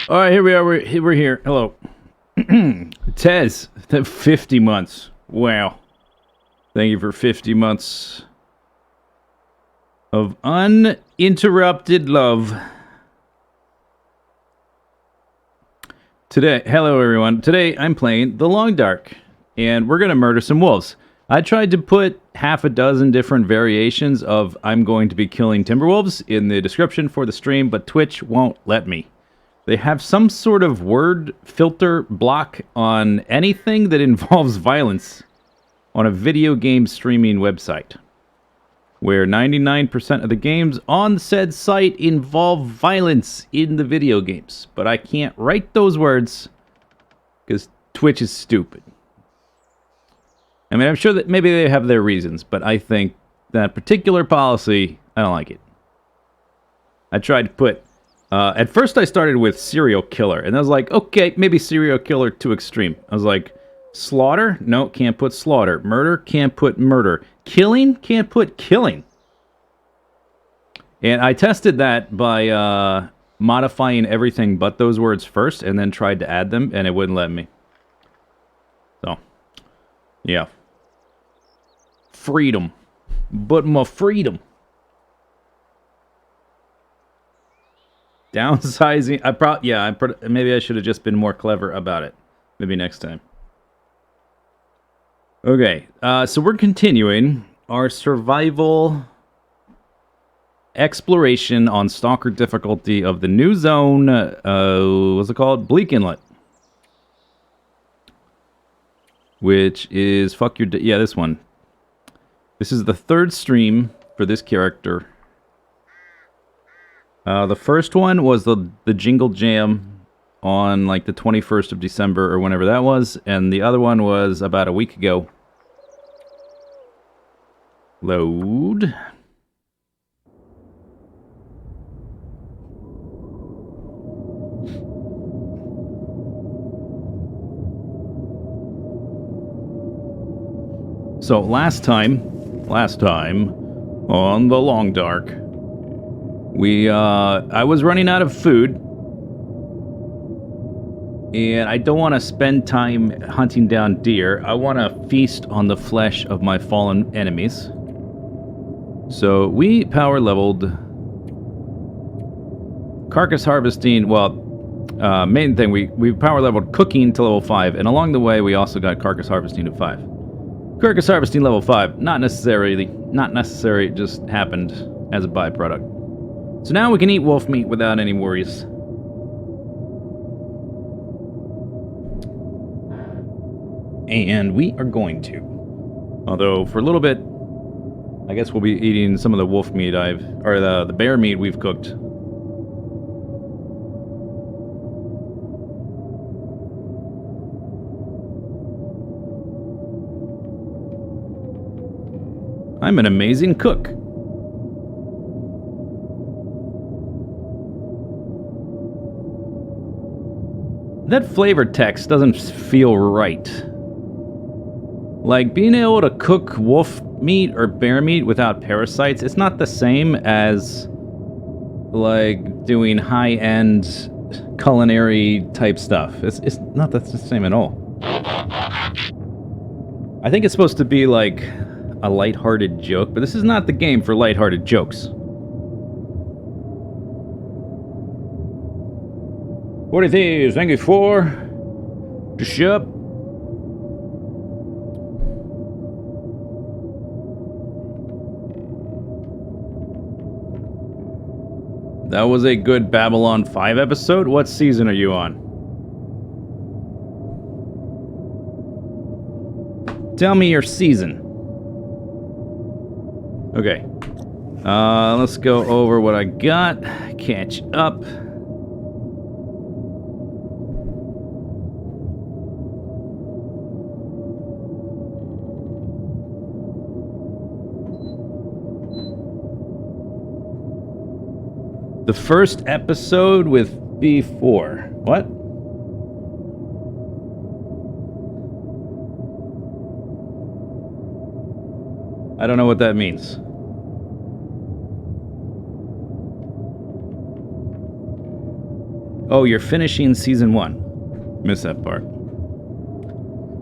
All right, here we are. We're here. Hello. Tez, 50 months. Wow. Thank you for 50 months of uninterrupted love. Hello everyone. Today I'm playing The Long Dark, and we're going to murder some wolves. I tried to put half a dozen different variations of I'm going to be killing timberwolves in the description for the stream, but Twitch won't let me. They have some sort of word filter block on anything that involves violence on a video game streaming website, where 99% of the games on said site involve violence in the video games. But I can't write those words because Twitch is stupid. I mean, I'm sure that maybe they have their reasons, but I think that particular policy, I don't like it. I tried to put... at first I started with serial killer, and I was like, okay, maybe serial killer too extreme. I was like, slaughter? No, can't put slaughter. Murder? Can't put murder. Killing? Can't put killing. And I tested that by modifying everything but those words first, and then tried to add them, and it wouldn't let me. So, yeah. Freedom. But my freedom. Downsizing. Maybe I should have just been more clever about it. Maybe next time. Okay, so we're continuing our survival exploration on Stalker difficulty of the new zone. What's it called? Bleak Inlet. Which is this one. This is the third stream for this character. The first one was the Jingle Jam on like the 21st of December or whenever that was, and the other one was about a week ago. Load. So last time on The Long Dark, I was running out of food, and I don't want to spend time hunting down deer. I want to feast on the flesh of my fallen enemies. So we power leveled carcass harvesting. Well, main thing, we power leveled cooking to level 5, and along the way we also got carcass harvesting to 5. Carcass harvesting level 5, not necessary, it just happened as a byproduct. So now we can eat wolf meat without any worries. And we are going to. Although, for a little bit, I guess we'll be eating some of the wolf meat the bear meat we've cooked. I'm an amazing cook. That flavor text doesn't feel right. Like, being able to cook wolf meat or bear meat without parasites, it's not the same as, like, doing high-end culinary type stuff. It's not the same at all. I think it's supposed to be, like, a lighthearted joke, but this is not the game for lighthearted jokes. 40 thieves, thank you for the shop. That was a good Babylon 5 episode. What season are you on? Tell me your season. Okay. Let's go over what I got. Catch up. The first episode with B4. What? I don't know what that means. Oh, you're finishing season 1. Missed that part.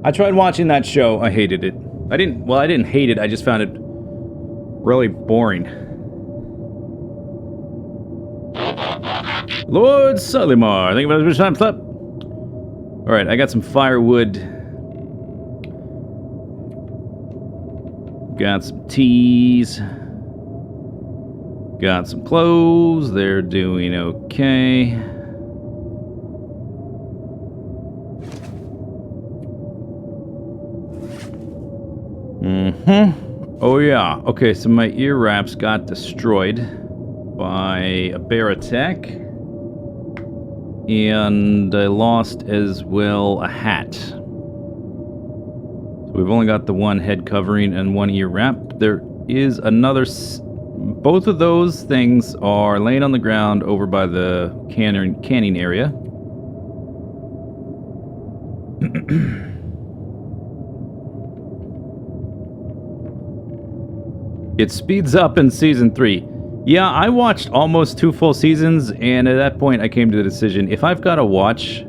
I tried watching that show. I hated it. I didn't hate it. I just found it really boring. Lord Sulimar, thank you for the time slip. Alright, I got some firewood. Got some teas. Got some clothes. They're doing okay. Oh yeah. Okay, so my ear wraps got destroyed by a bear attack. And I lost as well a hat. So we've only got the one head covering and one ear wrap. There is another... Both of those things are laying on the ground over by the canning area. It speeds up in season 3. Yeah, I watched almost 2 full seasons, and at that point I came to the decision, if I've got to watch...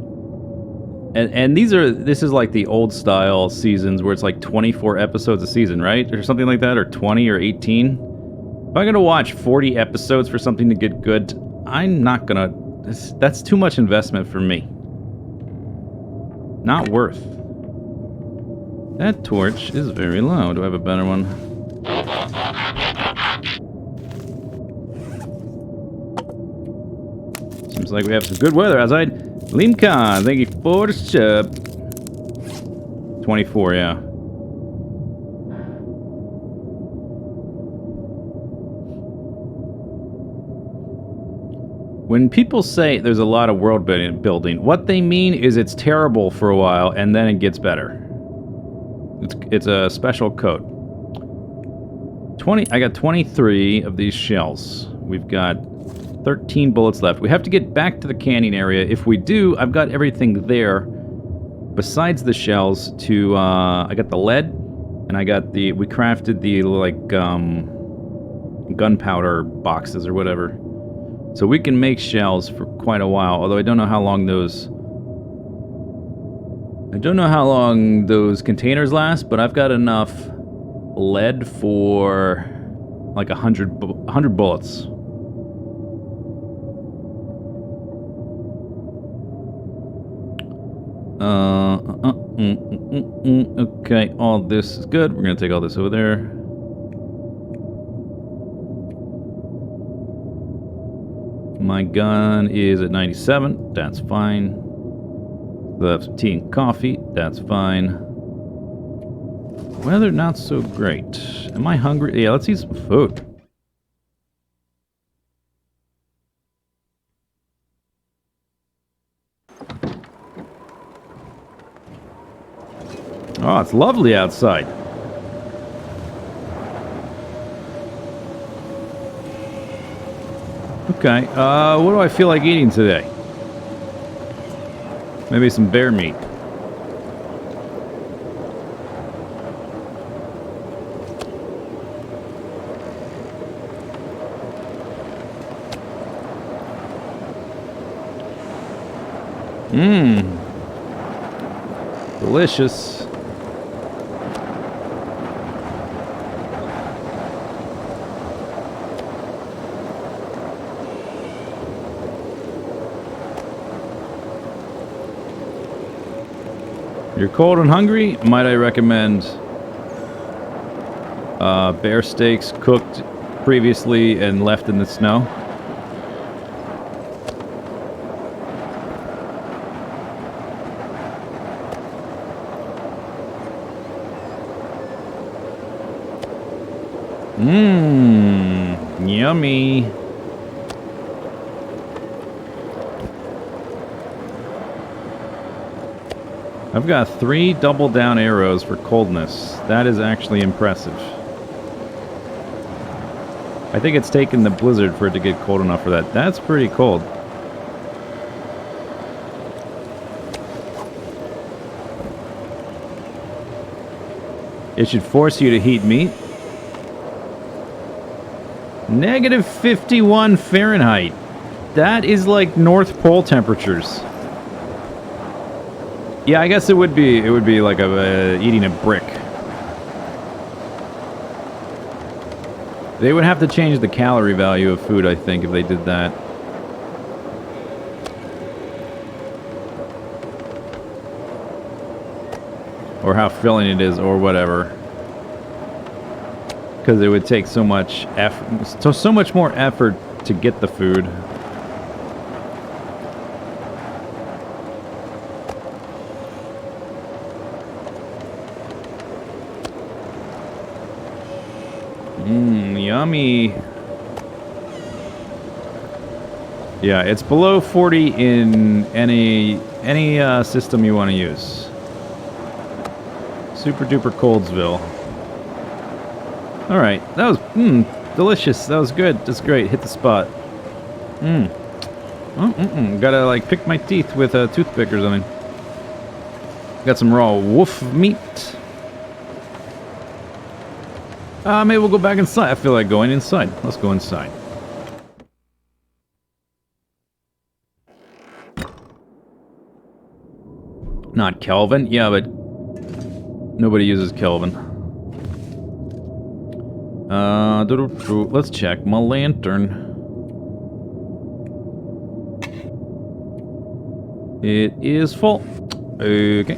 And this is like the old style seasons where it's like 24 episodes a season, right? Or something like that, or 20 or 18. If I'm going to watch 40 episodes for something to get good, I'm not going to... That's too much investment for me. Not worth. That torch is very low. Do I have a better one? Seems like we have some good weather outside. Limcon, thank you for the sub. 24, yeah. When people say there's a lot of world building, what they mean is it's terrible for a while and then it gets better. It's a special code. 20. I got 23 of these shells. We've got 13 bullets left. We have to get back to the canning area. If we do, I've got everything there besides the shells to... I got the lead, and I got the... We crafted the, like, gunpowder boxes or whatever. So we can make shells for quite a while, although I don't know how long those... I don't know how long those containers last, but I've got enough lead for like 100 bullets. Okay, all this is good. We're gonna take all this over there. My gun is at 97. That's fine. We'll have some tea and coffee. That's fine. Weather not so great. Am I hungry? Yeah, let's eat some food. Oh, it's lovely outside. Okay, what do I feel like eating today? Maybe some bear meat. Mmm. Delicious. You're cold and hungry? Might I recommend bear steaks cooked previously and left in the snow? Mmm, yummy. I've got 3 double down arrows for coldness. That is actually impressive. I think it's taken the blizzard for it to get cold enough for that. That's pretty cold. It should force you to heat meat. -51 Fahrenheit. That is like North Pole temperatures. Yeah, I guess it would be like eating a brick. They would have to change the calorie value of food, I think, if they did that. Or how filling it is, or whatever. Because it would take so much effort, so much more effort to get the food. Yummy. Yeah, it's below 40 in any system you want to use. Super duper Coldsville. All right, that was delicious. That was good. That's great. Hit the spot. Gotta like pick my teeth with a toothpick or something. Got some raw wolf meat. Maybe we'll go back inside. I feel like going inside. Let's go inside. Not Kelvin. Yeah, but nobody uses Kelvin. Let's check my lantern. It is full. Okay.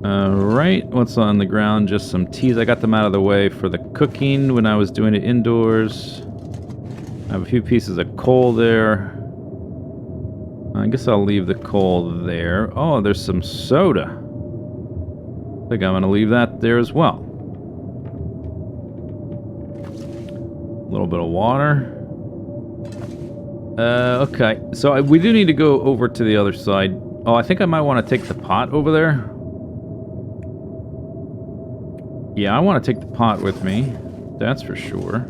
Alright, what's on the ground? Just some teas. I got them out of the way for the cooking when I was doing it indoors. I have a few pieces of coal there. I guess I'll leave the coal there. Oh, there's some soda. I think I'm going to leave that there as well. A little bit of water. Okay. So we do need to go over to the other side. Oh, I think I might want to take the pot over there. Yeah, I want to take the pot with me. That's for sure.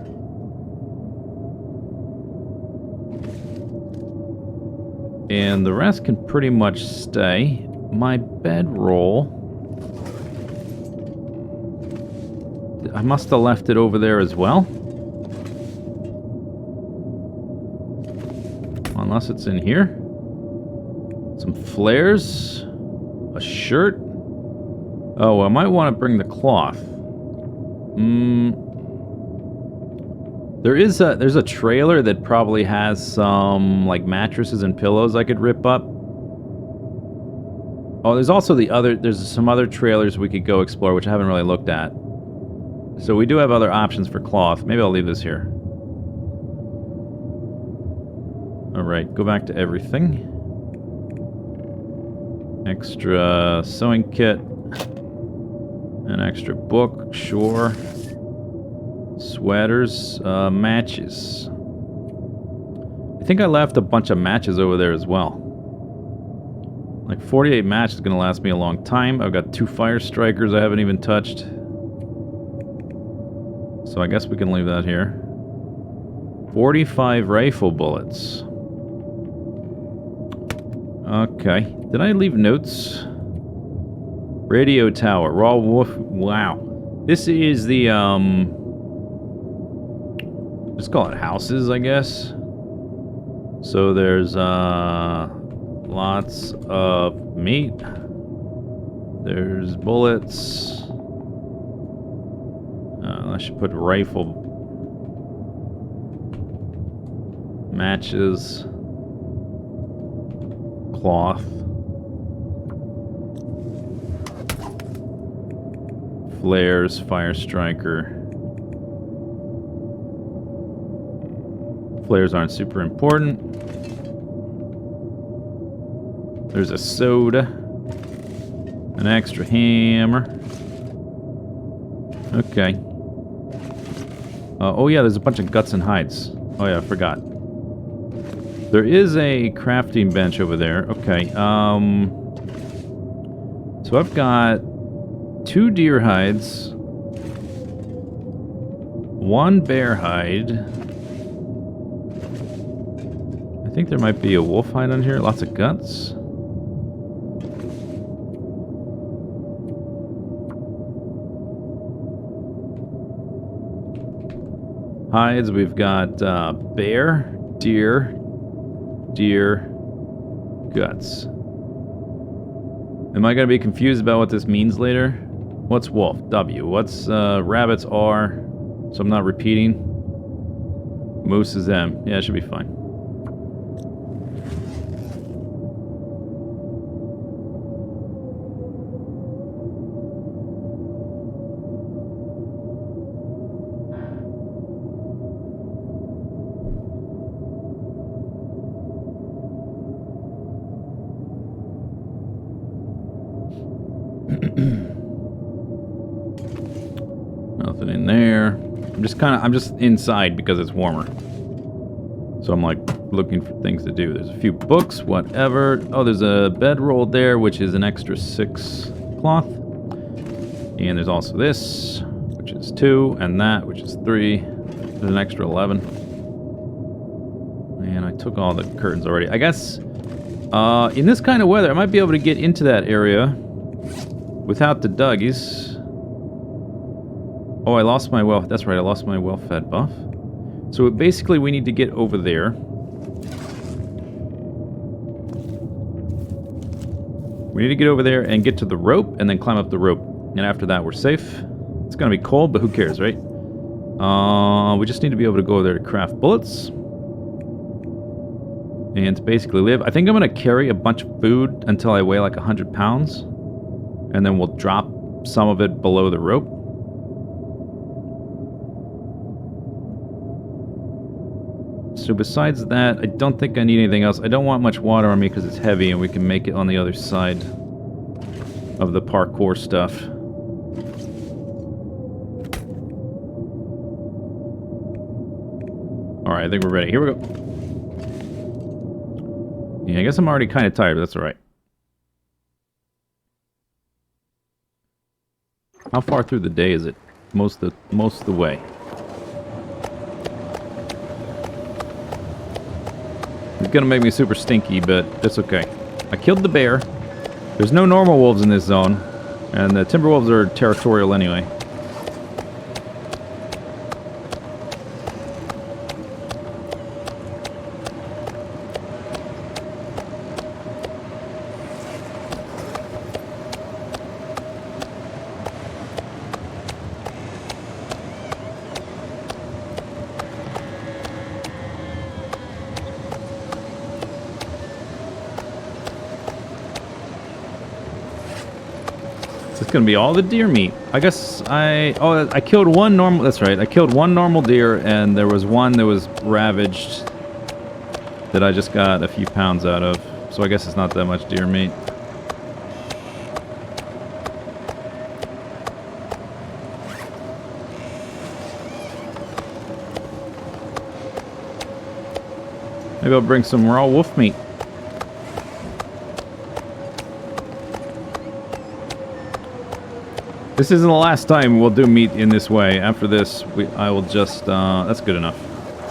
And the rest can pretty much stay. My bedroll... I must have left it over there as well. Unless it's in here. Some flares. A shirt. Oh, I might want to bring the cloth. There's a trailer that probably has some like mattresses and pillows I could rip up. Oh, there's some other trailers we could go explore, which I haven't really looked at. So we do have other options for cloth. Maybe I'll leave this here. Alright, go back to everything. Extra sewing kit. An extra book, sure. Sweaters, matches. I think I left a bunch of matches over there as well. Like 48 matches is going to last me a long time. I've got 2 fire strikers I haven't even touched. So I guess we can leave that here. 45 rifle bullets. Okay. Did I leave notes? Radio tower. Raw wolf. Wow. This is the, let's call it houses, I guess. So there's, lots of meat. There's bullets. I should put rifle. Matches. Cloth. Flares, fire striker. Flares aren't super important. There's a soda. An extra hammer. Okay. Oh yeah, there's a bunch of guts and hides. Oh yeah, I forgot. There is a crafting bench over there. Okay, so I've got 2 deer hides, 1 bear hide. I think there might be a wolf hide on here. Lots of guts. hides. We've got bear, deer, guts. Am I going to be confused about what this means later? What's wolf? W. What's rabbits? R. So I'm not repeating. Moose is M. Yeah, it should be fine. Nothing in there. I'm just inside because it's warmer. So I'm like looking for things to do. There's a few books, whatever. Oh, there's a bedroll there, which is an extra 6 cloth. And there's also this, which is 2, and that, which is 3. There's an extra 11. And I took all the curtains already. I guess in this kind of weather, I might be able to get into that area without the duggies. Oh, I lost my well. That's right, I lost my well-fed buff. So basically, we need to get over there. We need to get over there and get to the rope, and then climb up the rope. And after that, we're safe. It's gonna be cold, but who cares, right? We just need to be able to go over there to craft bullets. And to basically live. I think I'm gonna carry a bunch of food until I weigh like 100 pounds. And then we'll drop some of it below the rope. So besides that, I don't think I need anything else. I don't want much water on me because it's heavy and we can make it on the other side of the parkour stuff. Alright, I think we're ready. Here we go. Yeah, I guess I'm already kind of tired, but that's alright. How far through the day is it? Most of the way. It's gonna make me super stinky, but that's okay. I killed the bear. There's no normal wolves in this zone, and the timber wolves are territorial anyway. It's gonna be all the deer meat. I guess I killed one normal. That's right. I killed one normal deer, and there was one that was ravaged that I just got a few pounds out of. So I guess it's not that much deer meat. Maybe I'll bring some raw wolf meat. This isn't the last time we'll do meat in this way. After this, I will just... that's good enough.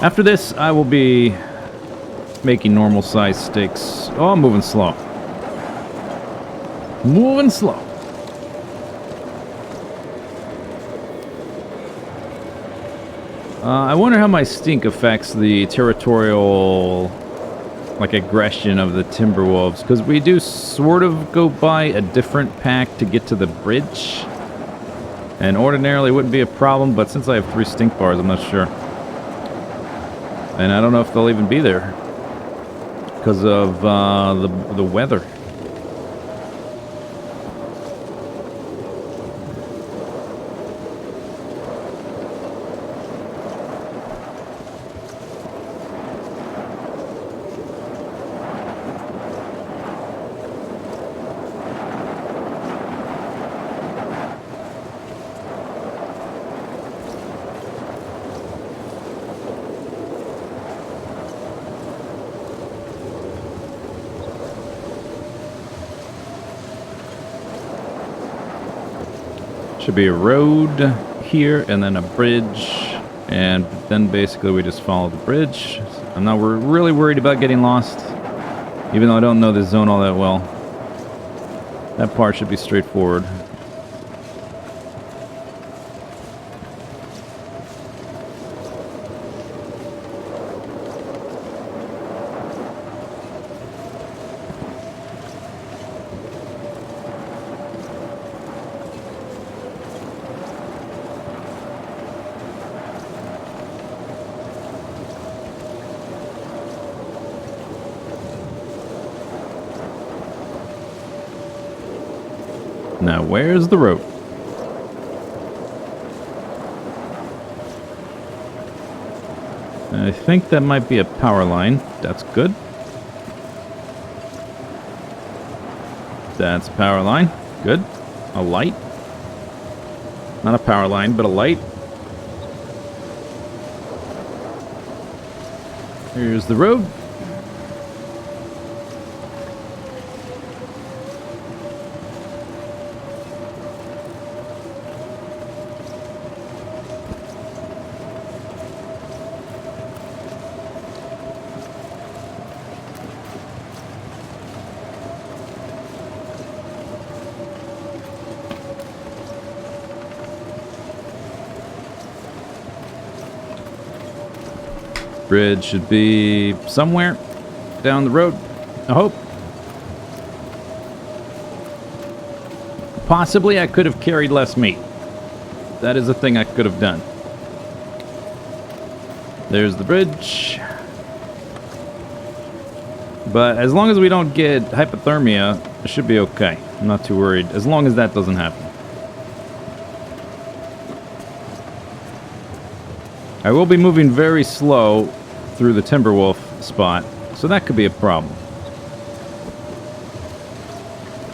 After this, I will be making normal size steaks. Oh, I'm moving slow. Moving slow. I wonder how my stink affects the territorial, like, aggression of the Timberwolves. Because we do sort of go by a different pack to get to the bridge. And ordinarily it wouldn't be a problem, but since I have 3 stink bars, I'm not sure. And I don't know if they'll even be there. Because of the weather. Should be a road here, and then a bridge, and then basically we just follow the bridge. I'm not really worried about getting lost, even though I don't know this zone all that well. That part should be straightforward. Now, where's the rope? I think that might be a power line. That's good. That's a power line. Good. A light. Not a power line, but a light. Here's the road. Bridge should be somewhere down the road, I hope. Possibly I could have carried less meat. That is a thing I could have done. There's the bridge. But as long as we don't get hypothermia, it should be okay. I'm not too worried, as long as that doesn't happen. I will be moving very slow through the Timberwolf spot, so that could be a problem.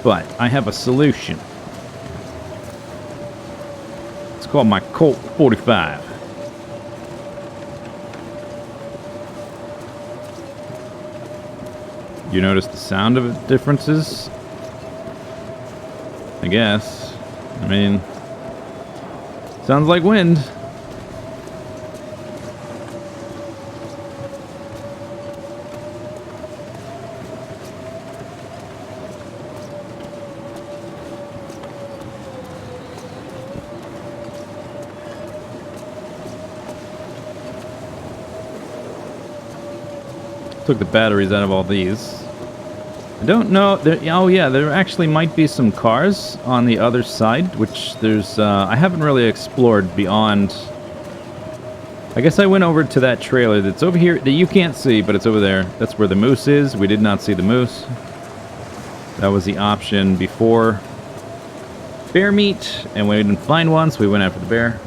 But I have a solution. It's called my Colt 45. You notice the sound of it differences? I guess. I mean, sounds like wind. Took the batteries out of all these. I don't know. Oh yeah, there actually might be some cars on the other side, which there's. I haven't really explored beyond. I guess I went over to that trailer that's over here that you can't see, but it's over there. That's where the moose is. We did not see the moose. That was the option before bear meat, and we didn't find one, so we went after the bear.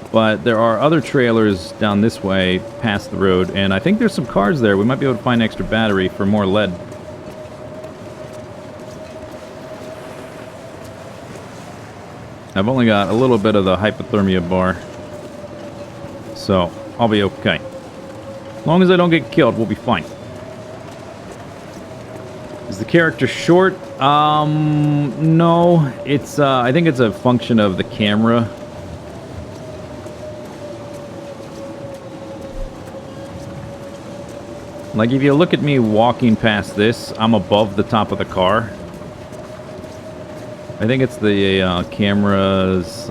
But there are other trailers down this way, past the road, and I think there's some cars there. We might be able to find extra battery for more lead. I've only got a little bit of the hypothermia bar, so I'll be okay. As long as I don't get killed, we'll be fine. Is the character short? No. It's, I think it's a function of the camera. Like, if you look at me walking past this, I'm above the top of the car. I think it's the camera's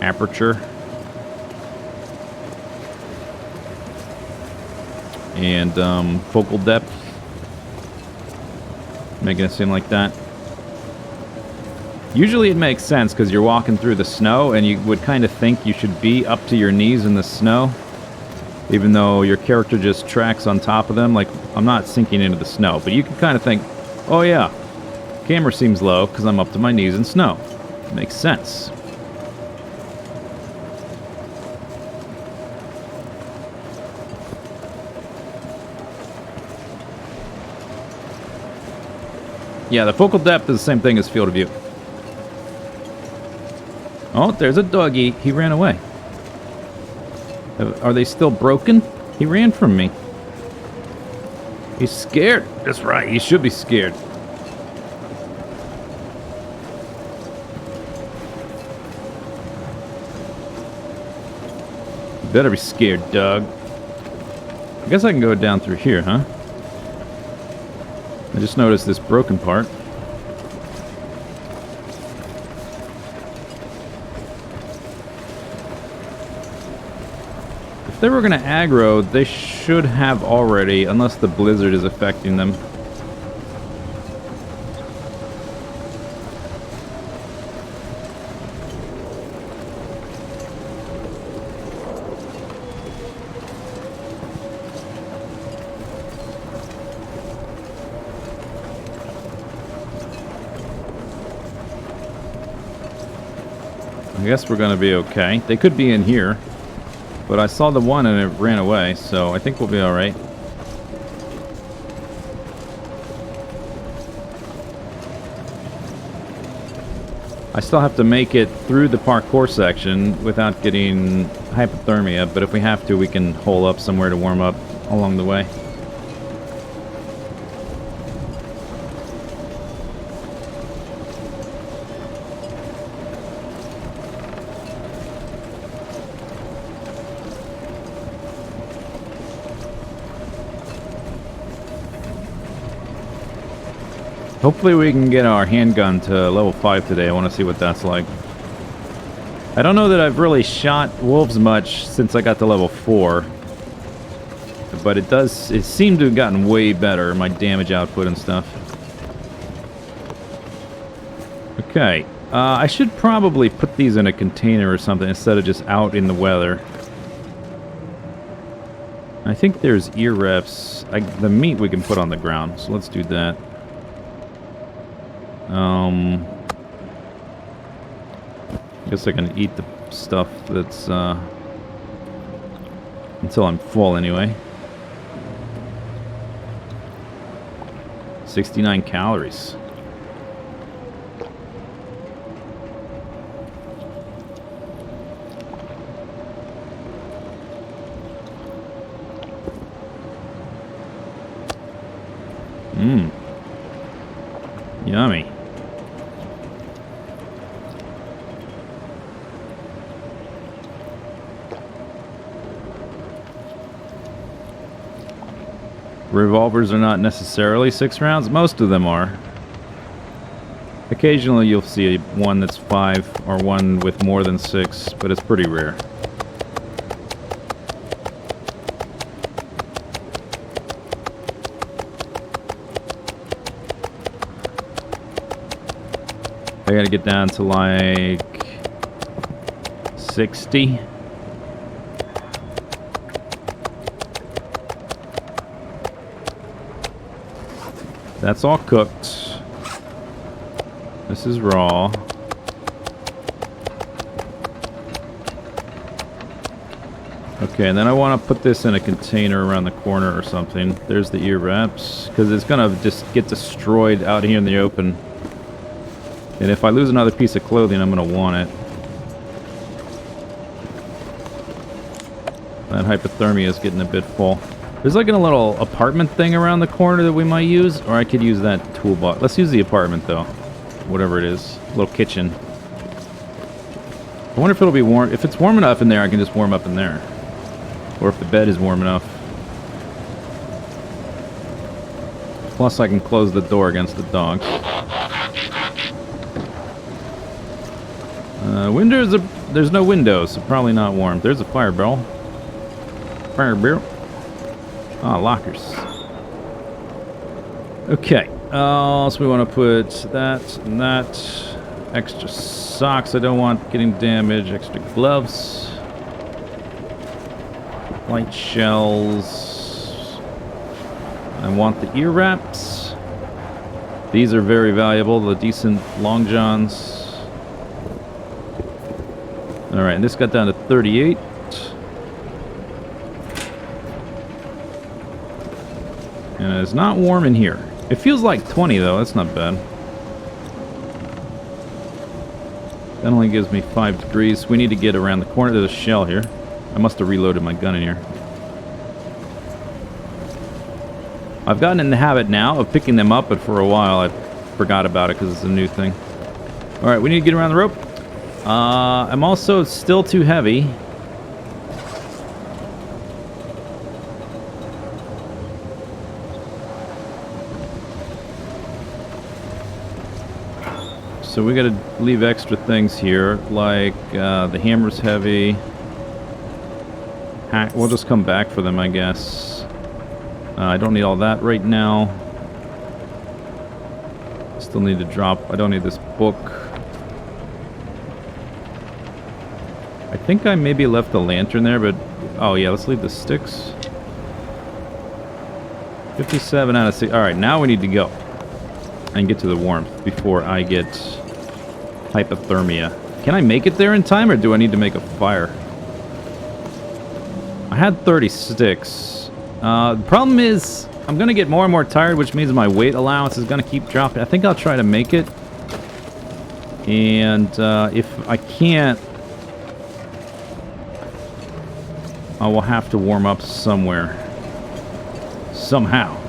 aperture. And focal depth. Making it seem like that. Usually it makes sense because you're walking through the snow and you would kind of think you should be up to your knees in the snow. Even though your character just tracks on top of them, like, I'm not sinking into the snow. But you can kind of think, oh yeah, camera seems low because I'm up to my knees in snow. Makes sense. Yeah, the focal depth is the same thing as field of view. Oh, there's a doggy. He ran away. Are they still broken? He ran from me. He's scared. That's right, he should be scared. You better be scared, dog. I guess I can go down through here, huh? I just noticed this broken part. If they were going to aggro, they should have already, unless the blizzard is affecting them. I guess we're gonna be okay. They could be in here, but I saw the one and it ran away, so I think we'll be alright. I still have to make it through the parkour section without getting hypothermia, but if we have to, we can hole up somewhere to warm up along the way. Hopefully we can get our handgun to level 5 today. I want to see what that's like. I don't know that I've really shot wolves much since I got to level 4. But it seemed to have gotten way better, my damage output and stuff. Okay. I should probably put these in a container or something instead of just out in the weather. I think there's ear reps. The meat we can put on the ground, so let's do that. I guess I can eat the stuff that's, until I'm full anyway. 69 calories. Mmm. Yummy. Revolvers are not necessarily 6 rounds. Most of them are. Occasionally you'll see one that's 5 or one with more than 6, but it's pretty rare. I gotta get down to like 60. That's all cooked. This is raw. Okay, and then I want to put this in a container around the corner or something. There's the ear wraps, because it's gonna just get destroyed out here in the open. And if I lose another piece of clothing, I'm gonna want it. That hypothermia is getting a bit full. There's like a little apartment thing around the corner that we might use, or I could use that toolbox. Let's use the apartment though, whatever it is. Little kitchen. I wonder if it'll be warm. If it's warm enough in there, I can just warm up in there. Or if the bed is warm enough. Plus I can close the door against the dogs. Windows, there's no windows, so probably not warm. There's a fire barrel. Fire barrel. Ah, lockers. Okay. So we want to put that and that. Extra socks I don't want getting damaged. Extra gloves. Light shells. I want the ear wraps. These are very valuable. The decent long johns. Alright, and this got down to 38. And it's not warm in here. It feels like 20 though, that's not bad. That only gives me 5 degrees. We need to get around the corner. There's a shell here. I must have reloaded my gun in here. I've gotten in the habit now of picking them up, but for a while I forgot about it because it's a new thing. Alright, we need to get around the rope. I'm also still too heavy. So we gotta leave extra things here, like the hammer's heavy. We'll just come back for them, I guess. I don't need all that right now. Still need to drop. I don't need this book. I think I maybe left the lantern there, but... Oh yeah, let's leave the sticks. 57 out of 6. Alright, now we need to go. And get to the warmth before I get hypothermia. Can I make it there in time, or do I need to make a fire? I had 30 sticks. The problem is, I'm going to get more and more tired, which means my weight allowance is going to keep dropping. I think I'll try to make it. And if I can't, I will have to warm up somewhere. Somehow.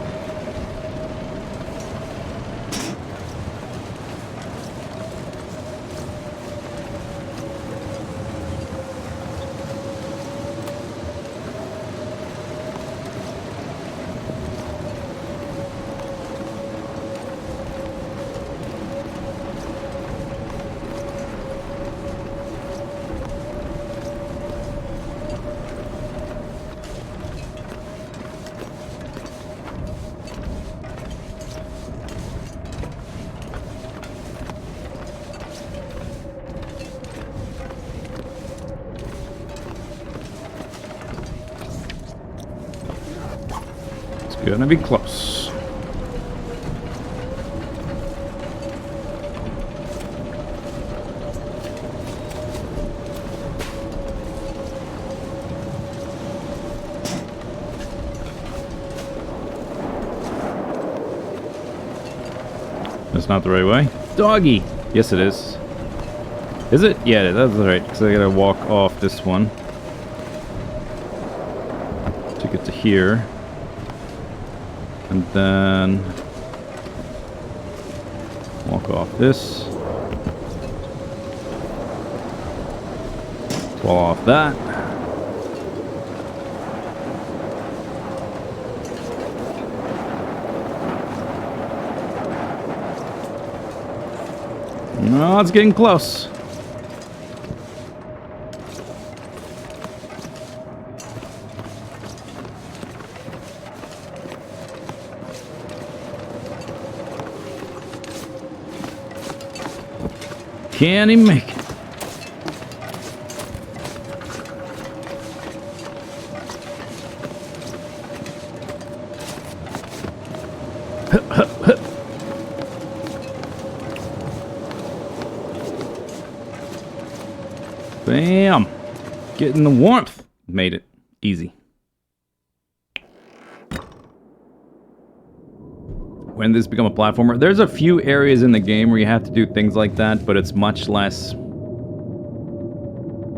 Gonna be close. That's not the right way. Doggy! Yes, it is. Is it? Yeah, that's right, because I gotta walk off this one to get to here. And then walk off this. Fall off that. No, it's getting close. Can he make it? Bam! Getting the warmth. Made it. Easy. When this become a platformer, there's a few areas in the game where you have to do things like that, but it's much less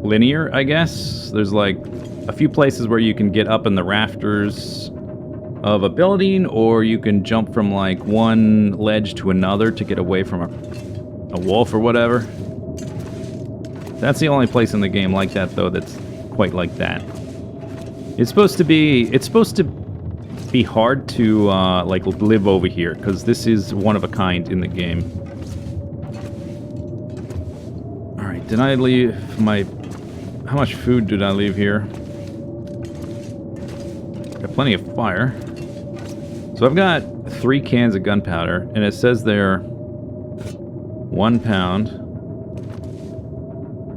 linear, I guess. There's like a few places where you can get up in the rafters of a building, or you can jump from like one ledge to another to get away from a wolf or whatever. That's the only place in the game like that, though, that's quite like that. It's supposed to be hard to like live over here, because this is one of a kind in the game. All right, did I leave my? How much food did I leave here? Got plenty of fire. So I've got 3 cans of gunpowder, and it says they're 1 pound.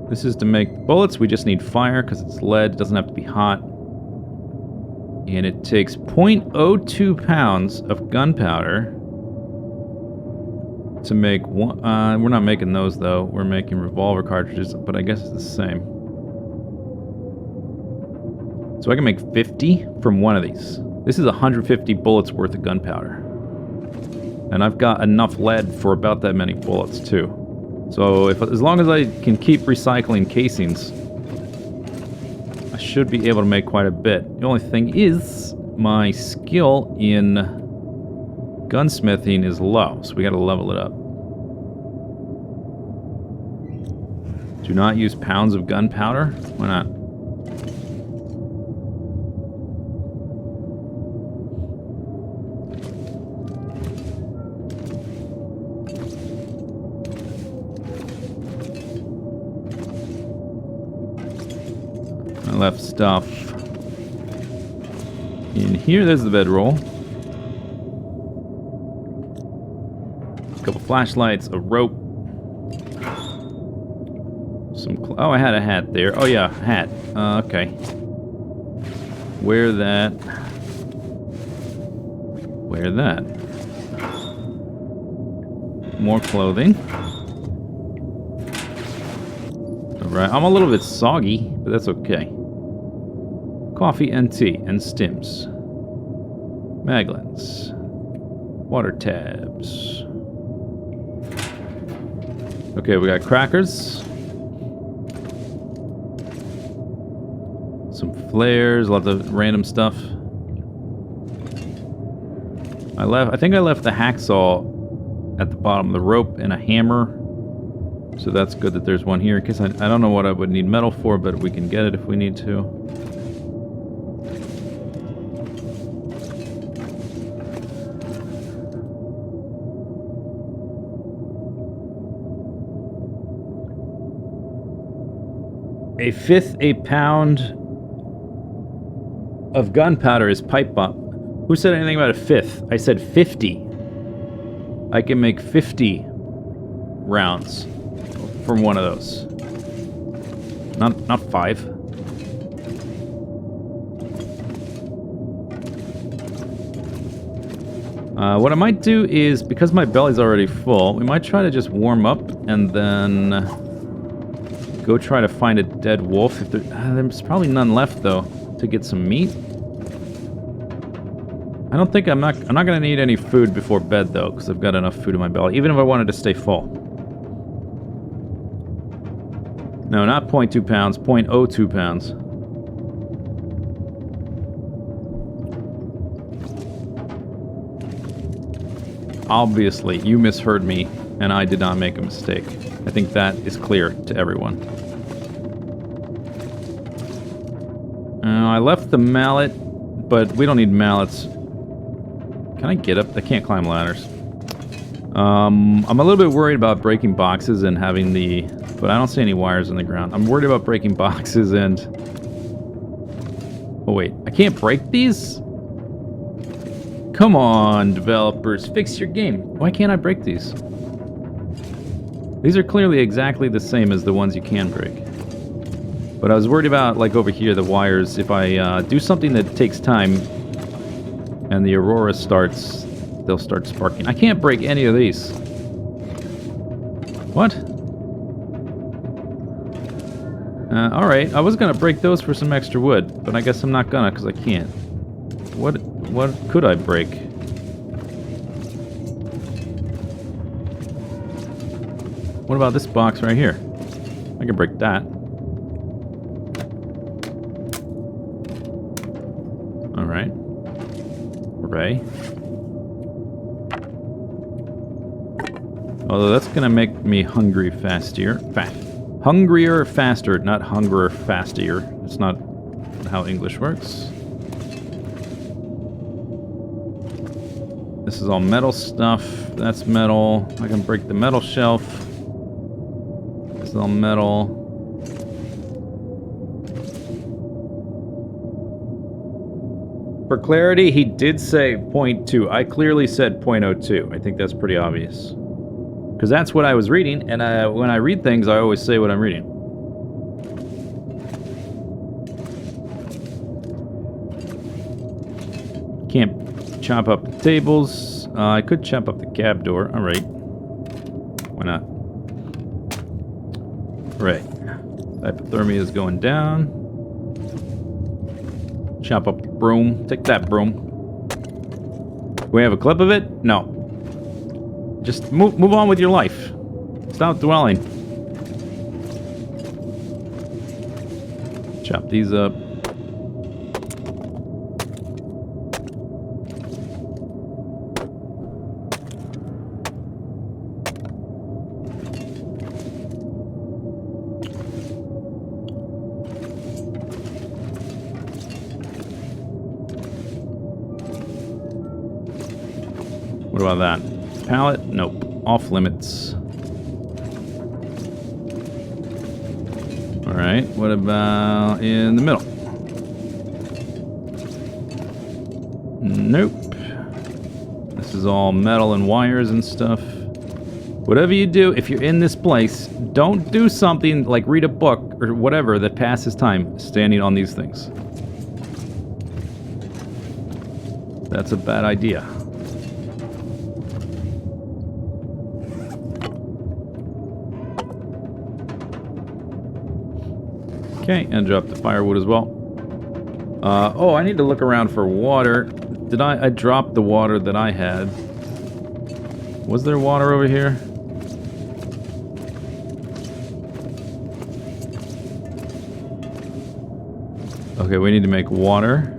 This is to make bullets. We just need fire because it's lead. It doesn't have to be hot. And it takes 0.02 pounds of gunpowder to make one. We're not making those, though. We're making revolver cartridges, but I guess it's the same. So I can make 50 from one of these. This is 150 bullets worth of gunpowder. And I've got enough lead for about that many bullets, too. So as long as I can keep recycling casings, I should be able to make quite a bit. The only thing is, my skill in gunsmithing is low, so we gotta level it up. Do not use pounds of gunpowder? Why not? I left stuff in here. There's the bedroll. A couple flashlights, a rope. Oh, I had a hat there. Oh yeah, hat. Okay. Wear that. Wear that. More clothing. Alright, I'm a little bit soggy, but that's okay. Coffee and tea and stims. Maglins. Water tabs. Okay, we got crackers. Some flares, lots of random stuff. I think I left the hacksaw at the bottom of the rope and a hammer. So that's good that there's one here, in case I don't know what I would need metal for, but we can get it if we need to. A pound of gunpowder is pipe bomb. Who said anything about a fifth? I said 50. I can make 50 rounds from one of those. Not 5. What I might do is, because my belly's already full, we might try to just warm up and then go try to find a dead wolf. If there's probably none left though to get some meat. I don't think I'm not gonna need any food before bed though, because I've got enough food in my belly, even if I wanted to stay full. No, not 0.2 pounds, 0.02 pounds. Obviously, you misheard me, and I did not make a mistake. I think that is clear to everyone. I left the mallet, but we don't need mallets. Can I get up? I can't climb ladders. I'm a little bit worried about breaking boxes and having the... But I don't see any wires in the ground. I'm worried about breaking boxes and... Oh wait, I can't break these? Come on, developers, fix your game. Why can't I break these? These are clearly exactly the same as the ones you can break. But I was worried about, like over here, the wires. If I do something that takes time and the aurora starts, they'll start sparking. I can't break any of these. What? Alright, I was gonna break those for some extra wood, but I guess I'm not gonna, because I can't. What could I break? What about this box right here? I can break that. Alright. Hooray. Although that's gonna make me hungry faster. Hungrier faster, not hungrier faster. It's not how English works. This is all metal stuff. That's metal. I can break the metal shelf. This is all metal. For clarity, he did say 0.2. I clearly said 0.02. I think that's pretty obvious. Because that's what I was reading, and when I read things, I always say what I'm reading. Can't chop up the tables. I could chop up the cab door. Alright. Why not? Right. Hypothermia is going down. Chop up the broom. Take that broom. Do we have a clip of it? No. Just move on with your life. Stop dwelling. Chop these up. What about that? Pallet? Nope. Off limits. Alright, what about in the middle? Nope. This is all metal and wires and stuff. Whatever you do, if you're in this place, don't do something like read a book or whatever that passes time standing on these things. That's a bad idea. Okay, and drop the firewood as well. Oh, I need to look around for water. Did I dropped the water that I had. Was there water over here? Okay, we need to make water.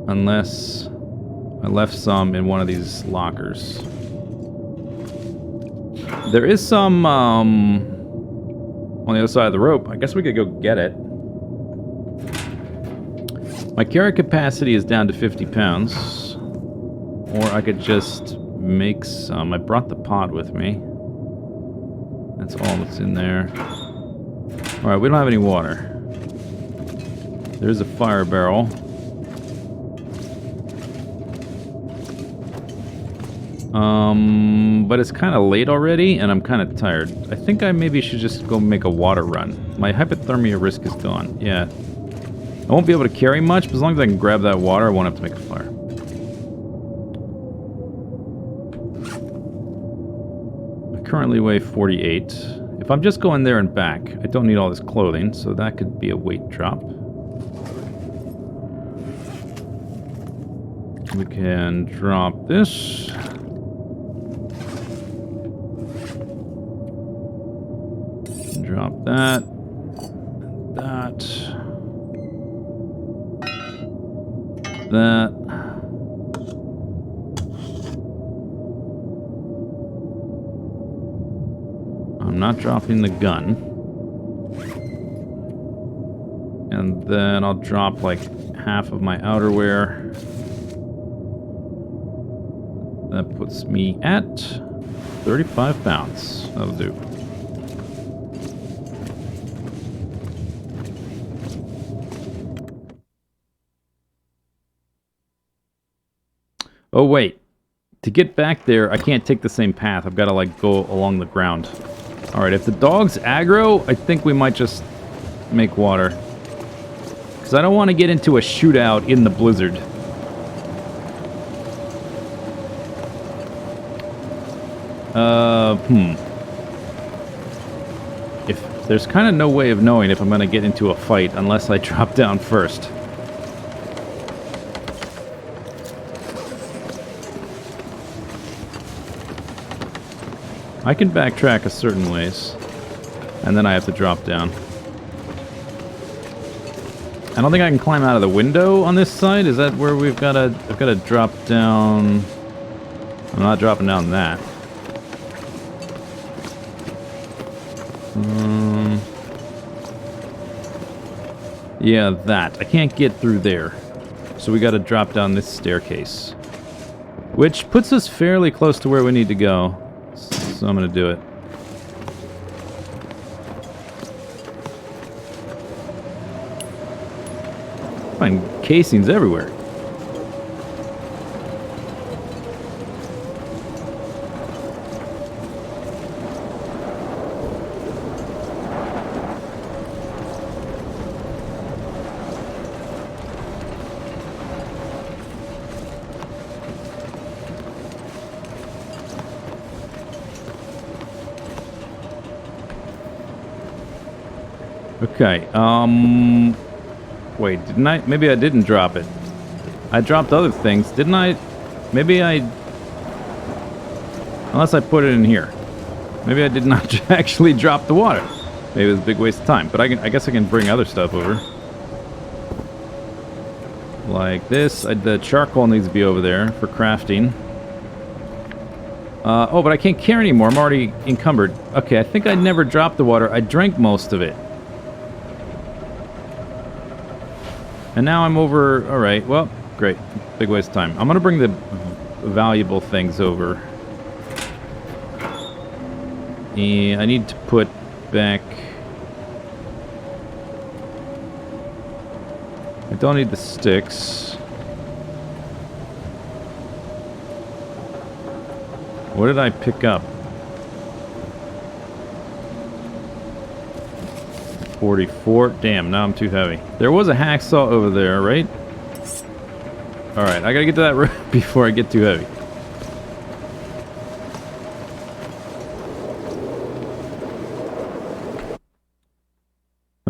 Unless I left some in one of these lockers. There is some on the other side of the rope. I guess we could go get it. My carry capacity is down to 50 pounds. Or I could just make some. I brought the pot with me. That's all that's in there. Alright, we don't have any water. There's a fire barrel. But it's kind of late already, and I'm kind of tired. I think I maybe should just go make a water run. My hypothermia risk is gone. Yeah. I won't be able to carry much, but as long as I can grab that water, I won't have to make a fire. I currently weigh 48. If I'm just going there and back, I don't need all this clothing, so that could be a weight drop. We can drop this. Drop that. That. That. I'm not dropping the gun. And then I'll drop like half of my outerwear. That puts me at 35 pounds. That'll do. Oh, wait. To get back there, I can't take the same path. I've got to, like, go along the ground. Alright, if the dog's aggro, I think we might just make water. Because I don't want to get into a shootout in the blizzard. If there's kind of no way of knowing if I'm going to get into a fight unless I drop down first. I can backtrack a certain ways, and then I have to drop down. I don't think I can climb out of the window on this side. Is that where we've got to... I've got to drop down... I'm not dropping down that. Yeah, that. I can't get through there. So we got to drop down this staircase. Which puts us fairly close to where we need to go. So I'm going to do it. Find casings everywhere. Okay, wait, didn't I? Maybe I didn't drop it. I dropped other things, didn't I? Maybe I... Unless I put it in here. Maybe I did not actually drop the water. Maybe it was a big waste of time, but I guess I can bring other stuff over. Like this. The charcoal needs to be over there for crafting. Oh, but I can't carry anymore. I'm already encumbered. Okay, I think I never dropped the water. I drank most of it. And now I'm over... Alright, well, great. Big waste of time. I'm going to bring the valuable things over. And I need to put back... I don't need the sticks. What did I pick up? 44. Damn, now I'm too heavy. There was a hacksaw over there, right? Alright, I gotta get to that room before I get too heavy.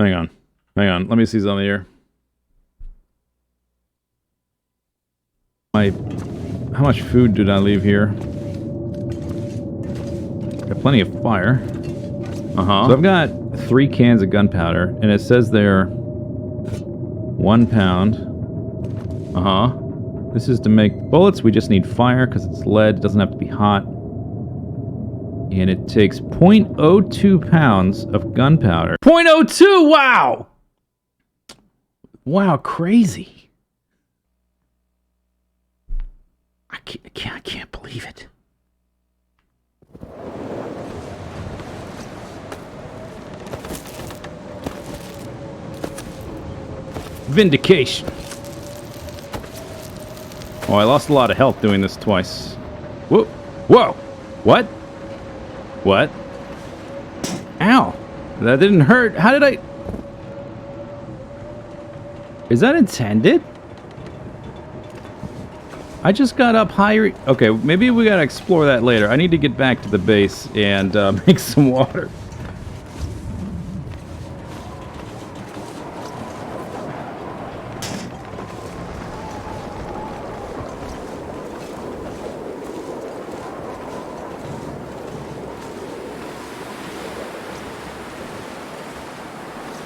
Hang on. Hang on. Let me see something here. How much food did I leave here? Got plenty of fire. Uh-huh. So I've got 3 cans of gunpowder, and it says they're 1 pound. Uh-huh. This is to make bullets. We just need fire because it's lead. It doesn't have to be hot. And it takes 0.02 pounds of gunpowder. 0.02! Wow! Wow, crazy. I can't believe it. Vindication. Oh, I lost a lot of health doing this twice. Whoa. Whoa. What? What? Ow. That didn't hurt. How did I... Is that intended? I just got up higher... Okay, maybe we gotta explore that later. I need to get back to the base and make some water.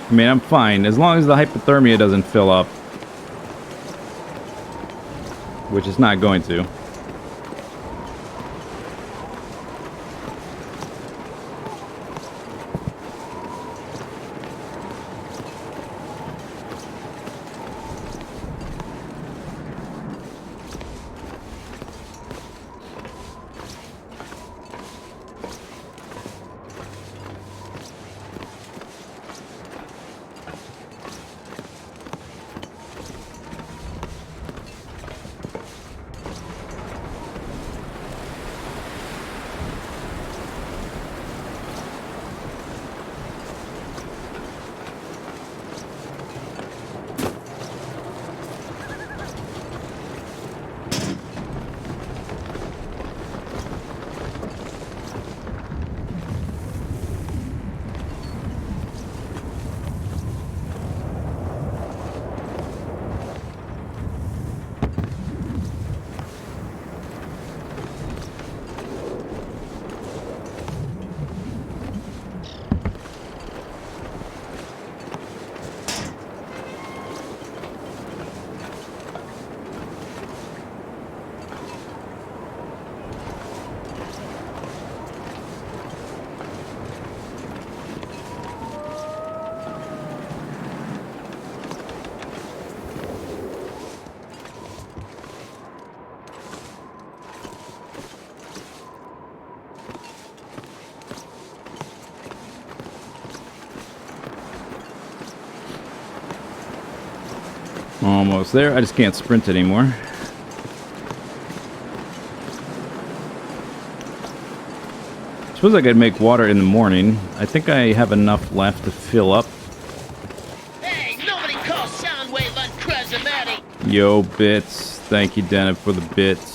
I mean, I'm fine, as long as the hypothermia doesn't fill up. Which it's not going to. Almost there. I just can't sprint anymore. Suppose I could make water in the morning. I think I have enough left to fill up. Hey, nobody calls Soundwave uncharismatic. Yo, bits. Thank you, Dennis, for the bits.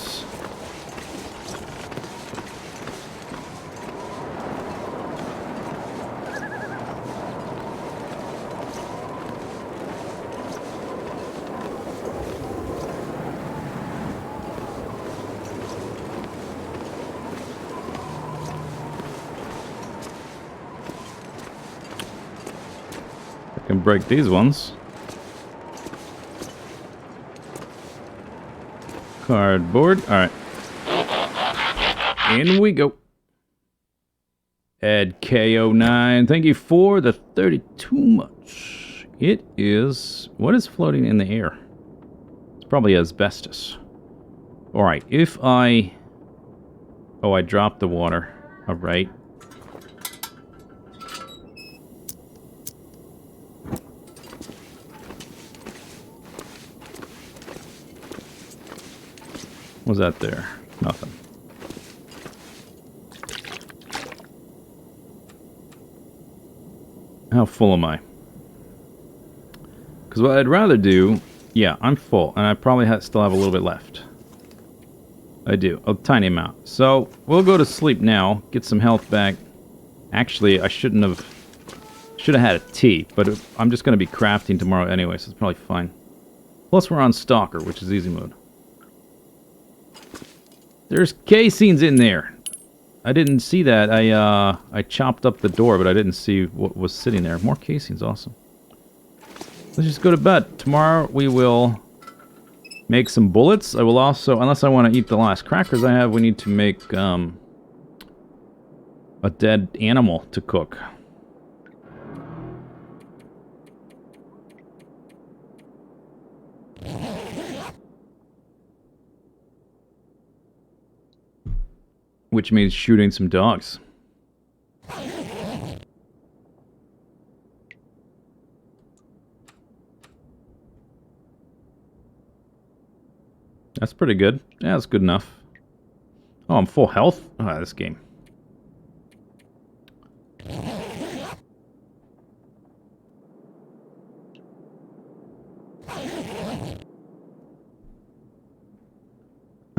Can break these ones. Cardboard. Alright. In we go. Ed K09. Thank you for the 32 much. It is... What is floating in the air? It's probably asbestos. Alright, if I... Oh, I dropped the water. Alright. What's that there? Nothing. How full am I? Because what I'd rather do... Yeah, I'm full. And I probably still have a little bit left. I do. A tiny amount. So, we'll go to sleep now. Get some health back. Actually, I shouldn't have Should have had a tea, but I'm just going to be crafting tomorrow anyway, so it's probably fine. Plus, we're on Stalker, which is easy mode. There's casings in there. I didn't see that. I chopped up the door, but I didn't see what was sitting there. More casings, awesome. Let's just go to bed. Tomorrow we will make some bullets. I will also, unless I want to eat the last crackers I have, we need to make a dead animal to cook. Which means shooting some dogs. That's pretty good. Yeah, that's good enough. Oh, I'm full health? Ah, this game.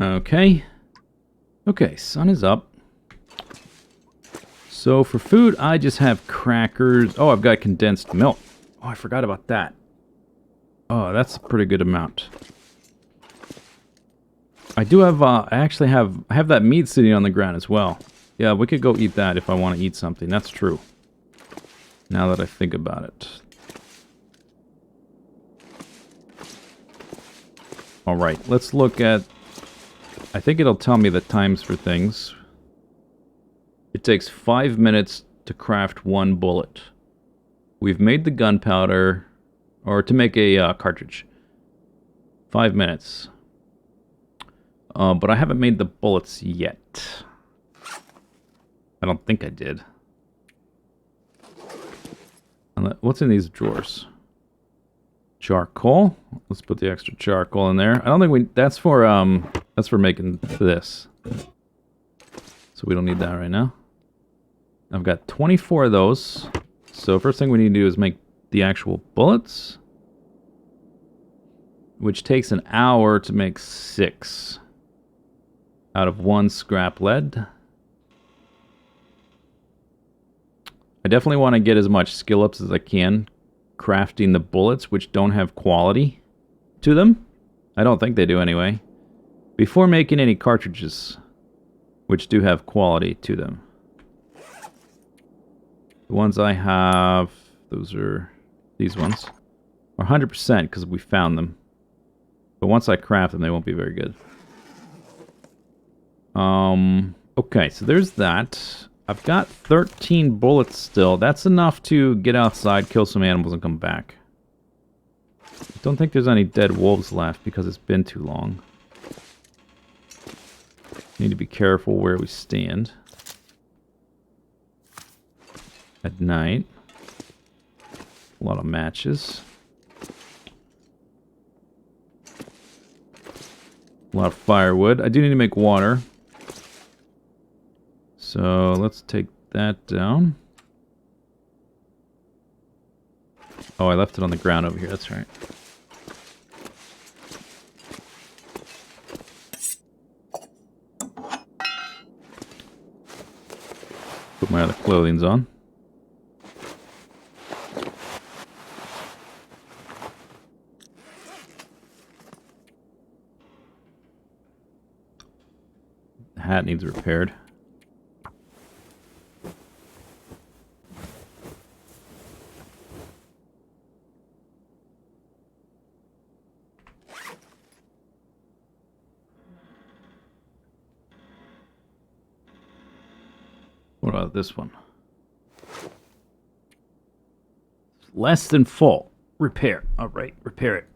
Okay. Okay, sun is up. So for food, I just have crackers. Oh, I've got condensed milk. Oh, I forgot about that. Oh, that's a pretty good amount. I do have, I actually have that meat sitting on the ground as well. Yeah, we could go eat that if I want to eat something. That's true. Now that I think about it. Alright, let's look at... I think it'll tell me the times for things. It takes 5 minutes to craft one bullet. We've made the gunpowder, or to make a cartridge. 5 minutes. But I haven't made the bullets yet. I don't think I did. What's in these drawers? Charcoal. Let's put the extra charcoal in there. I don't think we... That's for making this. So we don't need that right now. I've got 24 of those. So first thing we need to do is make the actual bullets. Which takes an hour to make 6. Out of 1 scrap lead. I definitely want to get as much skill ups as I can crafting the bullets, which don't have quality to them. I don't think they do anyway. Before making any cartridges, which do have quality to them. The ones I have, those are these ones, are 100% because we found them. But once I craft them, they won't be very good. Okay, so there's that. I've got 13 bullets still. That's enough to get outside, kill some animals, and come back. I don't think there's any dead wolves left because it's been too long. Need to be careful where we stand. At night. A lot of matches. A lot of firewood. I do need to make water. So let's take that down. Oh, I left it on the ground over here. That's right. Put my other clothings on. The hat needs repaired. What about this one? Less than full. Repair. Alright, repair it.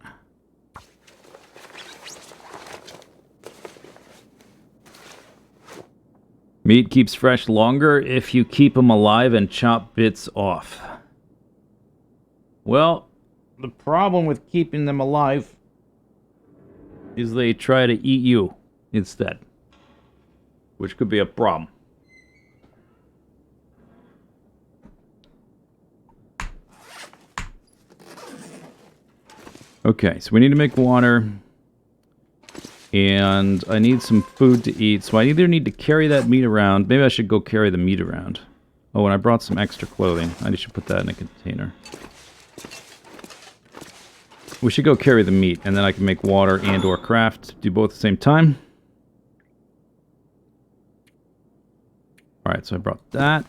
Meat keeps fresh longer if you keep them alive and chop bits off. Well, the problem with keeping them alive is they try to eat you instead. Which could be a problem. Okay, so we need to make water. And I need some food to eat. So I either need to carry that meat around. Maybe I should go carry the meat around. Oh, and I brought some extra clothing. I should put that in a container. We should go carry the meat, and then I can make water and or craft. Do both at the same time. Alright, so I brought that.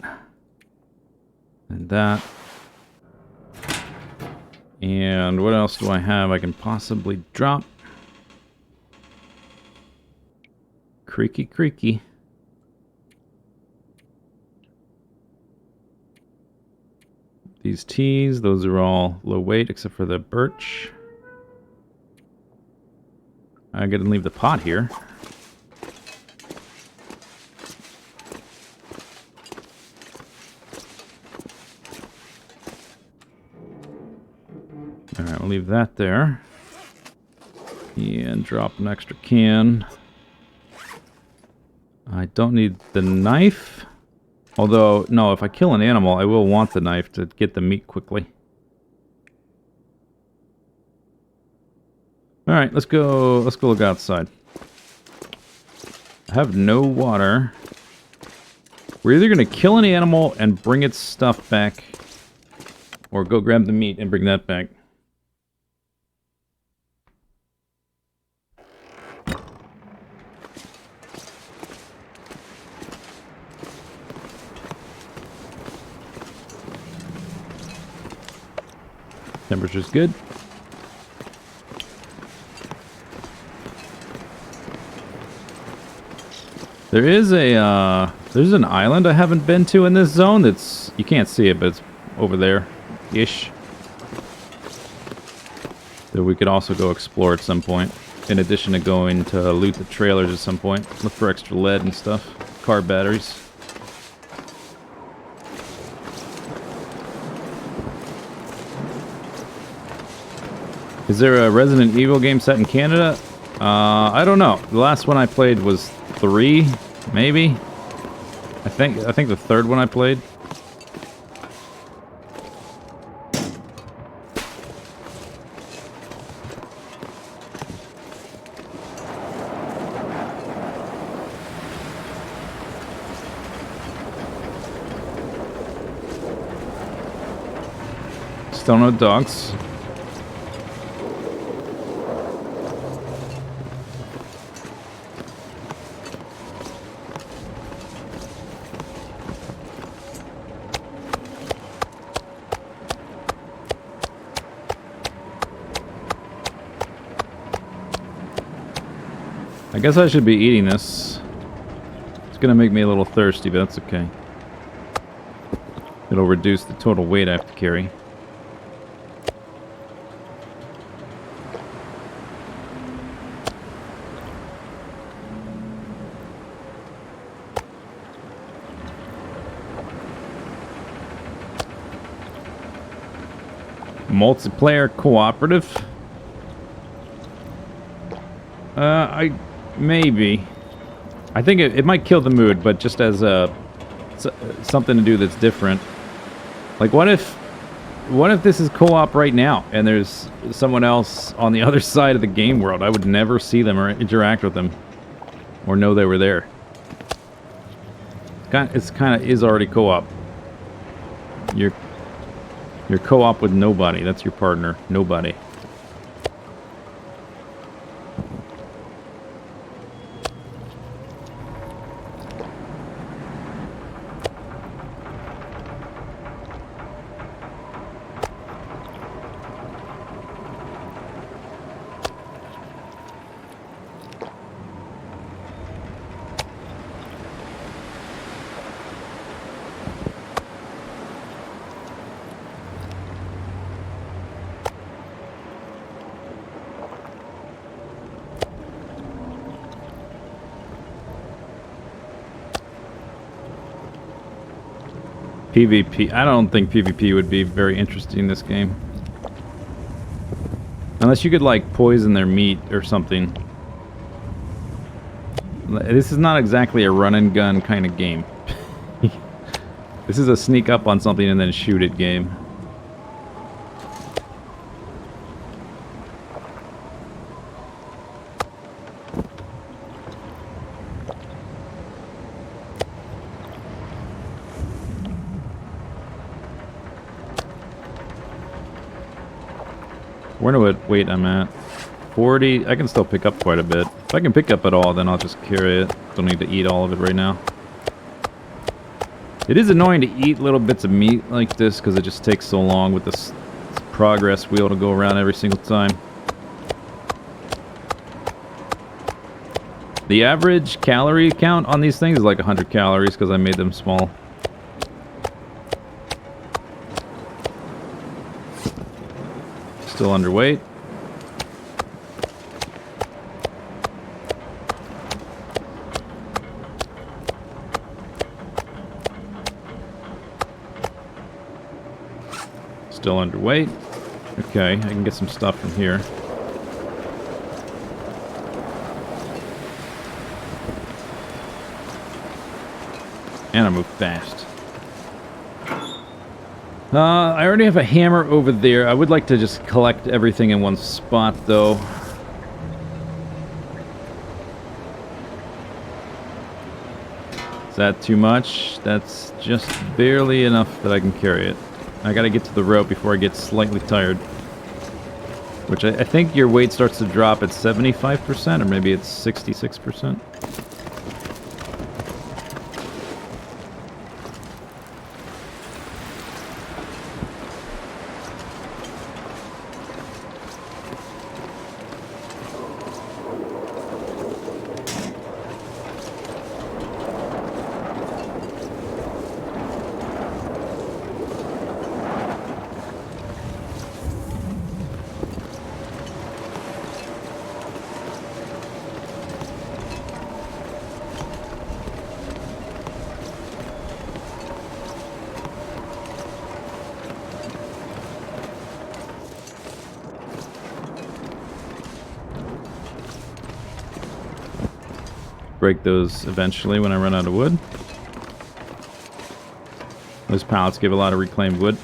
And that. And what else do I have I can possibly drop? Creaky, creaky. These teas, those are all low weight except for the birch. I gotta leave the pot here. Alright, we'll leave that there. And drop an extra can. I don't need the knife. Although, no, if I kill an animal, I will want the knife to get the meat quickly. Alright, let's go look outside. I have no water. We're either going to kill an animal and bring its stuff back, or go grab the meat and bring that back. Temperature's good. There is a, there's an island I haven't been to in this zone that's, you can't see it, but it's over there-ish. That we could also go explore at some point, in addition to going to loot the trailers at some point. Look for extra lead and stuff. Car batteries. Is there a Resident Evil game set in Canada? I don't know. The last one I played was 3, maybe. I think the third one I played. Still no dogs. I guess I should be eating this. It's gonna make me a little thirsty, but that's okay. It'll reduce the total weight I have to carry. Multiplayer cooperative? Maybe. I think it might kill the mood, but just as something to do that's different. Like, what if this is co-op right now, and there's someone else on the other side of the game world? I would never see them or interact with them, or know they were there. It's kind of already co-op. You're co-op with nobody. That's your partner. Nobody. PvP. I don't think PvP would be very interesting in this game. Unless you could, like, poison their meat or something. This is not exactly a run and gun kind of game. This is a sneak up on something and then shoot it game. Where what weight I'm at? 40. I can still pick up quite a bit. If I can pick up at all, then I'll just carry it. Don't need to eat all of it right now. It is annoying to eat little bits of meat like this because it just takes so long with this progress wheel to go around every single time. The average calorie count on these things is like 100 calories because I made them small. Still underweight. Still underweight. Okay, I can get some stuff from here. And I move fast. I already have a hammer over there. I would like to just collect everything in one spot, though. Is that too much? That's just barely enough that I can carry it. I gotta get to the rope before I get slightly tired. Which I think your weight starts to drop at 75%, or maybe it's 66%. Break those eventually when I run out of wood. Those pallets give a lot of reclaimed wood.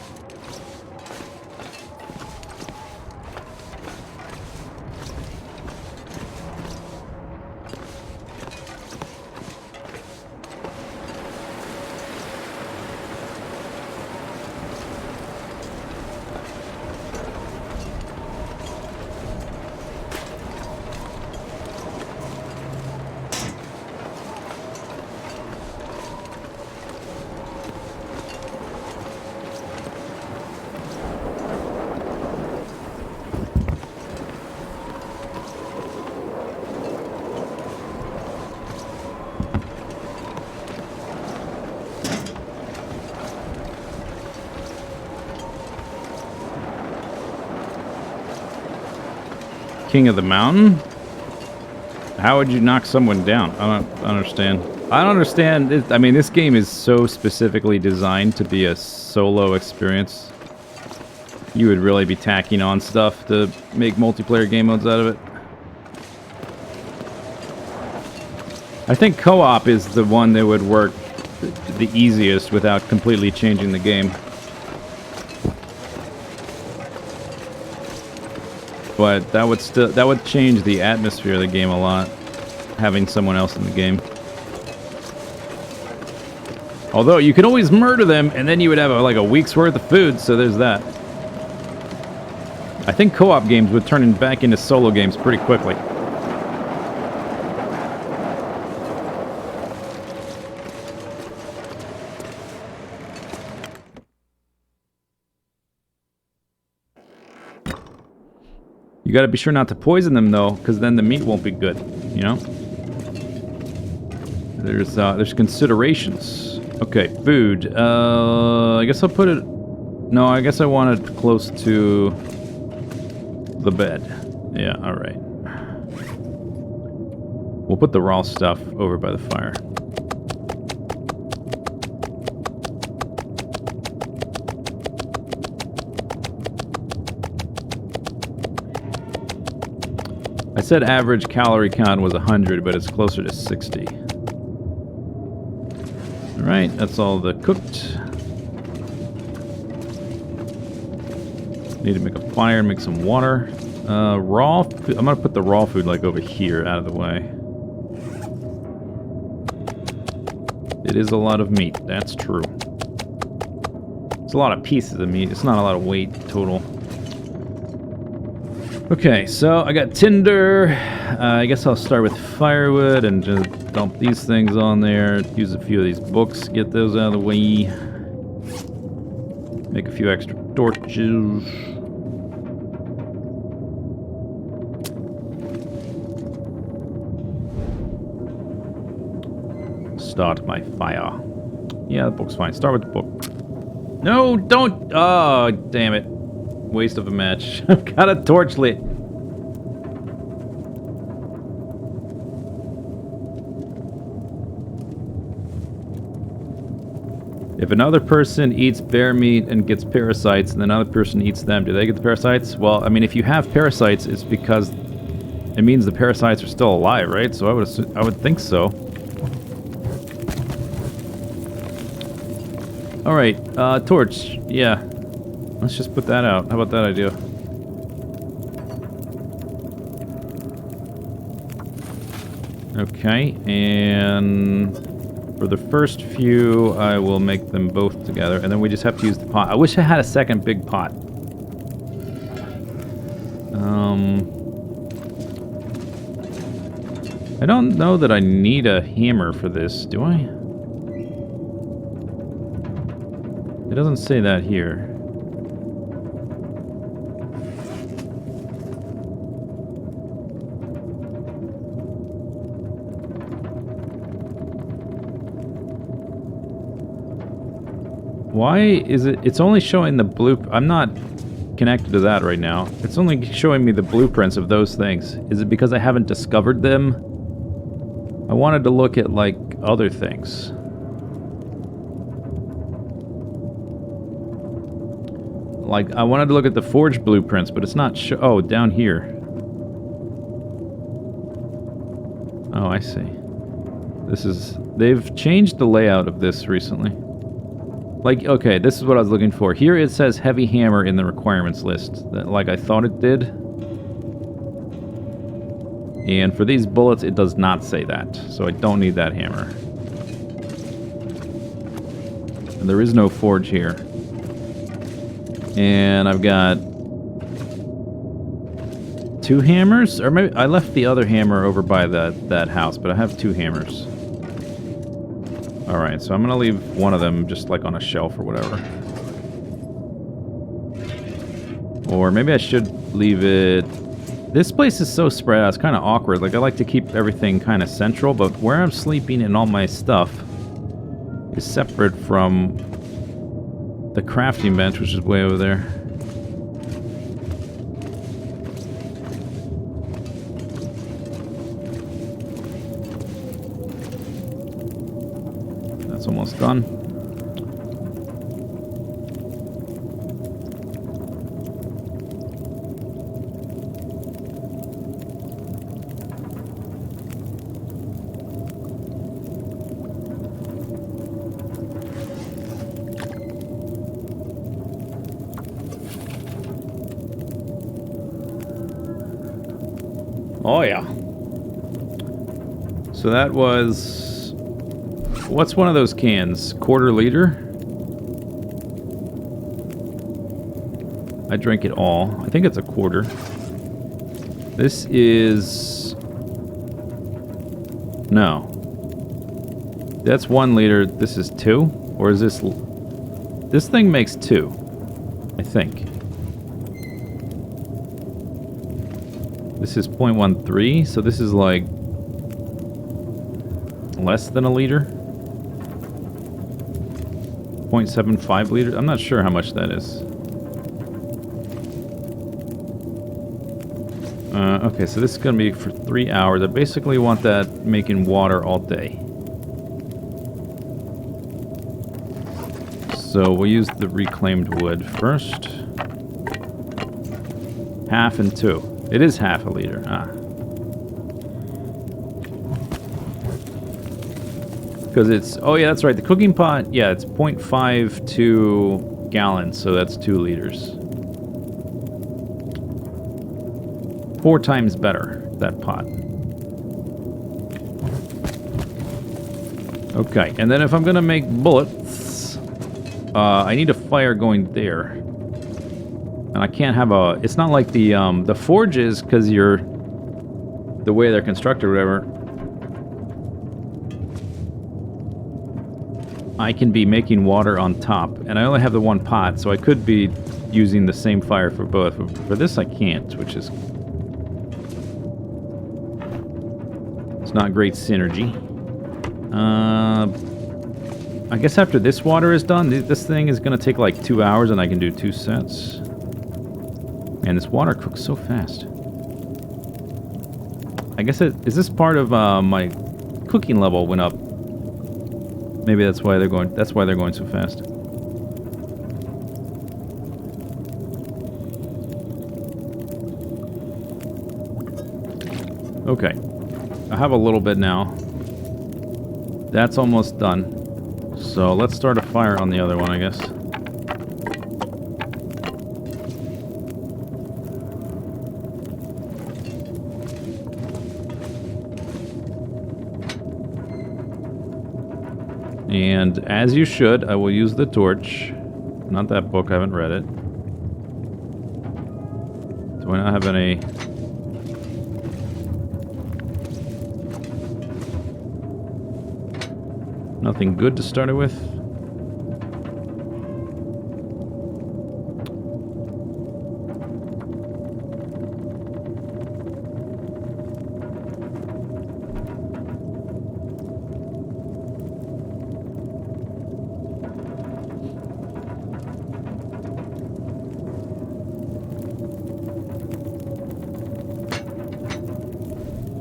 King of the mountain? How would you knock someone down? I don't understand. I don't understand. I mean, this game is so specifically designed to be a solo experience. You would really be tacking on stuff to make multiplayer game modes out of it. I think co-op is the one that would work the easiest without completely changing the game. But that would change the atmosphere of the game a lot, having someone else in the game. Although you could always murder them, and then you would have like a week's worth of food. So there's that. I think co-op games would turn back into solo games pretty quickly. You gotta be sure not to poison them, though, because then the meat won't be good, you know? There's considerations. Okay, food. I guess I'll put it... No, I guess I want it close to the bed. Yeah, alright. We'll put the raw stuff over by the fire. I said average calorie count was 100, but it's closer to 60. Alright, that's all the cooked. Need to make a fire, make some water. Raw food, I'm gonna put the raw food like over here, out of the way. It is a lot of meat, that's true. It's a lot of pieces of meat, it's not a lot of weight total. Okay, so I got tinder. I guess I'll start with firewood and just dump these things on there. Use a few of these books, get those out of the way. Make a few extra torches. Start my fire. Yeah, the book's fine. Start with the book. No, don't! Oh, damn it. Waste of a match. I've got a torch lit. If another person eats bear meat and gets parasites, and another person eats them, do they get the parasites? Well, I mean, if you have parasites, it's because it means the parasites are still alive, right? So I would think so. All right, torch. Yeah, let's just put that out. How about that idea? Okay, and for the first few, I will make them both together, and then we just have to use the pot. I wish I had a second big pot. I don't know that I need a hammer for this, do I? It doesn't say that here. Why is it... It's only showing the blue... I'm not connected to that right now. It's only showing me the blueprints of those things. Is it because I haven't discovered them? I wanted to look at, like, other things. Like, I wanted to look at the forge blueprints, but it's not oh, down here. Oh, I see. This is... They've changed the layout of this recently. Like, okay, this is what I was looking for. Here it says heavy hammer in the requirements list, like I thought it did. And for these bullets, it does not say that, so I don't need that hammer. And there is no forge here. And I've got 2 hammers, or maybe I left the other hammer over by that house, but I have 2 hammers. Alright, so I'm gonna leave one of them just like on a shelf or whatever. Or maybe I should leave it... This place is so spread out, it's kind of awkward. Like, I like to keep everything kind of central, but where I'm sleeping and all my stuff is separate from the crafting bench, which is way over there. That's almost done. Oh yeah. So that was... What's one of those cans? Quarter liter? I drank it all. I think it's a quarter. This is... No. That's 1 liter. This is 2? Or is this... This thing makes 2. I think. This is 0.13, so this is like... less than a liter? 0.75 liters? I'm not sure how much that is. Okay, so this is going to be for 3 hours. I basically want that making water all day. So we'll use the reclaimed wood first. Half and 2. It is half a liter. Ah. Because it's... Oh, yeah, that's right. The cooking pot, yeah, it's 0.52 gallons, so that's 2 liters. 4 times better, that pot. Okay, and then if I'm going to make bullets, I need a fire going there. And I can't have a... It's not like the forges, because you're... The way they're constructed or whatever. I can be making water on top. And I only have the one pot, so I could be using the same fire for both. For this I can't, which is... It's not great synergy. I guess after this water is done, this thing is going to take like 2 hours and I can do 2 sets. Man, this water cooks so fast. I guess is this part of my cooking level went up? Maybe that's why they're going. That's why they're going so fast. Okay, I have a little bit now. That's almost done. So let's start a fire on the other one, I guess. And as you should, I will use the torch. Not that book, I haven't read it. Do I not have any... Nothing good to start it with?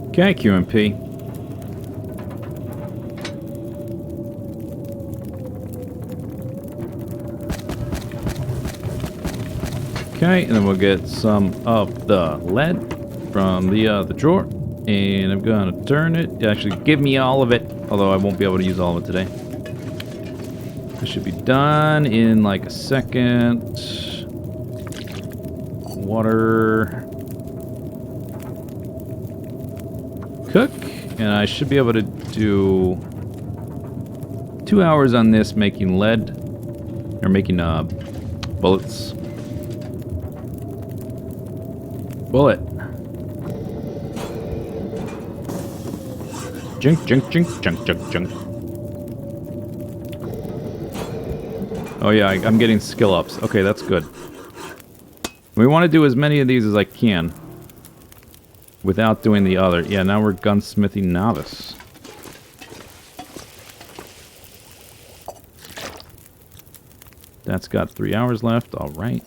Okay, QMP. Okay, and then we'll get some of the lead from the drawer, and I'm gonna turn it. Actually, give me all of it, although I won't be able to use all of it today. This should be done in like a second. Water. Cook, and I should be able to do 2 hours on this making lead, or making bullets. Bullet. Jink, jink, jink, junk, junk, junk. Oh yeah, I'm getting skill ups. Okay, that's good. We want to do as many of these as I can without doing the other. Yeah, now we're gunsmithing novice. That's got 3 hours left. All right.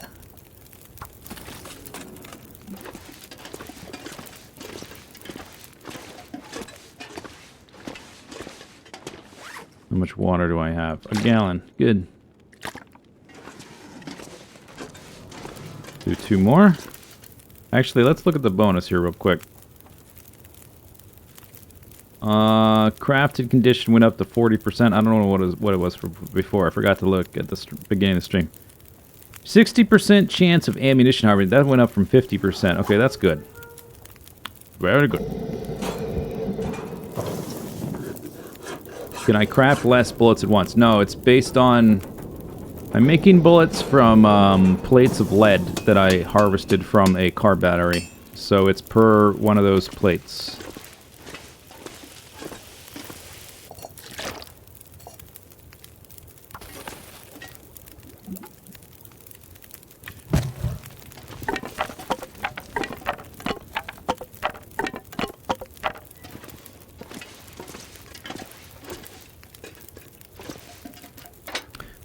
How much water do I have? A gallon. Good. Do 2 more. Actually, let's look at the bonus here real quick. Crafted condition went up to 40%. I don't know what it was for before. I forgot to look at the beginning of the stream. 60% chance of ammunition harvesting. That went up from 50%. Okay, that's good. Very good. Can I craft less bullets at once? No, it's based on... I'm making bullets from plates of lead that I harvested from a car battery. So it's per one of those plates.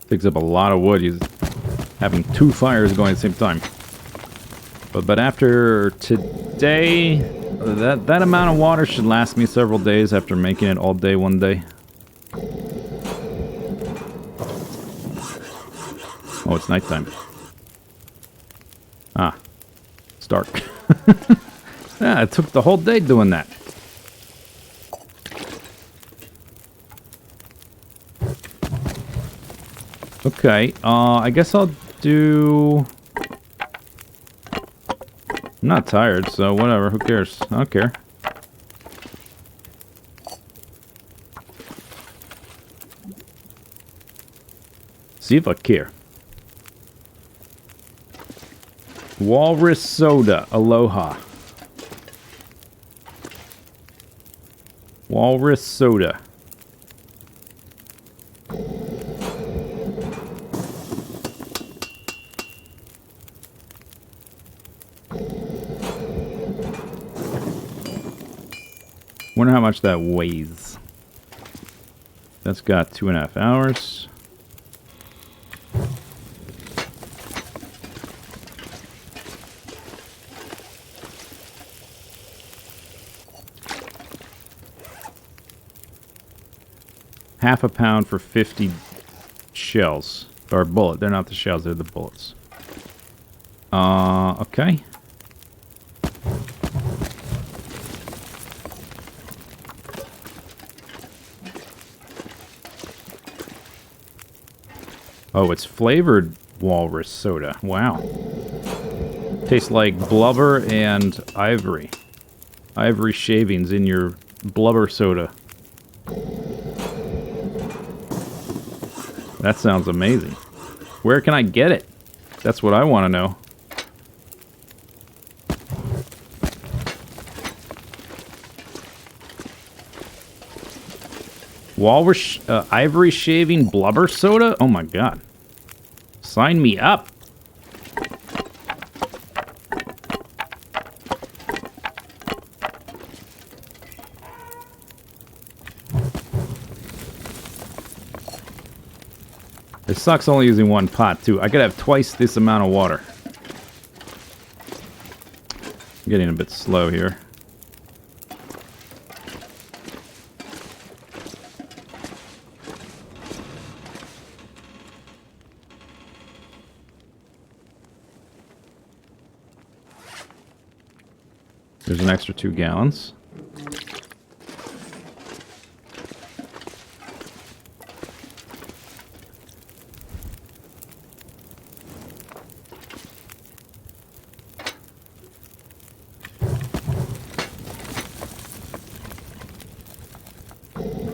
Takes up a lot of wood. He's having 2 fires going at the same time. But after today, that amount of water should last me several days after making it all day one day. Oh, it's nighttime. Ah, it's dark. Yeah, it took the whole day doing that. Okay, I guess I'll do... I'm not tired, so whatever, who cares? I don't care. See if I care. Walrus soda. Aloha. Walrus soda. Wonder how much that weighs. That's got 2.5 hours. Half a pound for 50 shells. Or bullet. They're not the shells, they're the bullets. Okay. Oh, it's flavored walrus soda. Wow. Tastes like blubber and ivory. Ivory shavings in your blubber soda. That sounds amazing. Where can I get it? That's what I want to know. Walrus ivory shaving blubber soda? Oh my god. Sign me up. It sucks only using one pot too. I could have twice this amount of water. I'm getting a bit slow here. There's an extra 2 gallons.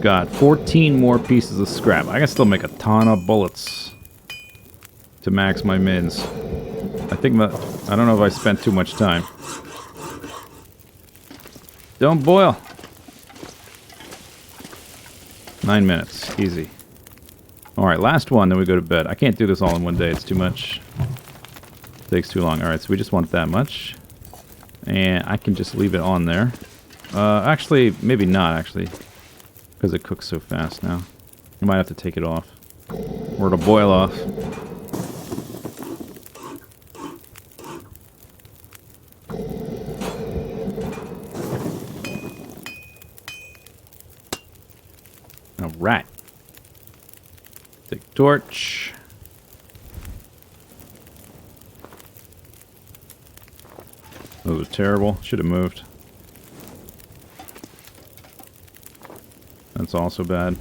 Got 14 more pieces of scrap. I can still make a ton of bullets to max my mins. I think that I don't know if I spent too much time. Don't boil. 9 minutes. Easy. Alright, last one, then we go to bed. I can't do this all in one day. It's too much. It takes too long. Alright, so we just want that much. And I can just leave it on there. Actually, maybe not, actually. Because it cooks so fast now. I might have to take it off. Or it'll boil off. Alright. Take torch. That was terrible. Should have moved. That's also bad.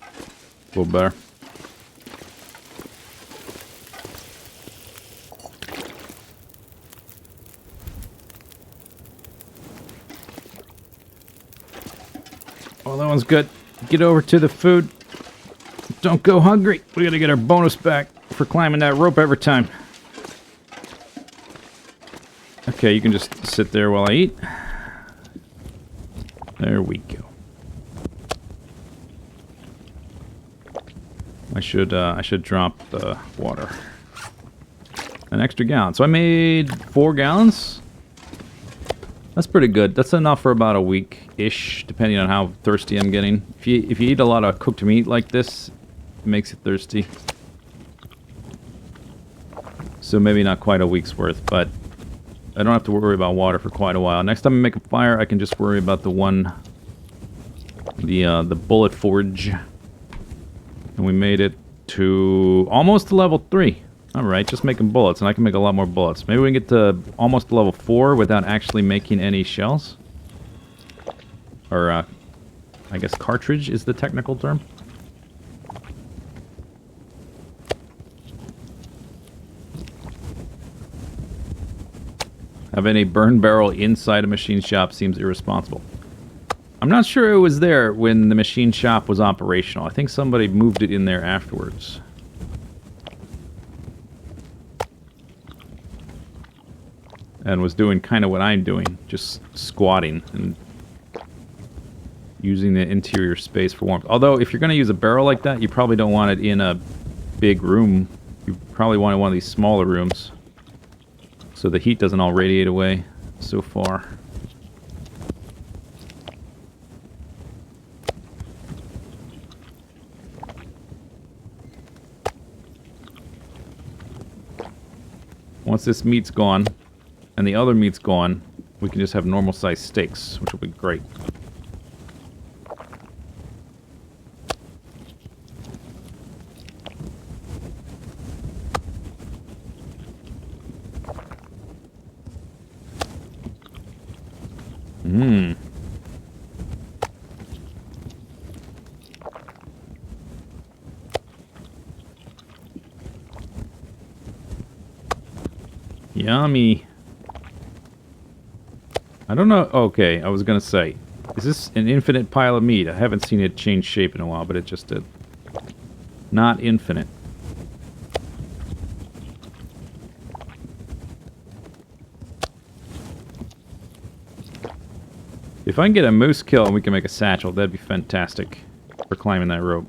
A little better. Oh, that one's good. Get over to the food. Don't go hungry. We gotta get our bonus back for climbing that rope every time. Okay, you can just sit there while I eat. There we go. I should drop the water. An extra gallon. So I made 4 gallons. That's pretty good. That's enough for about a week-ish, depending on how thirsty I'm getting. If you eat a lot of cooked meat like this, it makes it thirsty. So maybe not quite a week's worth, but I don't have to worry about water for quite a while. Next time I make a fire, I can just worry about the bullet forge. And we made it to almost to level 3. Alright, just making bullets, and I can make a lot more bullets. Maybe we can get to almost level 4 without actually making any shells. Or, I guess cartridge is the technical term. Having a burn barrel inside a machine shop seems irresponsible. I'm not sure it was there when the machine shop was operational. I think somebody moved it in there afterwards. and was doing kind of what I'm doing, just squatting and using the interior space for warmth. Although, if you're going to use a barrel like that, you probably don't want it in a big room. You probably want it in one of these smaller rooms, so the heat doesn't all radiate away so far. Once this meat's gone, and the other meat's gone, we can just have normal-sized steaks, which will be great. Mmm. Yummy. I don't know. Okay, I was gonna say, is this an infinite pile of meat? I haven't seen it change shape in a while, but it just did. Not infinite. If I can get a moose kill and we can make a satchel, that'd be fantastic for climbing that rope.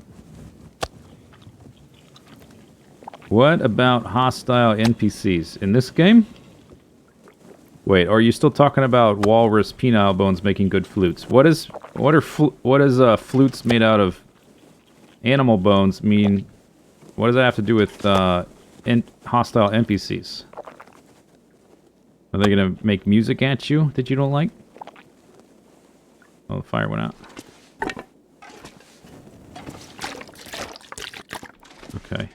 What about hostile NPCs? In this game? Wait, are you still talking about walrus penile bones making good flutes? What is flutes made out of animal bones mean? What does that have to do with hostile NPCs? Are they gonna make music at you that you don't like? Oh, the fire went out. Okay.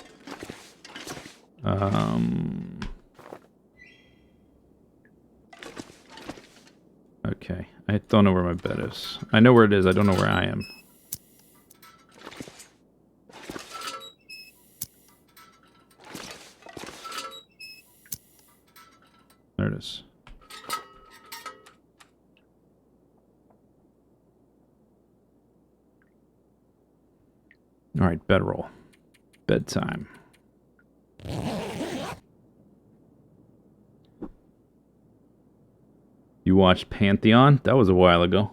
Okay. I don't know where my bed is. I know where it is. I don't know where I am. There it is. All right, bedroll. Bedtime. You watched Pantheon? That was a while ago.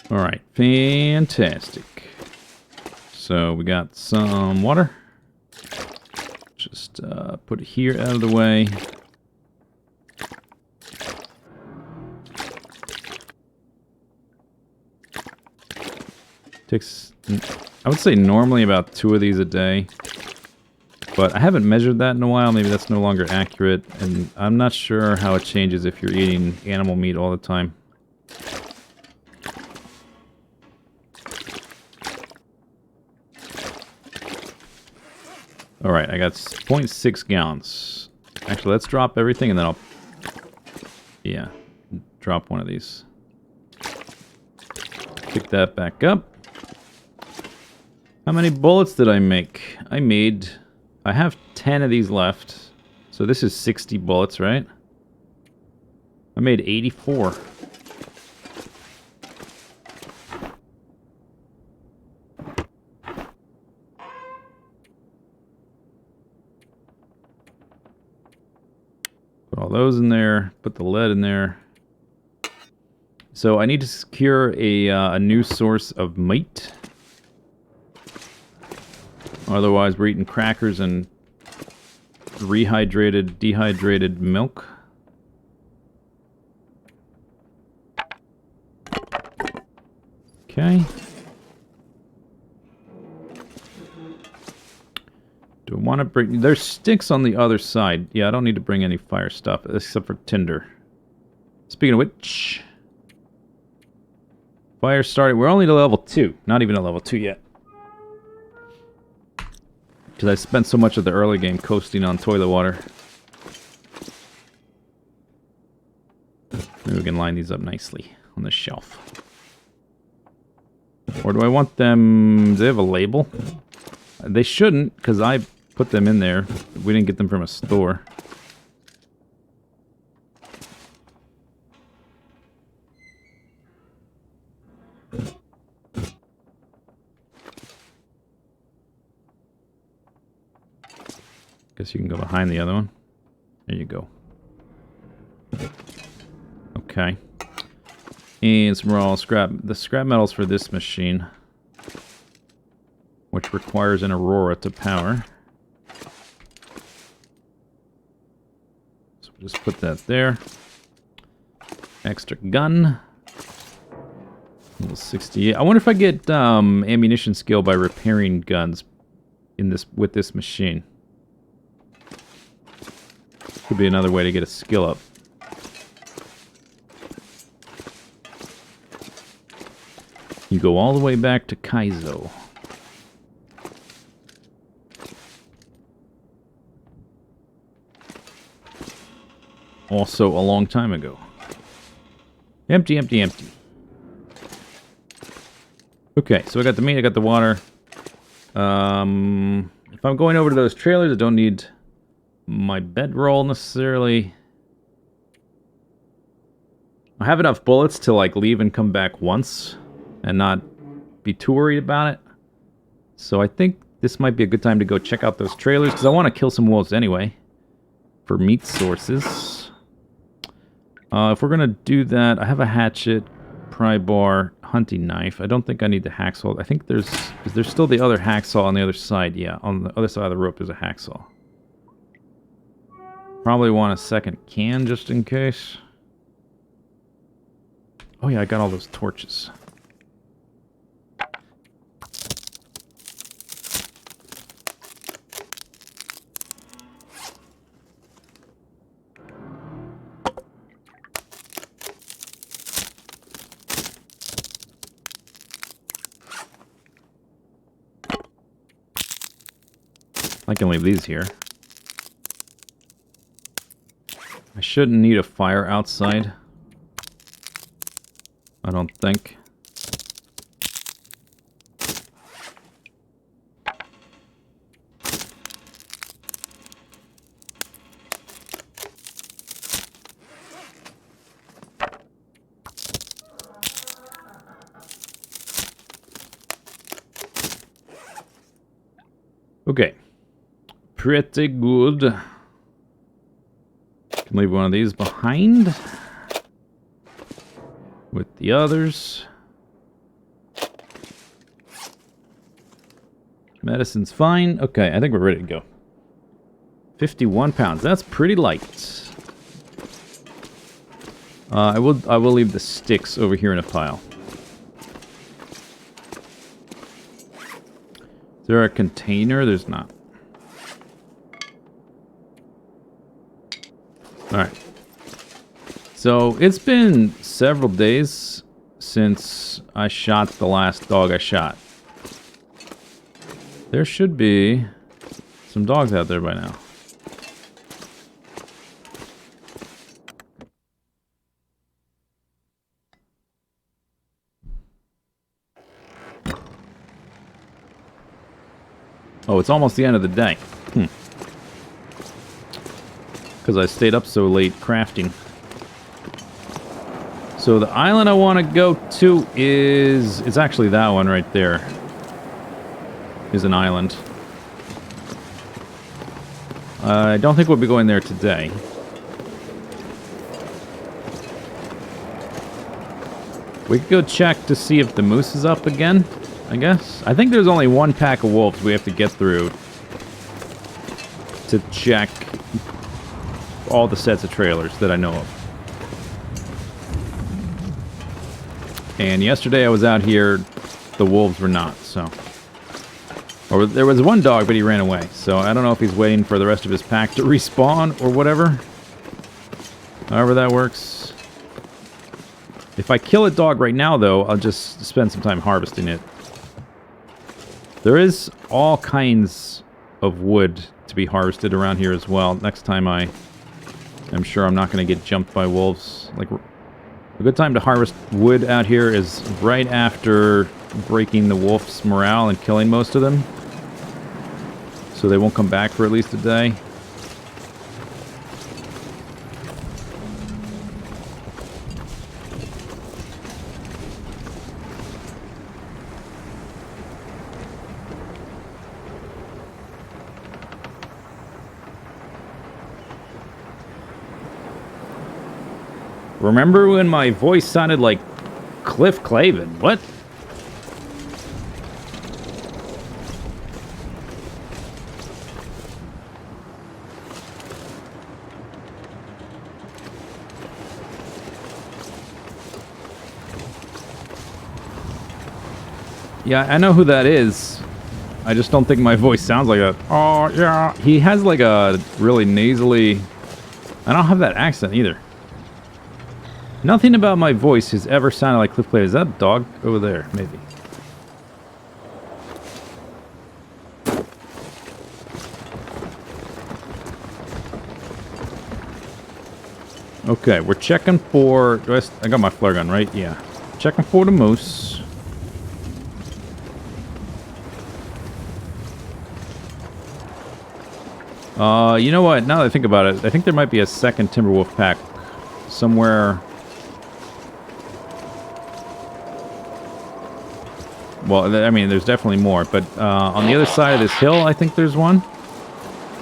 All right, fantastic. So we got some water. Just put it here out of the way. Takes, I would say normally about 2 of these a day. But I haven't measured that in a while. Maybe that's no longer accurate. And I'm not sure how it changes if you're eating animal meat all the time. Alright, I got 0.6 gallons. Actually, let's drop everything and then I'll... Yeah, drop one of these. Pick that back up. How many bullets did I make? I have 10 of these left. So this is 60 bullets, right? I made 84. Put all those in there. Put the lead in there. So I need to secure a new source of meat. Otherwise, we're eating crackers and dehydrated milk. Okay. Do I want to bring... There's sticks on the other side. Yeah, I don't need to bring any fire stuff, except for tinder. Speaking of which... Fire started. We're only to level 2. Not even at level 2 yet. Because I spent so much of the early game coasting on toilet water. Maybe we can line these up nicely on the shelf. Or do I want them... Do they have a label? They shouldn't, because I put them in there. We didn't get them from a store. Guess you can go behind the other one. There you go. Okay. And some raw scrap. The scrap metals for this machine, which requires an Aurora to power. So we'll just put that there. Extra gun. Level 68. I wonder if I get ammunition skill by repairing guns in this with this machine. Could be another way to get a skill up. You go all the way back to Kaizo. Also a long time ago. Empty, empty, empty. Okay, so I got the meat, I got the water. If I'm going over to those trailers, I don't need my bedroll necessarily. I have enough bullets to like leave and come back once and not be too worried about it. So I think this might be a good time to go check out those trailers because I want to kill some wolves anyway for meat sources. If we're gonna do that, I have a hatchet, pry bar, hunting knife. I don't think I need the hacksaw. I think there's still the other hacksaw on the other side. Yeah, on the other side of the rope there's a hacksaw. Probably want a second can just in case. Oh yeah, I got all those torches. I can leave these here. I shouldn't need a fire outside. I don't think. Okay. Pretty good. Can leave one of these behind with the others. Medicine's fine. Okay, I think we're ready to go. 51 pounds. That's pretty light. I will leave the sticks over here in a pile. Is there a container? There's not. Alright. So, it's been several days since I shot the last dog I shot. There should be some dogs out there by now. Oh, it's almost the end of the day. Because I stayed up so late crafting. So the island I want to go to is... It's actually that one right there. Is an island. I don't think we'll be going there today. We could go check to see if the moose is up again, I guess. I think there's only one pack of wolves we have to get through to check all the sets of trailers that I know of. And yesterday I was out here, the wolves were not, so... Or there was one dog, but he ran away. So I don't know if he's waiting for the rest of his pack to respawn or whatever. However that works. If I kill a dog right now, though, I'll just spend some time harvesting it. There is all kinds of wood to be harvested around here as well. Next time I'm sure I'm not going to get jumped by wolves. Like, a good time to harvest wood out here is right after breaking the wolf's morale and killing most of them. So they won't come back for at least a day. Remember when my voice sounded like Cliff Clavin? What? Yeah, I know who that is. I just don't think my voice sounds like that. Oh, yeah. He has like a really nasally... I don't have that accent either. Nothing about my voice has ever sounded like Cliff Clavin. Is that a dog over there? Maybe. Okay, we're checking for... I got my flare gun, right? Yeah. Checking for the moose. You know what? Now that I think about it, I think there might be a second Timberwolf pack somewhere. Well, I mean, there's definitely more, but on the other side of this hill, I think there's one.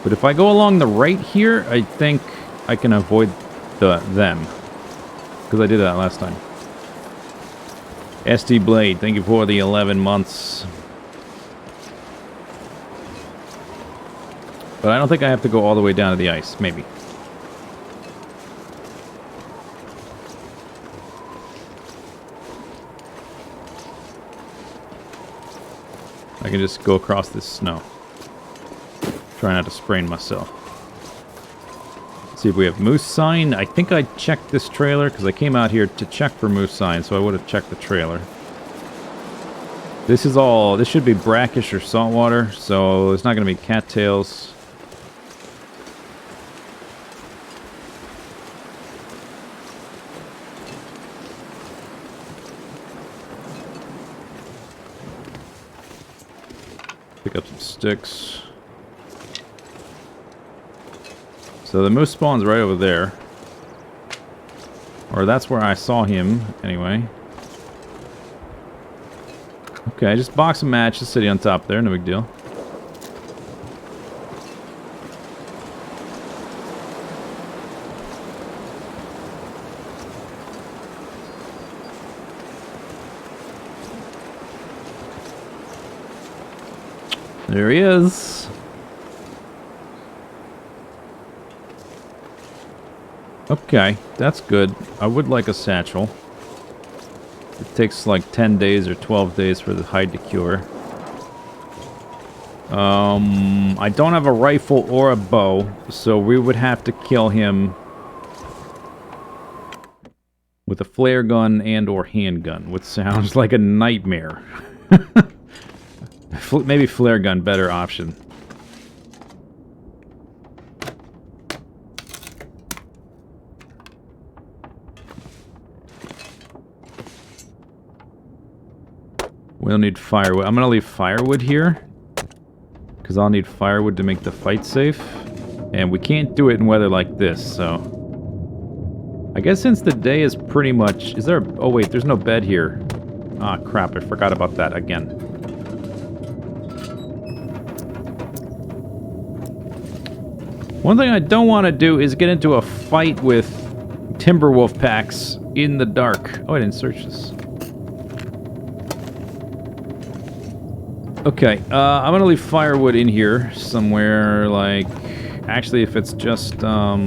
But if I go along the right here, I think I can avoid them. Because I did that last time. SD Blade, thank you for the 11 months. But I don't think I have to go all the way down to the ice. Maybe. I can just go across this snow. Try not to sprain myself. Let's see if we have moose sign. I think I checked this trailer because I came out here to check for moose sign, so I would have checked the trailer. This is all... This should be brackish or saltwater, so it's not going to be cattails. Pick up some sticks. So the moose spawns right over there. Or that's where I saw him, anyway. Okay, just box a match, just sitting on top there, no big deal. There he is. Okay, that's good. I would like a satchel. It takes like 10 days or 12 days for the hide to cure. I don't have a rifle or a bow, so we would have to kill him with a flare gun and or handgun, which sounds like a nightmare. Maybe flare gun, better option. We'll need firewood. I'm gonna leave firewood here because I'll need firewood to make the fight safe, and we can't do it in weather like this. So I guess since the day is pretty much... Is there... Oh wait, there's no bed here. Ah, crap, I forgot about that again. One thing I don't want to do is get into a fight with Timberwolf packs in the dark. Oh, I didn't search this. Okay, I'm gonna leave firewood in here somewhere, like... Actually, if it's just, I'll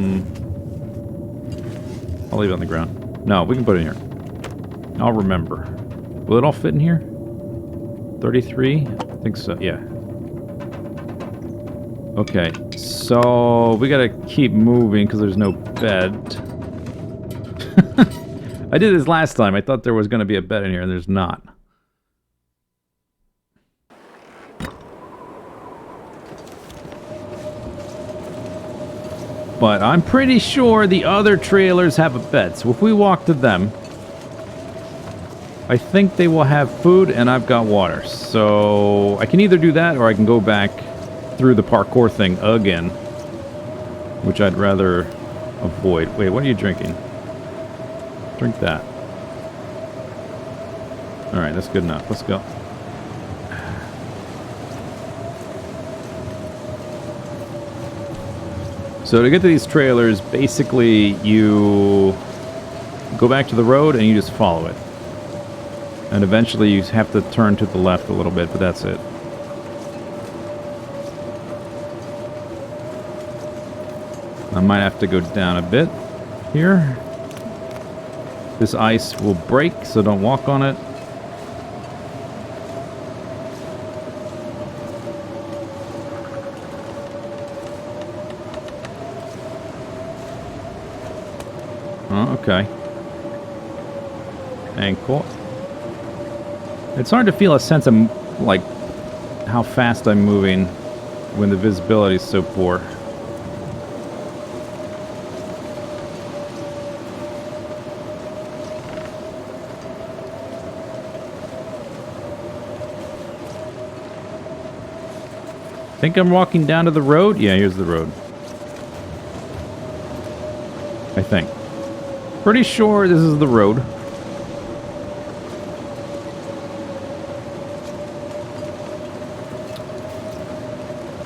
leave it on the ground. No, we can put it in here. I'll remember. Will it all fit in here? 33? I think so, yeah. Okay, so we gotta keep moving because there's no bed. I did this last time. I thought there was gonna be a bed in here, and there's not. But I'm pretty sure the other trailers have a bed, so if we walk to them, I think they will have food and I've got water. So I can either do that or I can go back through the parkour thing again, which I'd rather avoid. Wait, what are you drinking? Drink that. Alright, that's good enough. Let's go. So to get to these trailers, basically you go back to the road and you just follow it. And eventually you have to turn to the left a little bit, but that's it. I might have to go down a bit here. This ice will break, so don't walk on it. Oh, okay. Ankle. It's hard to feel a sense of, like, how fast I'm moving when the visibility is so poor. Think I'm walking down to the road? Yeah, here's the road. I think. Pretty sure this is the road.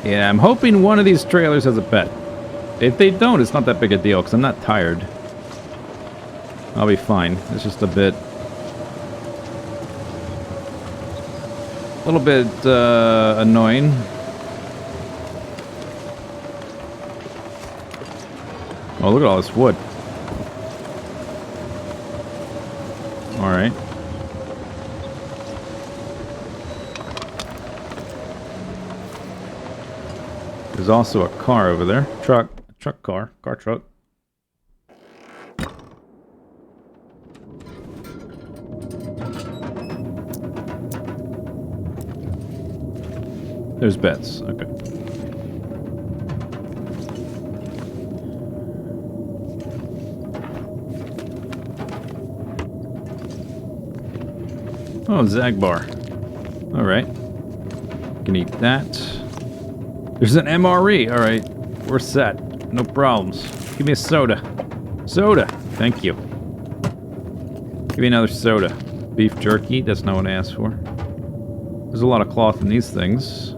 Yeah, I'm hoping one of these trailers has a pet. If they don't, it's not that big a deal, because I'm not tired. I'll be fine. It's just a bit... a little bit, annoying. Oh, look at all this wood. Alright. There's also a car over there. Truck. Car truck. There's beds. Okay. Oh, Zagbar. Alright. Can eat that. There's an MRE. Alright. We're set. No problems. Give me a soda. Soda! Thank you. Give me another soda. Beef jerky. That's not what I asked for. There's a lot of cloth in these things.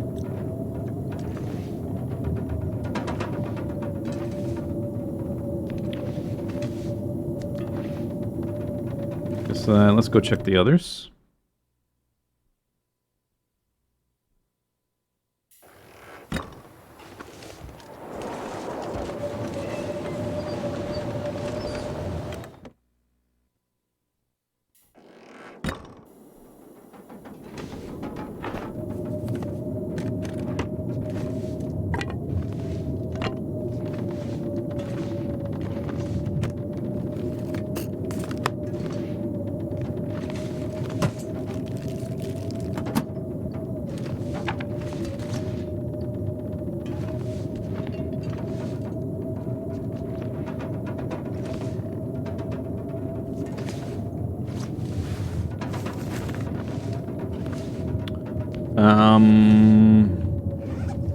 Guess, let's go check the others.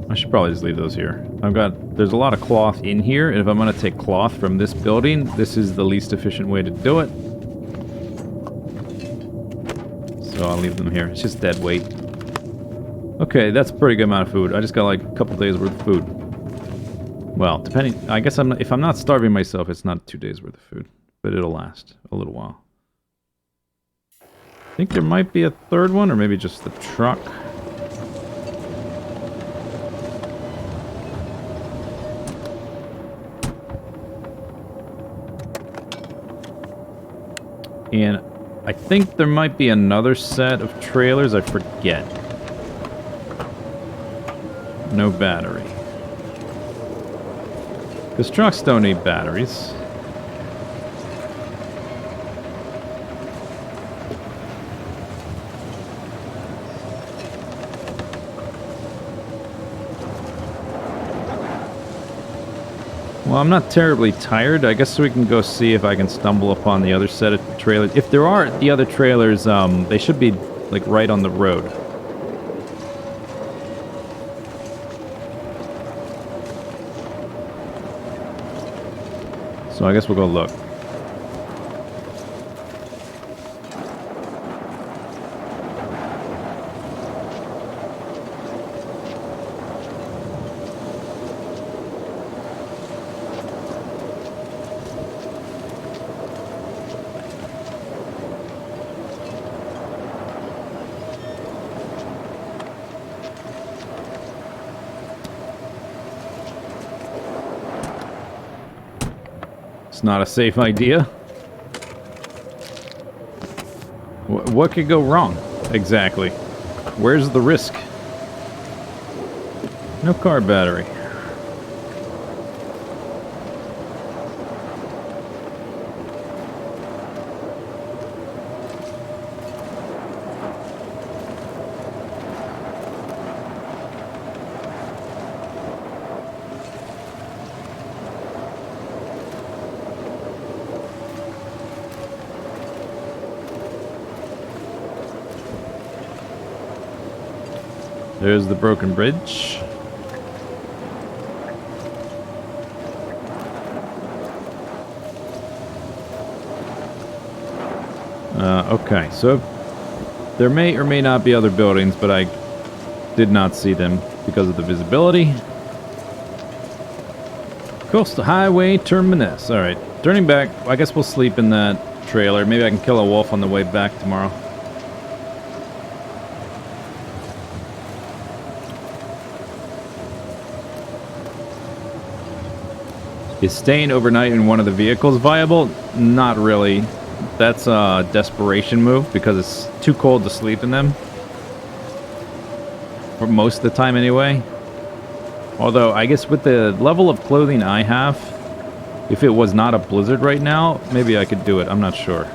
I should probably just leave those here. There's a lot of cloth in here, and if I'm going to take cloth from this building, this is the least efficient way to do it. So I'll leave them here. It's just dead weight. Okay, that's a pretty good amount of food. I just got like a couple days worth of food. Well, depending, I guess if I'm not starving myself, it's not 2 days worth of food, but it'll last a little while. I think there might be a third one, or maybe just the truck. And I think there might be another set of trailers, I forget. No battery. Because trucks don't need batteries. Well, I'm not terribly tired. I guess we can go see if I can stumble upon the other set of trailers. If there are the other trailers, they should be, like, right on the road. So I guess we'll go look. That's not a safe idea. What could go wrong? Exactly. Where's the risk? No car battery. There's the broken bridge. Okay, so there may or may not be other buildings, but I did not see them because of the visibility. Coastal Highway Terminus. Alright, turning back. I guess we'll sleep in that trailer. Maybe I can kill a wolf on the way back tomorrow. Is staying overnight in one of the vehicles viable? Not really. That's a desperation move because it's too cold to sleep in them. For most of the time anyway. Although, I guess with the level of clothing I have, if it was not a blizzard right now, maybe I could do it. I'm not sure.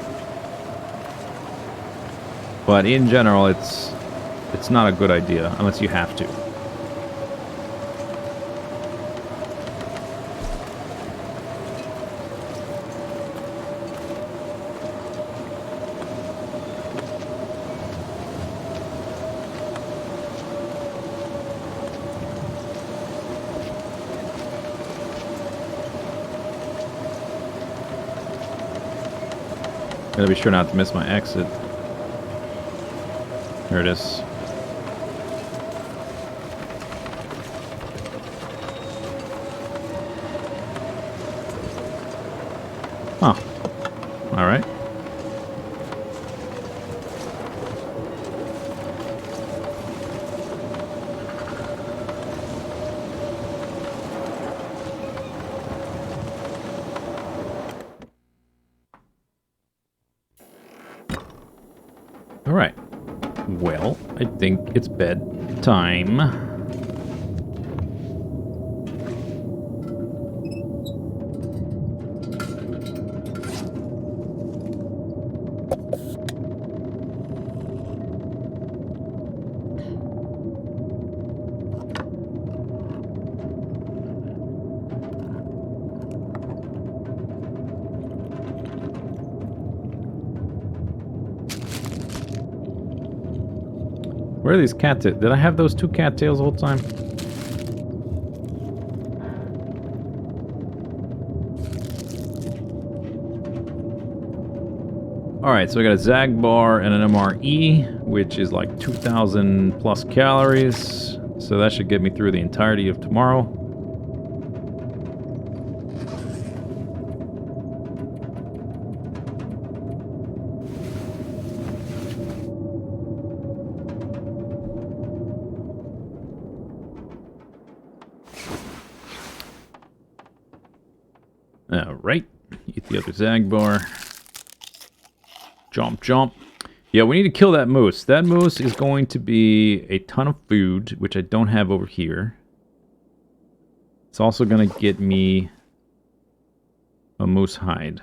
But in general, it's not a good idea unless you have to. Gotta be sure not to miss my exit. There it is. Huh. Alright. Alright. Well, I think it's bedtime. Where are these cattails? Did I have those two cattails the whole time? Alright, so I got a Zag bar and an MRE, which is like 2,000 plus calories. So that should get me through the entirety of tomorrow. Alright, eat the other Zag bar. Jump, jump. Yeah, we need to kill that moose. That moose is going to be a ton of food, which I don't have over here. It's also going to get me a moose hide.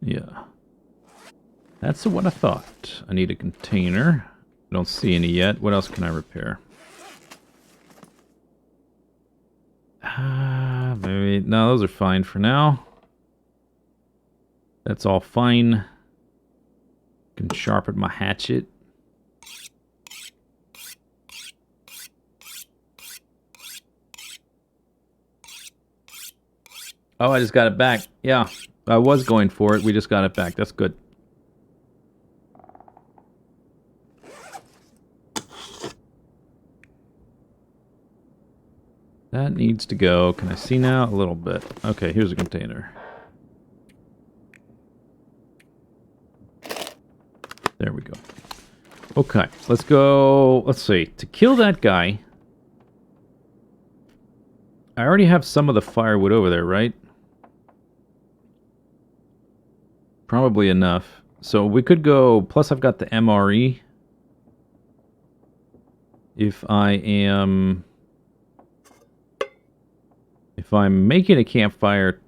Yeah. That's what I thought. I need a container. I don't see any yet. What else can I repair? Maybe... No, those are fine for now. That's all fine. Can sharpen my hatchet. Oh, I just got it back. Yeah, I was going for it. We just got it back. That's good. That needs to go. Can I see now? A little bit. Okay, here's a container. There we go. Okay, let's go. Let's see. To kill that guy, I already have some of the firewood over there, right? Probably enough. So we could go, plus I've got the MRE. If I'm making a campfire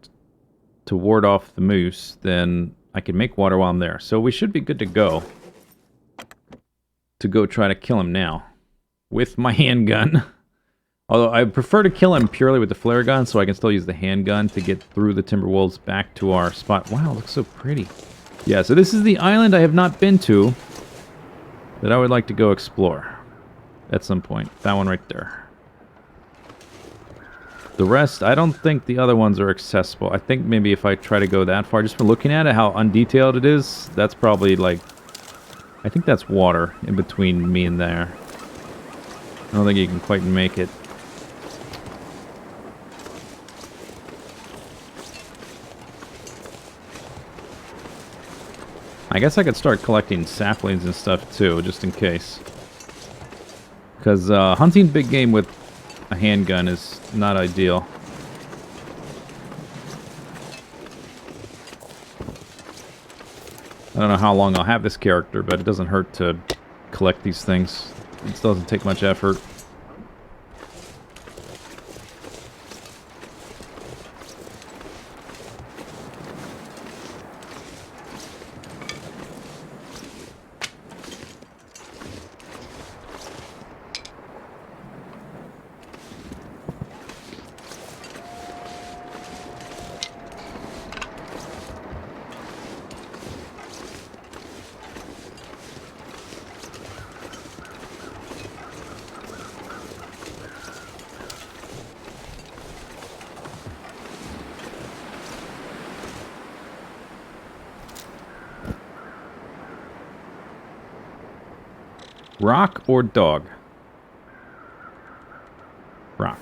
to ward off the moose, then I can make water while I'm there. So we should be good to go try to kill him now with my handgun. Although I prefer to kill him purely with the flare gun, so I can still use the handgun to get through the Timberwolves back to our spot. Wow, it looks so pretty. Yeah, so this is the island I have not been to that I would like to go explore at some point. That one right there. The rest, I don't think the other ones are accessible. I think maybe if I try to go that far, just from looking at it, how undetailed it is, that's probably like... I think that's water in between me and there. I don't think you can quite make it. I guess I could start collecting saplings and stuff too, just in case. Because hunting big game with a handgun is not ideal. I don't know how long I'll have this character, but it doesn't hurt to collect these things. It doesn't take much effort. Rock or dog? Rock.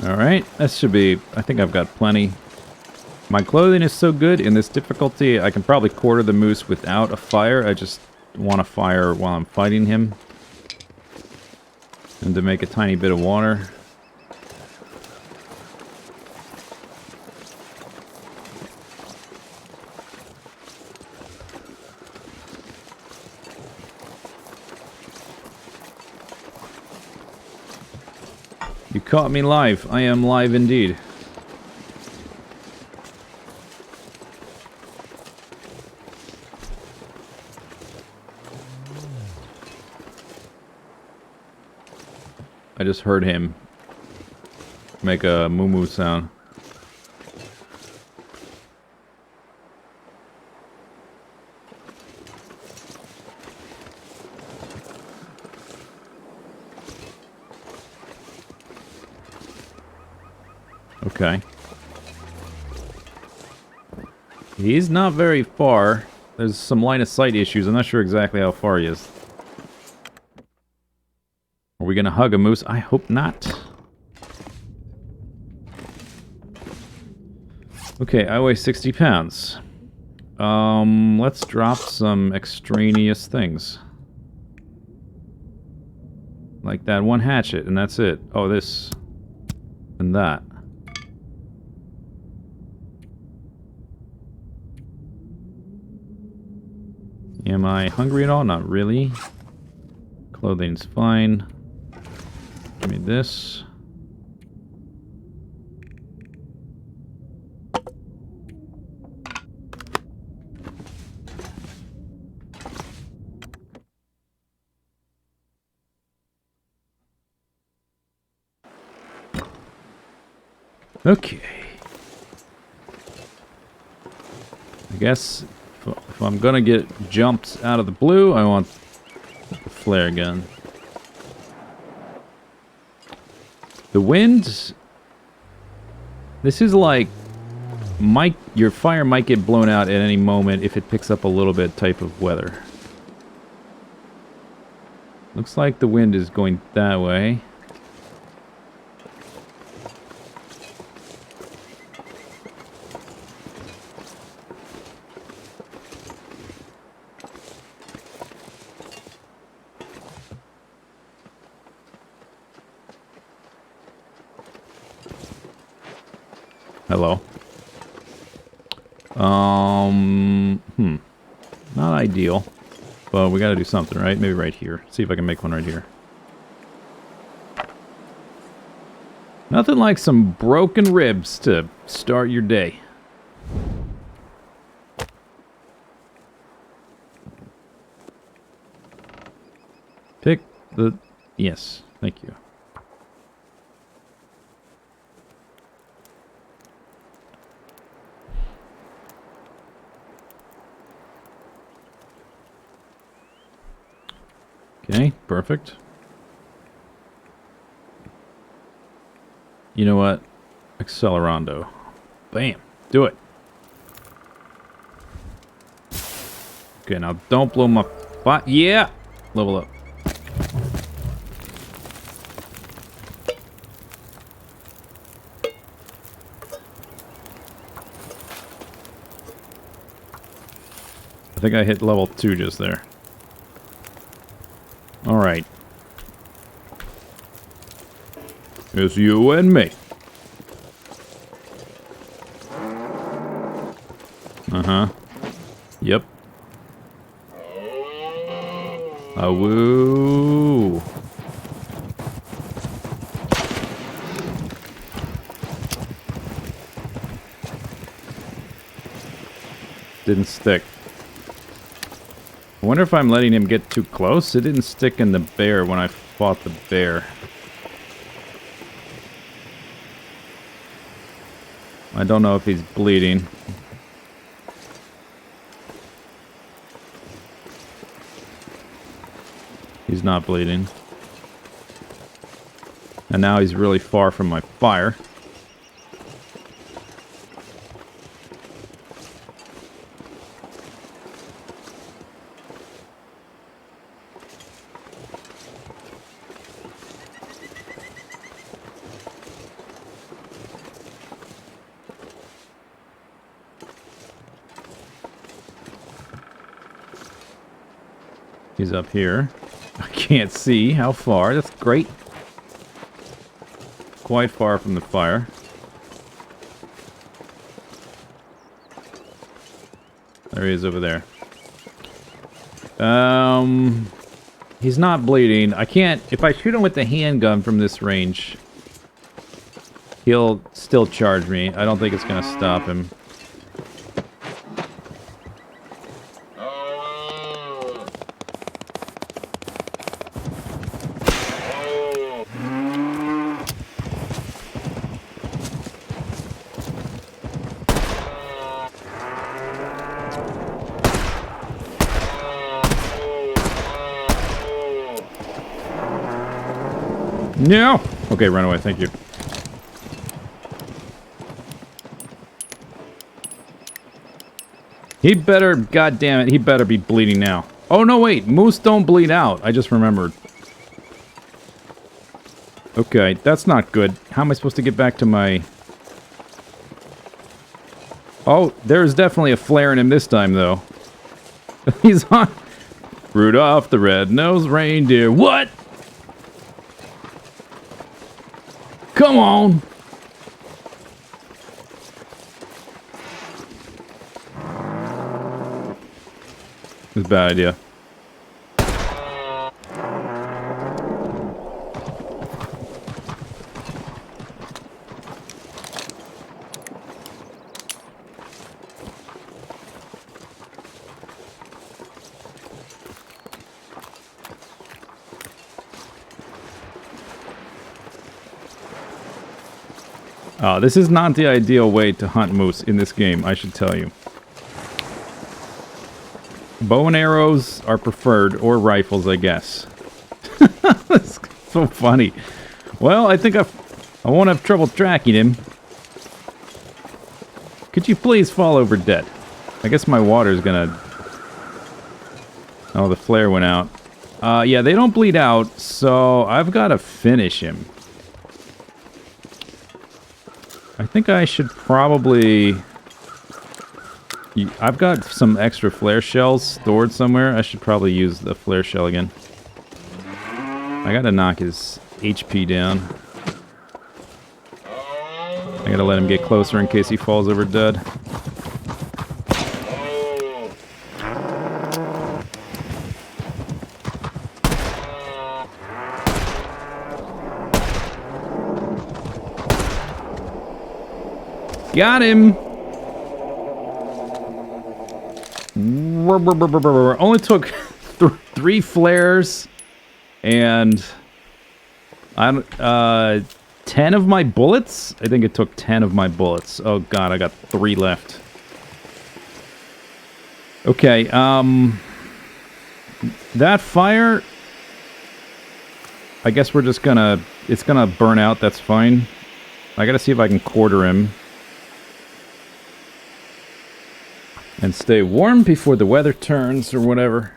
Alright, that should be... I think I've got plenty. My clothing is so good in this difficulty, I can probably quarter the moose without a fire. I just want a fire while I'm fighting him. And to make a tiny bit of water. You caught me live. I am live indeed. I just heard him make a moo-moo sound. Okay. He's not very far. There's some line of sight issues. I'm not sure exactly how far he is. Are we gonna hug a moose? I hope not. Okay, I weigh 60 pounds. Let's drop some extraneous things. Like that one hatchet, and that's it. Oh, this and that. Am I hungry at all? Not really. Clothing's fine. Give me this. Okay. I guess if I'm gonna get jumps out of the blue, I want the flare gun. The wind... This is like... your fire might get blown out at any moment if it picks up a little bit type of weather. Looks like the wind is going that way. Hello. Not ideal. But we gotta do something, right? Maybe right here. See if I can make one right here. Nothing like some broken ribs to start your day. Pick the... Yes, thank you. Okay, perfect. You know what? Accelerando. Bam. Do it. Okay, now don't blow my... Yeah! Level up. I think I hit level 2 just there. Alright. It's you and me. Uh-huh. Yep. Woo. Didn't stick. I wonder if I'm letting him get too close. It didn't stick in the bear when I fought the bear. I don't know if he's bleeding. He's not bleeding. And now he's really far from my fire. He's up here. I can't see how far. That's great. Quite far from the fire. There he is over there. He's not bleeding. I can't... If I shoot him with the handgun from this range, he'll still charge me. I don't think it's going to stop him. No! Okay, run away, thank you. He better, goddammit, he better be bleeding now. Oh, no, wait, moose don't bleed out. I just remembered. Okay, that's not good. How am I supposed to get back to my... Oh, there's definitely a flare in him this time, though. He's on... Rudolph the Red-Nosed Reindeer. What? Come on! It's a bad idea. This is not the ideal way to hunt moose in this game, I should tell you. Bow and arrows are preferred, or rifles, I guess. That's so funny. Well, I think I won't have trouble tracking him. Could you please fall over dead? I guess my water's gonna... Oh, the flare went out. Yeah, they don't bleed out, so I've got to finish him. I think I should probably... I've got some extra flare shells stored somewhere. I should probably use the flare shell again. I gotta knock his HP down. I gotta let him get closer in case he falls over dead. Got him! Only took 3 flares and 10 of my bullets? I think it took 10 of my bullets. Oh god, I got 3 left. Okay, that fire, I guess we're just gonna, it's gonna burn out, that's fine. I gotta see if I can quarter him. And stay warm before the weather turns, or whatever.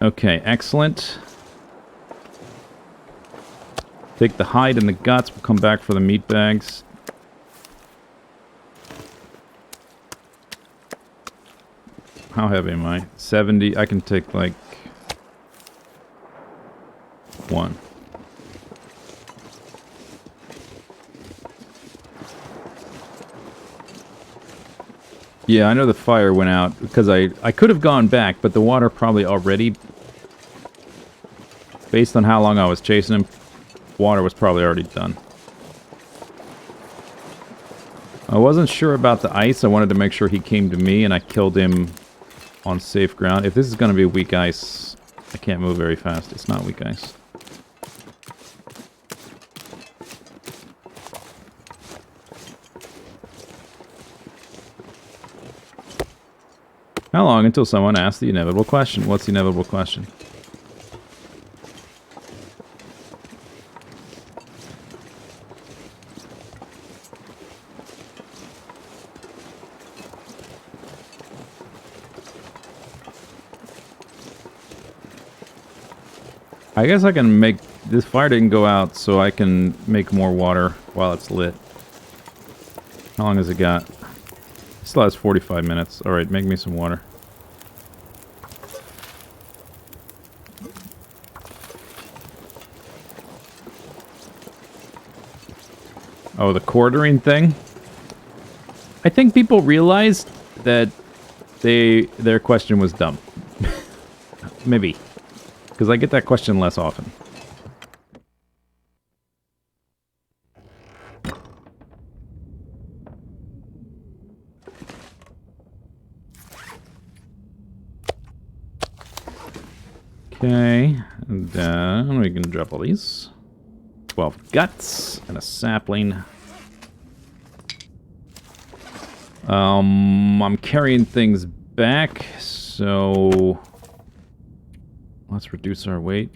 Okay, excellent. Take the hide and the guts. We'll come back for the meat bags. How heavy am I? 70. I can take, like... 1. Yeah, I know the fire went out because I could have gone back, but the water probably already, based on how long I was chasing him, water was probably already done. I wasn't sure about the ice. I wanted to make sure he came to me and I killed him on safe ground. If this is going to be weak ice, I can't move very fast. It's not weak ice. How long until someone asks the inevitable question? What's the inevitable question? I guess I can make... This fire didn't go out, so I can make more water while it's lit. How long has it got? Still has 45 minutes. Alright, make me some water. Oh, the quartering thing? I think people realized that their question was dumb. Maybe. Because I get that question less often. Okay, and then we can drop all these. 12 guts and a sapling. I'm carrying things back, so let's reduce our weight.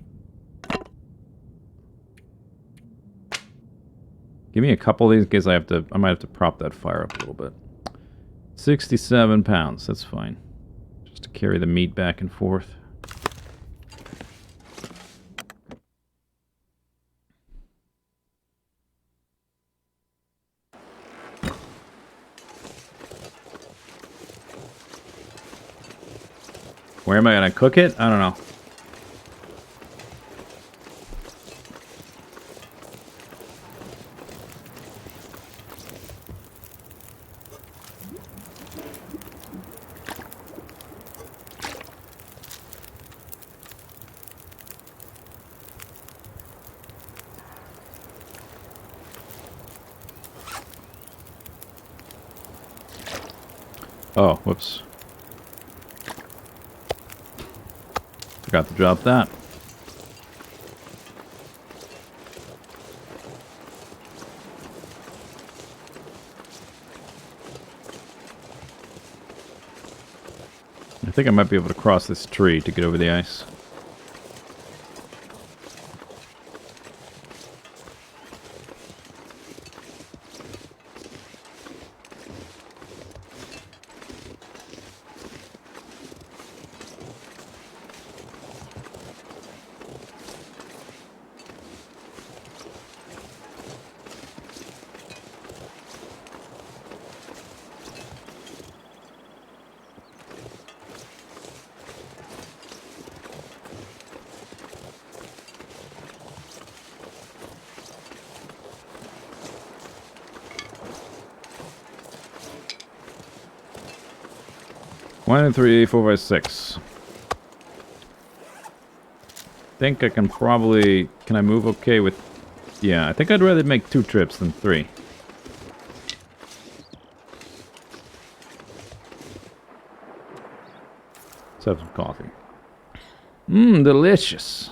Give me a couple of these in case I might have to prop that fire up a little bit. 67 pounds, that's fine. Just to carry the meat back and forth. Where am I gonna cook it? I don't know. Oh, whoops. Forgot to drop that. think I might be able to cross this tree to get over the ice. One, 3, 4, 5, 6. Think I can probably... Can I move okay with... Yeah, I think I'd rather make 2 trips than 3. Let's have some coffee. Mmm, delicious.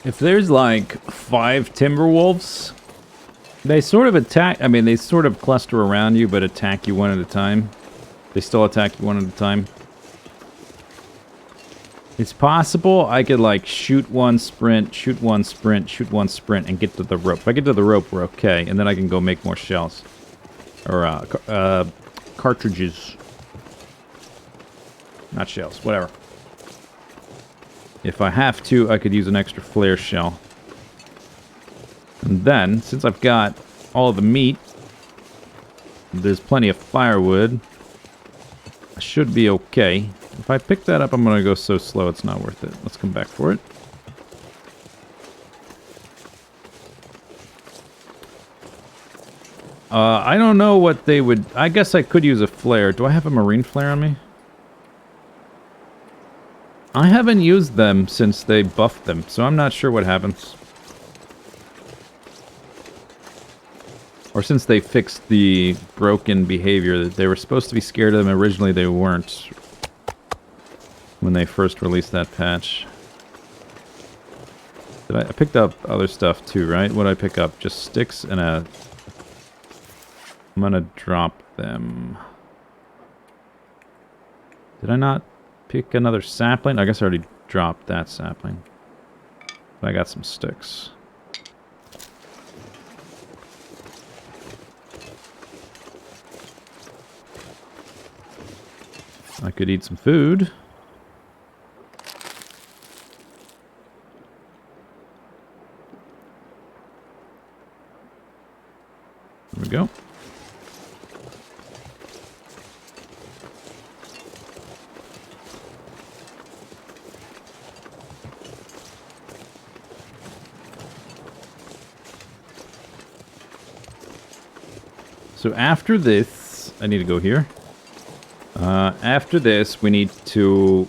If there's like 5 timber wolves, they sort of attack. I mean, they sort of cluster around you, but attack you one at a time. They still attack you one at a time. It's possible I could like shoot one, sprint, shoot one, sprint, shoot one, sprint, and get to the rope. If I get to the rope, we're okay, and then I can go make more shells or cartridges. Not shells, whatever. If I have to, I could use an extra flare shell. And then, since I've got all the meat, there's plenty of firewood, I should be okay. If I pick that up, I'm going to go so slow it's not worth it. Let's come back for it. I don't know what they would... I guess I could use a flare. Do I have a marine flare on me? I haven't used them since they buffed them, so I'm not sure what happens. Or since they fixed the broken behavior. That they were supposed to be scared of them. Originally they weren't. When they first released that patch. I picked up other stuff too, right? What did I pick up? Just sticks and a... I'm gonna drop them. Did I not pick another sapling? I guess I already dropped that sapling. But I got some sticks. I could eat some food. There we go. So after this, I need to go here. After this, we need to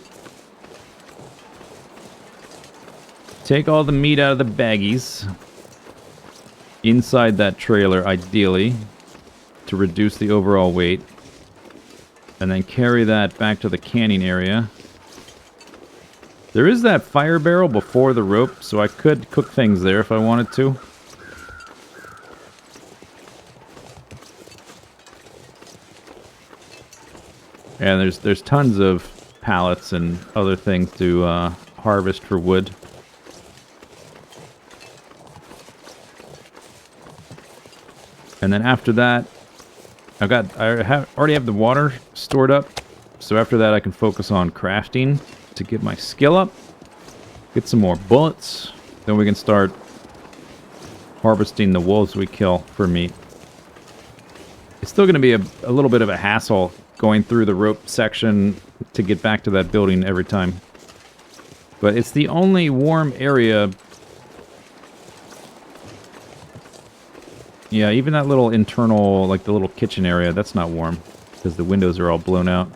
take all the meat out of the baggies inside that trailer, ideally, to reduce the overall weight, and then carry that back to the canning area. There is that fire barrel before the rope, so I could cook things there if I wanted to. And there's tons of pallets and other things to harvest for wood. And then after that, I already have the water stored up. So after that, I can focus on crafting to get my skill up, get some more bullets. Then we can start harvesting the wolves we kill for meat. It's still going to be a little bit of a hassle going through the rope section to get back to that building every time. But it's the only warm area. Yeah, even that little internal, like the little kitchen area, that's not warm because the windows are all blown out.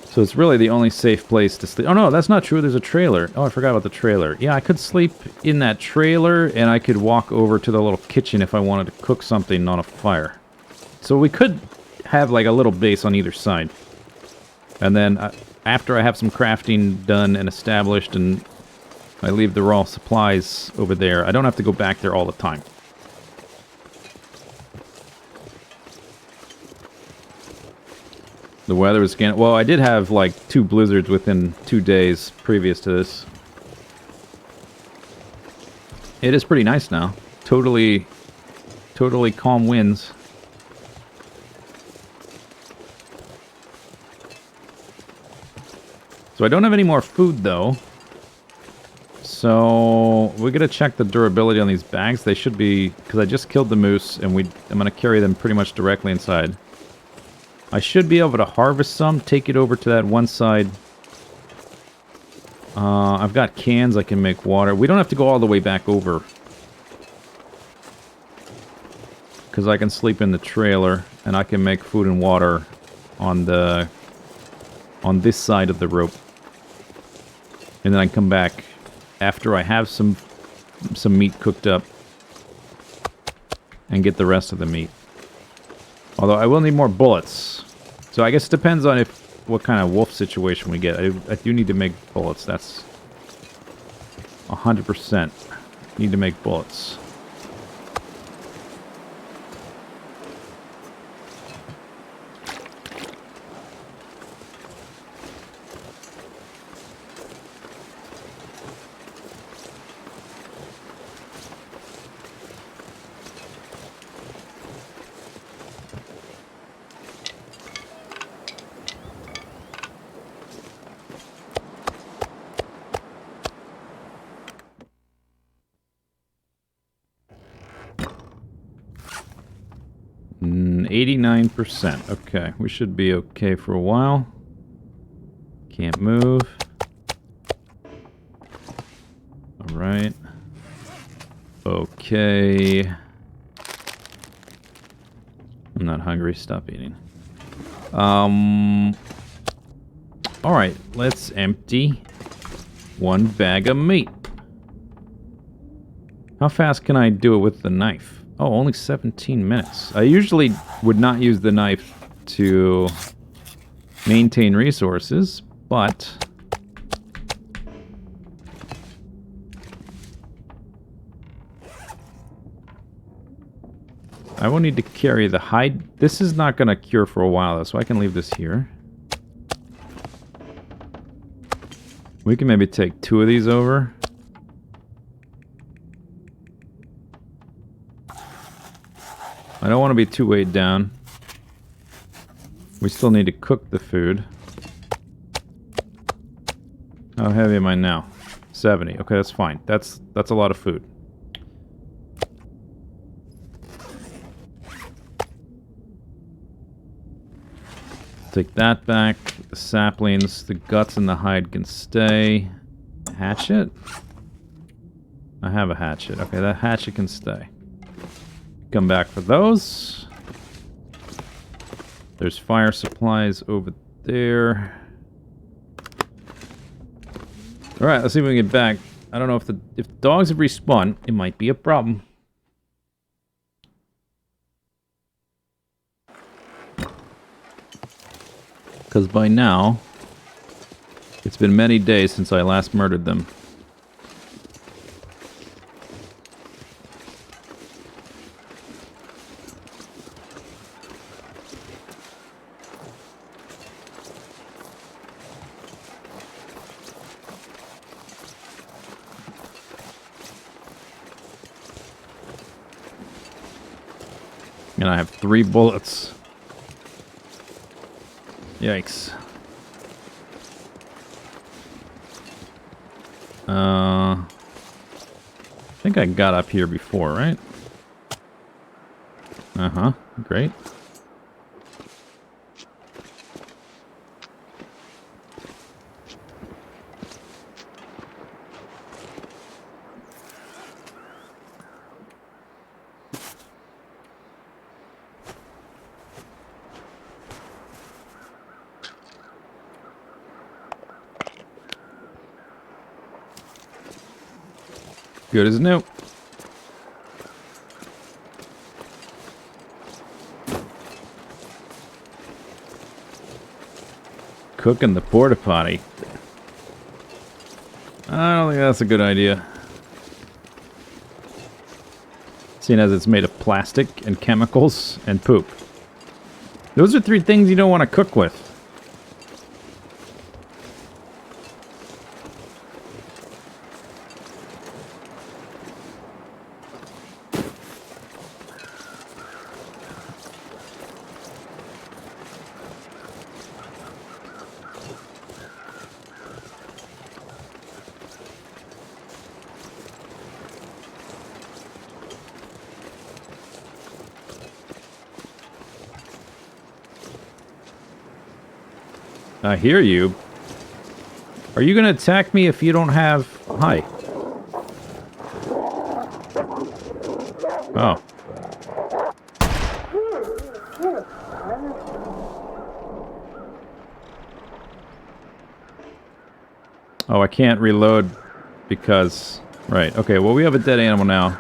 So it's really the only safe place to sleep. Oh no, that's not true. There's a trailer. Oh, I forgot about the trailer. Yeah, I could sleep in that trailer, and I could walk over to the little kitchen if I wanted to cook something on a fire. So we could have like a little base on either side. And then after I have some crafting done and established, and I leave the raw supplies over there, I don't have to go back there all the time. The weather was again. Well, I did have like 2 blizzards within 2 days previous to this. It is pretty nice now. Totally calm winds. So I don't have any more food though. So we're gonna check the durability on these bags. They should be, because I just killed the moose, and I'm gonna carry them pretty much directly inside. I should be able to harvest some, take it over to that one side. I've got cans, I can make water. We don't have to go all the way back over, because I can sleep in the trailer, and I can make food and water on this side of the rope. And then I can come back after I have some meat cooked up and get the rest of the meat. Although I will need more bullets. So I guess it depends on what kind of wolf situation we get. I do need to make bullets. That's 100%. Need to make bullets. Mm, 89%. Okay, we should be okay for a while. Can't move. Alright. Okay. I'm not hungry. Stop eating. Alright, let's empty 1 bag of meat. How fast can I do it with the knife? Oh, only 17 minutes. I usually would not use the knife to maintain resources, but I will need to carry the hide. This is not going to cure for a while, though, so I can leave this here. We can maybe take 2 of these over. I don't want to be too weighed down. We still need to cook the food. How heavy am I now? 70. Okay, that's fine. That's a lot of food. Take that back. The saplings, the guts and the hide can stay. Hatchet? I have a hatchet. Okay, that hatchet can stay. Come back for those. There's fire supplies over there. Alright, let's see if we can get back. I don't know if the dogs have respawned. It might be a problem. Because by now, it's been many days since I last murdered them. And I have 3 bullets. Yikes. I think I got up here before, right? Uh-huh. Great. Good as new. Cooking the porta potty. I don't think that's a good idea. Seeing as it's made of plastic and chemicals and poop. Those are 3 things you don't want to cook with. I hear you. Are you gonna attack me if you don't have... Hi. Oh. Oh, I can't reload because... Right, okay, well we have a dead animal now.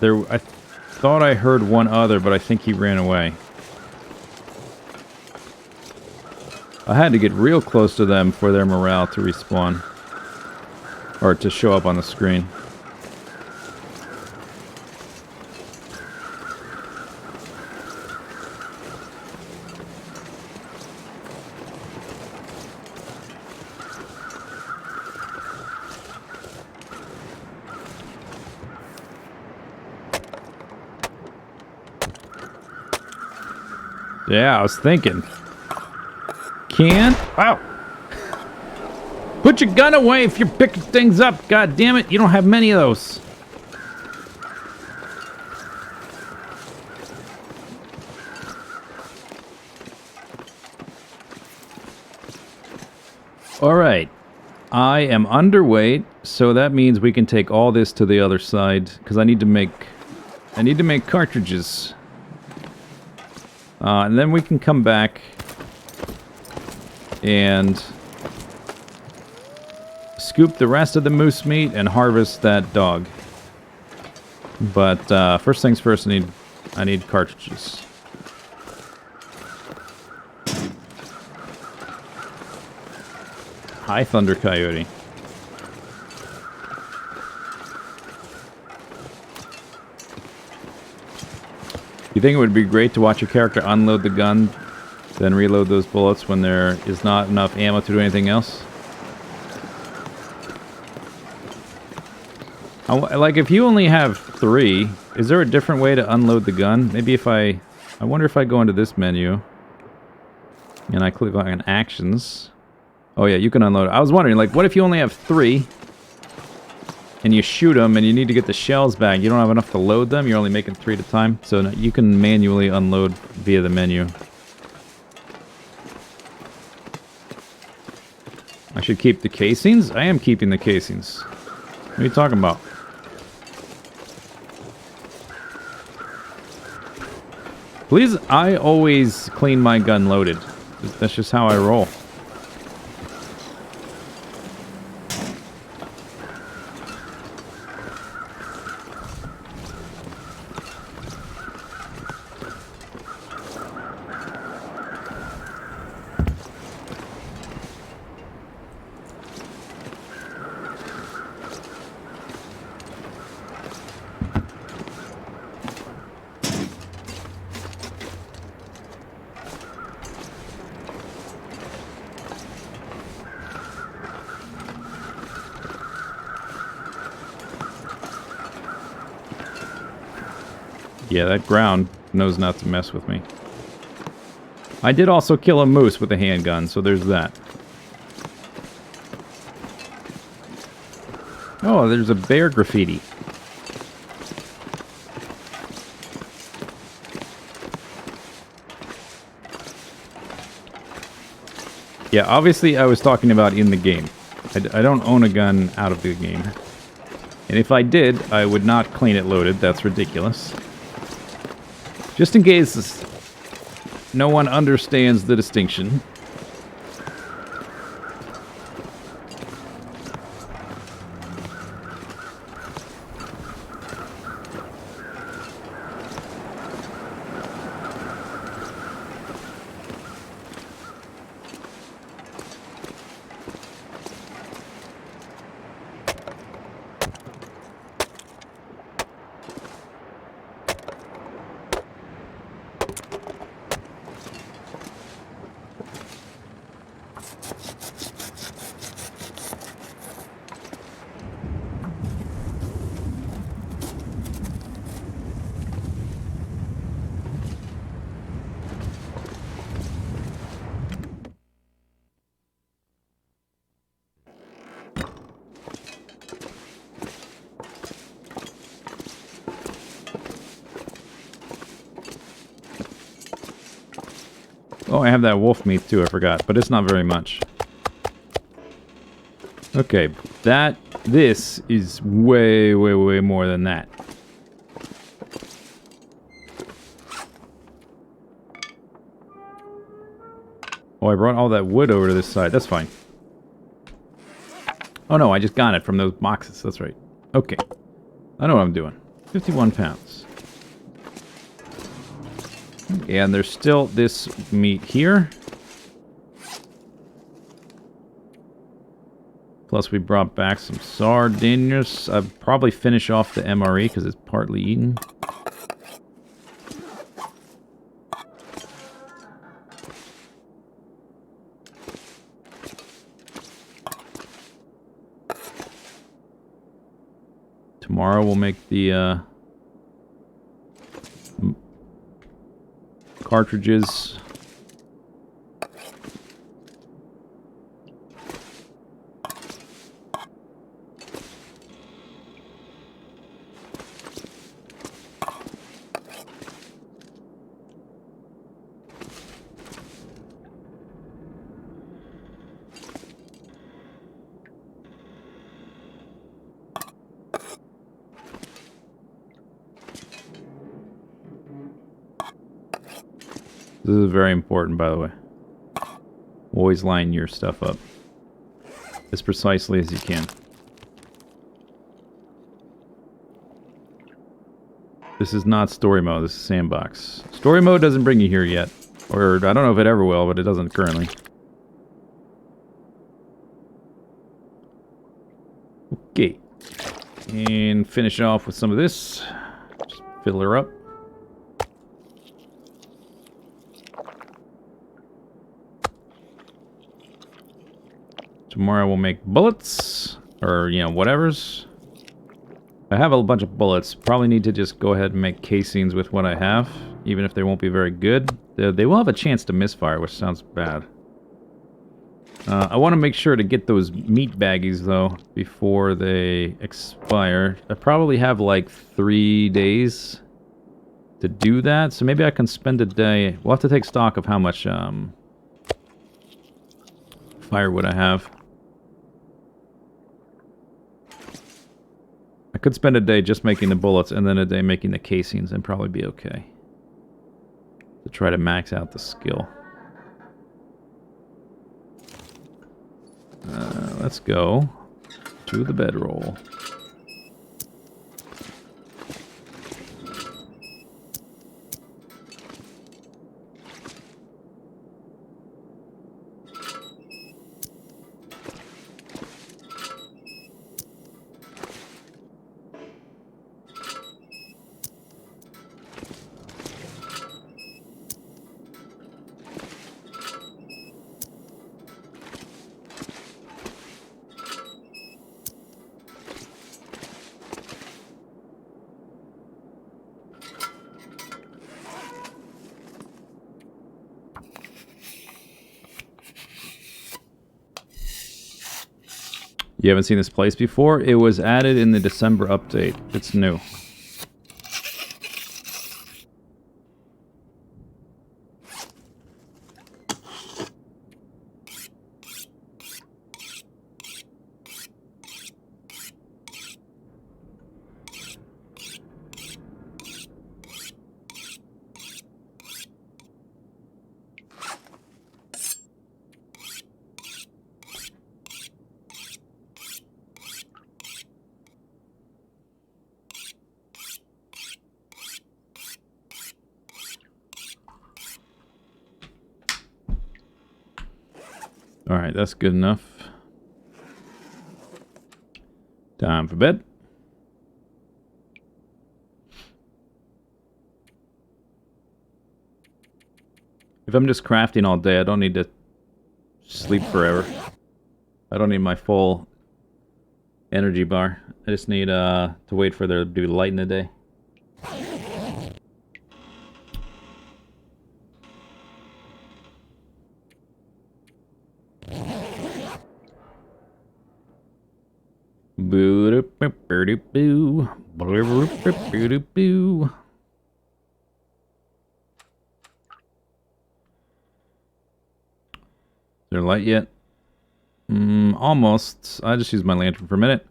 I thought I heard one other, but I think he ran away. I had to get real close to them for their morale to respawn. Or to show up on the screen. Yeah, I was thinking. Wow. Put your gun away if you're picking things up. God damn it, you don't have many of those. Alright. I am underweight, so that means we can take all this to the other side, because I need to make cartridges. And then we can come back and scoop the rest of the moose meat and harvest that dog. But first things first, I need cartridges. Hi, Thunder Coyote. You think it would be great to watch your character unload the gun, then reload those bullets when there is not enough ammo to do anything else? Like, if you only have 3, is there a different way to unload the gun? Maybe if I wonder if I go into this menu, and I click on Actions. Oh yeah, you can unload it. I was wondering, like, what if you only have 3, and you shoot them, and you need to get the shells back? You don't have enough to load them, you're only making 3 at a time, so you can manually unload via the menu. I should keep the casings? I am keeping the casings. What are you talking about? Please, I always clean my gun loaded. That's just how I roll. Yeah, that ground knows not to mess with me. I did also kill a moose with a handgun, so there's that. Oh, there's a bear graffiti. Yeah, obviously I was talking about in the game. I don't own a gun out of the game. And if I did, I would not clean it loaded. That's ridiculous. Just in case no one understands the distinction. Oh, I have that wolf meat too, I forgot, but it's not very much. Okay, this is way, way, way more than that. Oh, I brought all that wood over to this side, that's fine. Oh no, I just got it from those boxes, that's right. Okay, I know what I'm doing. 51 pounds. And there's still this meat here. Plus we brought back some sardines. I'll probably finish off the MRE because it's partly eaten. Tomorrow we'll make the cartridges. This is very important, by the way. Always line your stuff up as precisely as you can. This is not story mode, this is sandbox. Story mode doesn't bring you here yet. Or, I don't know if it ever will, but it doesn't currently. Okay. And finish off with some of this. Just fill her up. Tomorrow we'll make bullets, or, you know, whatevers. I have a bunch of bullets. Probably need to just go ahead and make casings with what I have, even if they won't be very good. They will have a chance to misfire, which sounds bad. I want to make sure to get those meat baggies, though, before they expire. I probably have, like, 3 days to do that, so maybe I can spend a day. We'll have to take stock of how much, firewood I have. I could spend a day just making the bullets and then a day making the casings and probably be okay. To try to max out the skill. Let's go to the bedroll. You haven't seen this place before? It was added in the December update. It's new. Alright, that's good enough. Time for bed. If I'm just crafting all day, I don't need to sleep forever. I don't need my full energy bar. I just need to wait for there to be light in the day. Boo-doo-boo-boo-doo-boo. Boo-doo-boo-boo-doo-boo. Is there light yet? Almost. I just used my lantern for a minute.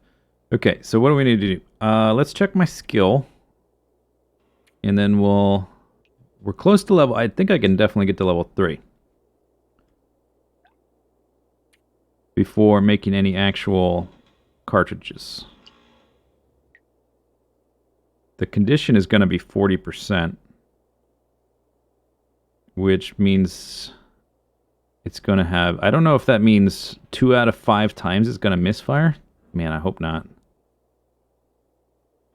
Okay, so what do we need to do? Let's check my skill. And then we're close to level... I think I can definitely get to level 3. Before making any actual cartridges. The condition is going to be 40%. Which means... it's going to have... I don't know if that means 2 out of 5 times it's going to misfire. Man, I hope not.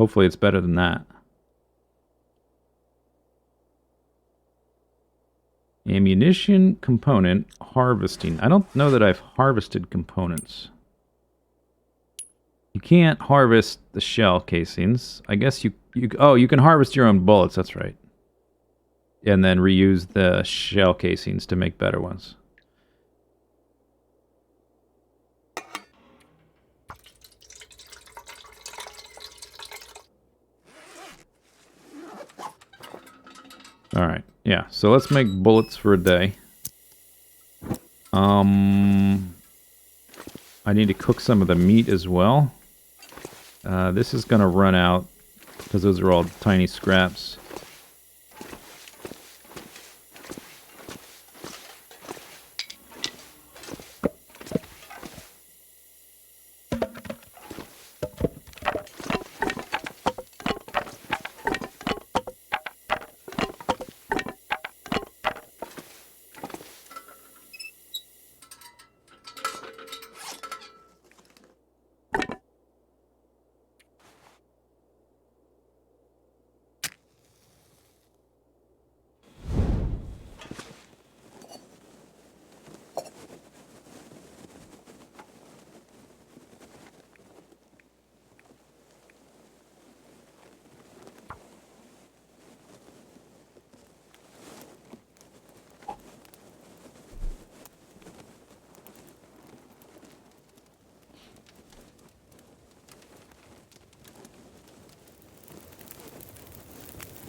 Hopefully it's better than that. Ammunition component harvesting. I don't know that I've harvested components. You can't harvest the shell casings. I guess you can harvest your own bullets, that's right. And then reuse the shell casings to make better ones. Alright, yeah, so let's make bullets for a day. I need to cook some of the meat as well. This is going to run out, because those are all tiny scraps.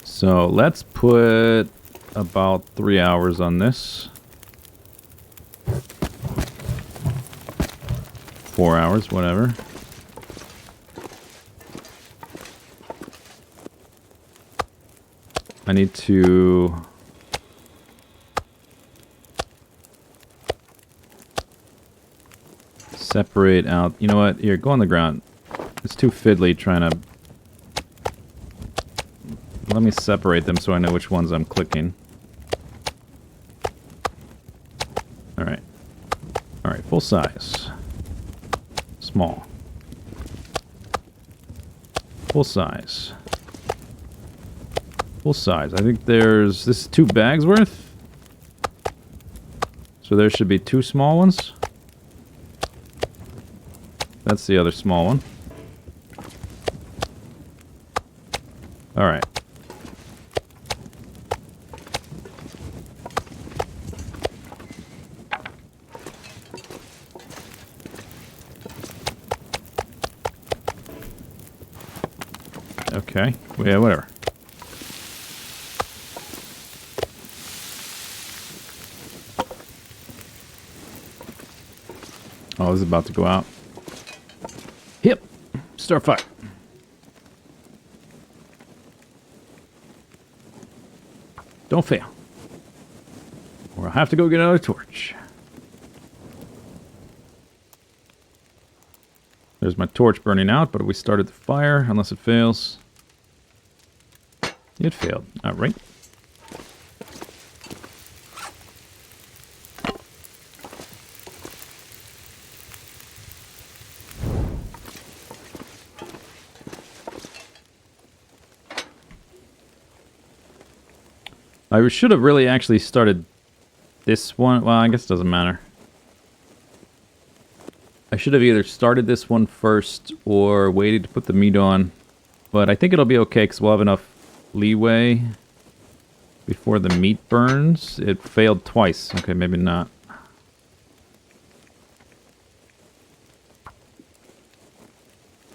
So let's put about 3 hours on this. 4 hours, whatever. I need to... separate out... You know what? Here, go on the ground. It's too fiddly trying to... Let me separate them so I know which ones I'm clicking. Alright. Alright, full size. Small. Full size. Full size. I think there's... This is 2 bags worth? So there should be 2 small ones. That's the other small one. Alright. Okay. Yeah, whatever. Oh, this is about to go out. Hip! Start fire. Don't fail. Or I'll have to go get another torch. There's my torch burning out, but we started the fire, unless it fails. It failed. Alright. I should have really actually started this one. Well, I guess it doesn't matter. I should have either started this one first or waited to put the meat on. But I think it'll be okay because we'll have enough leeway before the meat burns. It failed twice. Okay, maybe not.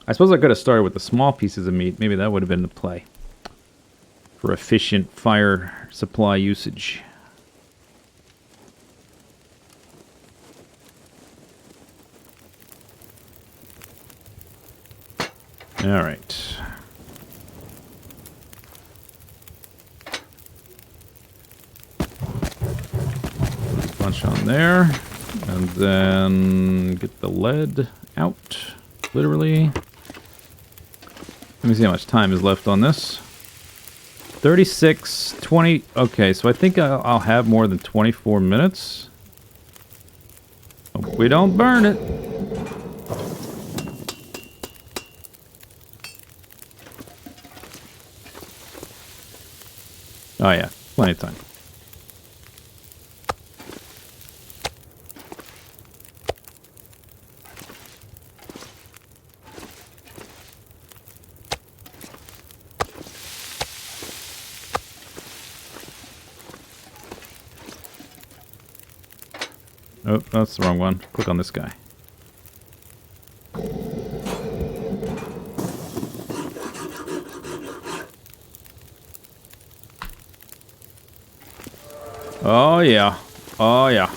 I suppose I could have started with the small pieces of meat. Maybe that would have been the play for efficient fire supply usage. All right. Bunch on there, and then get the lead out, literally. Let me see how much time is left on this. 36, 20, okay, so I think I'll have more than 24 minutes. Hope we don't burn it. Oh yeah, plenty of time. Oh, that's the wrong one. Click on this guy. Oh, yeah. Oh, yeah.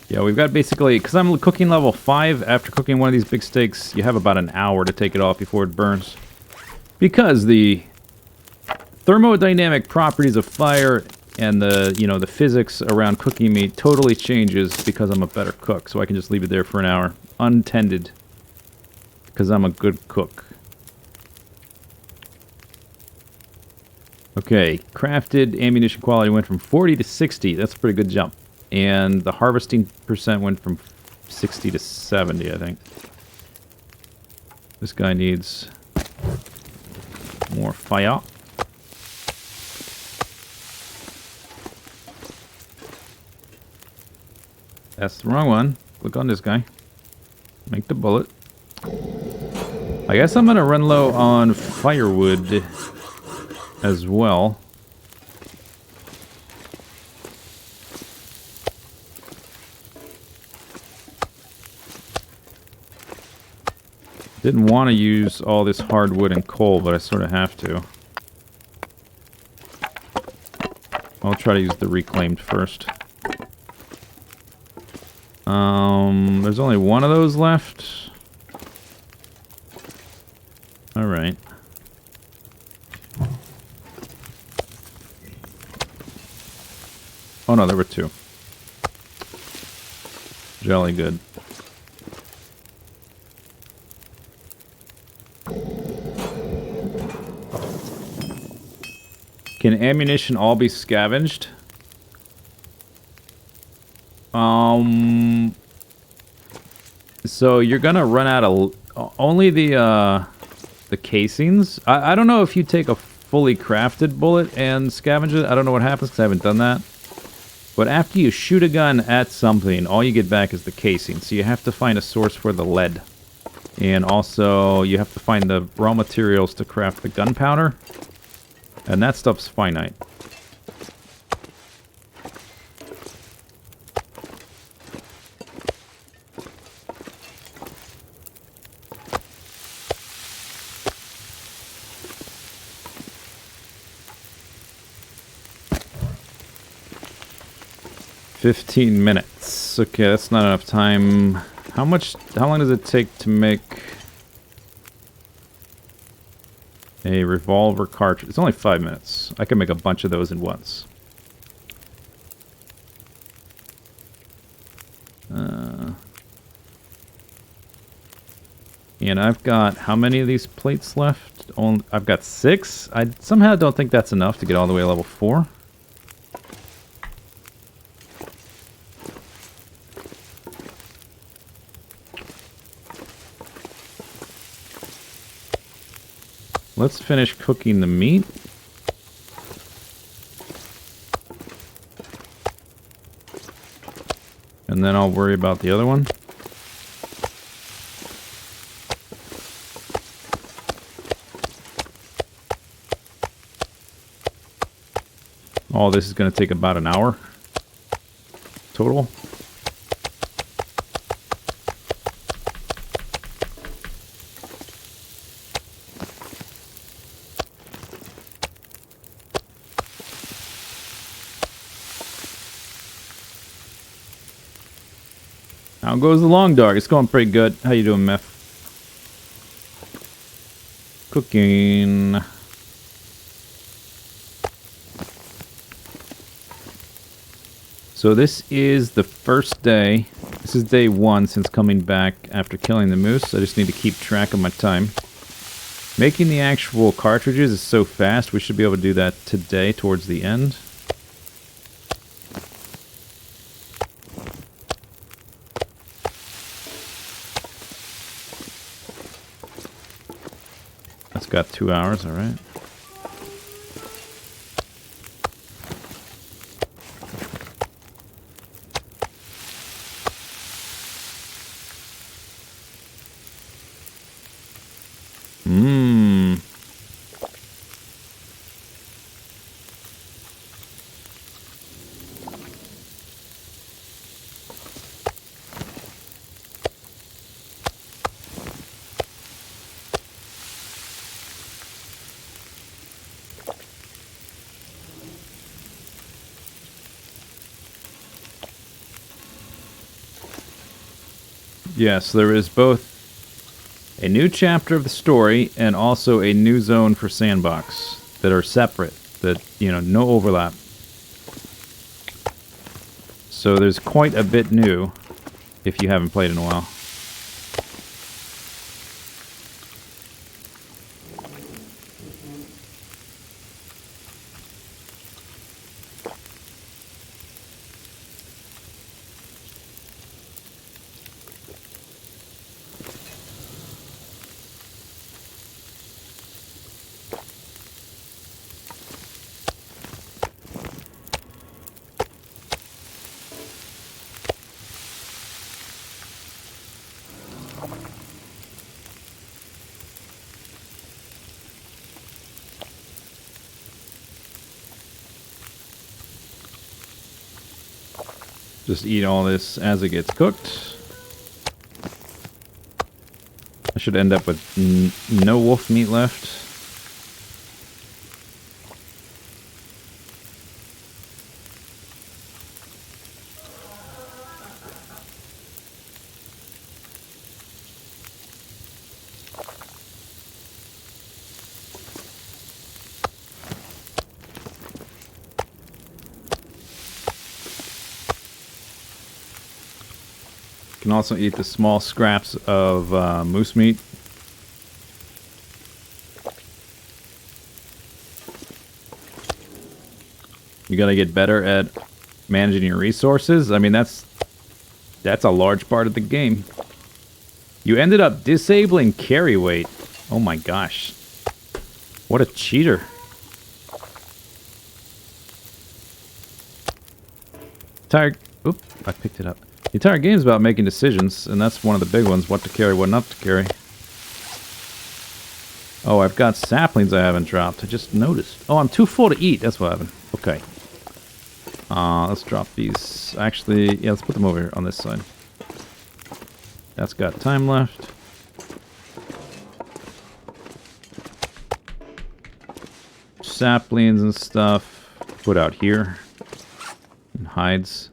Yeah, we've got basically... Because I'm cooking level 5, after cooking one of these big steaks, you have about an hour to take it off before it burns. Because the thermodynamic properties of fire and the, you know, the physics around cooking meat totally changes because I'm a better cook. So I can just leave it there for an hour, untended. Because I'm a good cook. Okay, crafted ammunition quality went from 40 to 60. That's a pretty good jump. And the harvesting percent went from 60 to 70, I think. This guy needs more fire. That's the wrong one. Click on this guy. Make the bullet. I guess I'm going to run low on firewood as well. Didn't want to use all this hardwood and coal, but I sort of have to. I'll try to use the reclaimed first. There's only one of those left. Alright. Oh no, there were two. Jolly good. Can ammunition all be scavenged? So you're gonna run out of only the casings. I don't know if you take a fully crafted bullet and scavenge it. I don't know what happens because I haven't done that. But after you shoot a gun at something, all you get back is the casing. So you have to find a source for the lead. And also, you have to find the raw materials to craft the gunpowder. And that stuff's finite. "15 minutes. Okay, that's not enough time. How long does it take to make a revolver cartridge? It's only 5 minutes. I can make a bunch of those in once. And I've got how many of these plates left? I've got 6. I somehow don't think that's enough to get all the way to level 4. Let's finish cooking the meat. And then I'll worry about the other one. All this is going to take about an hour total. How goes the long dark? It's going pretty good. How you doing, Meth? Cooking. So this is the first day. This is day 1 since coming back after killing the moose. I just need to keep track of my time. Making the actual cartridges is so fast. We should be able to do that today towards the end. That's got 2 hours, all right. Yes, there is both a new chapter of the story and also a new zone for Sandbox that are separate, that, you know, no overlap. So there's quite a bit new if you haven't played in a while. Just eat all this as it gets cooked. I should end up with no wolf meat left. Can also eat the small scraps of moose meat. You gotta get better at managing your resources. I mean, that's a large part of the game. You ended up disabling carry weight. Oh my gosh. What a cheater. Oop, I picked it up. The entire game is about making decisions, and that's one of the big ones. What to carry, what not to carry. Oh, I've got saplings I haven't dropped. I just noticed. Oh, I'm too full to eat. That's what happened. Okay. Let's drop these. Actually, yeah, let's put them over here on this side. That's got time left. Saplings and stuff. Put out here. And hides.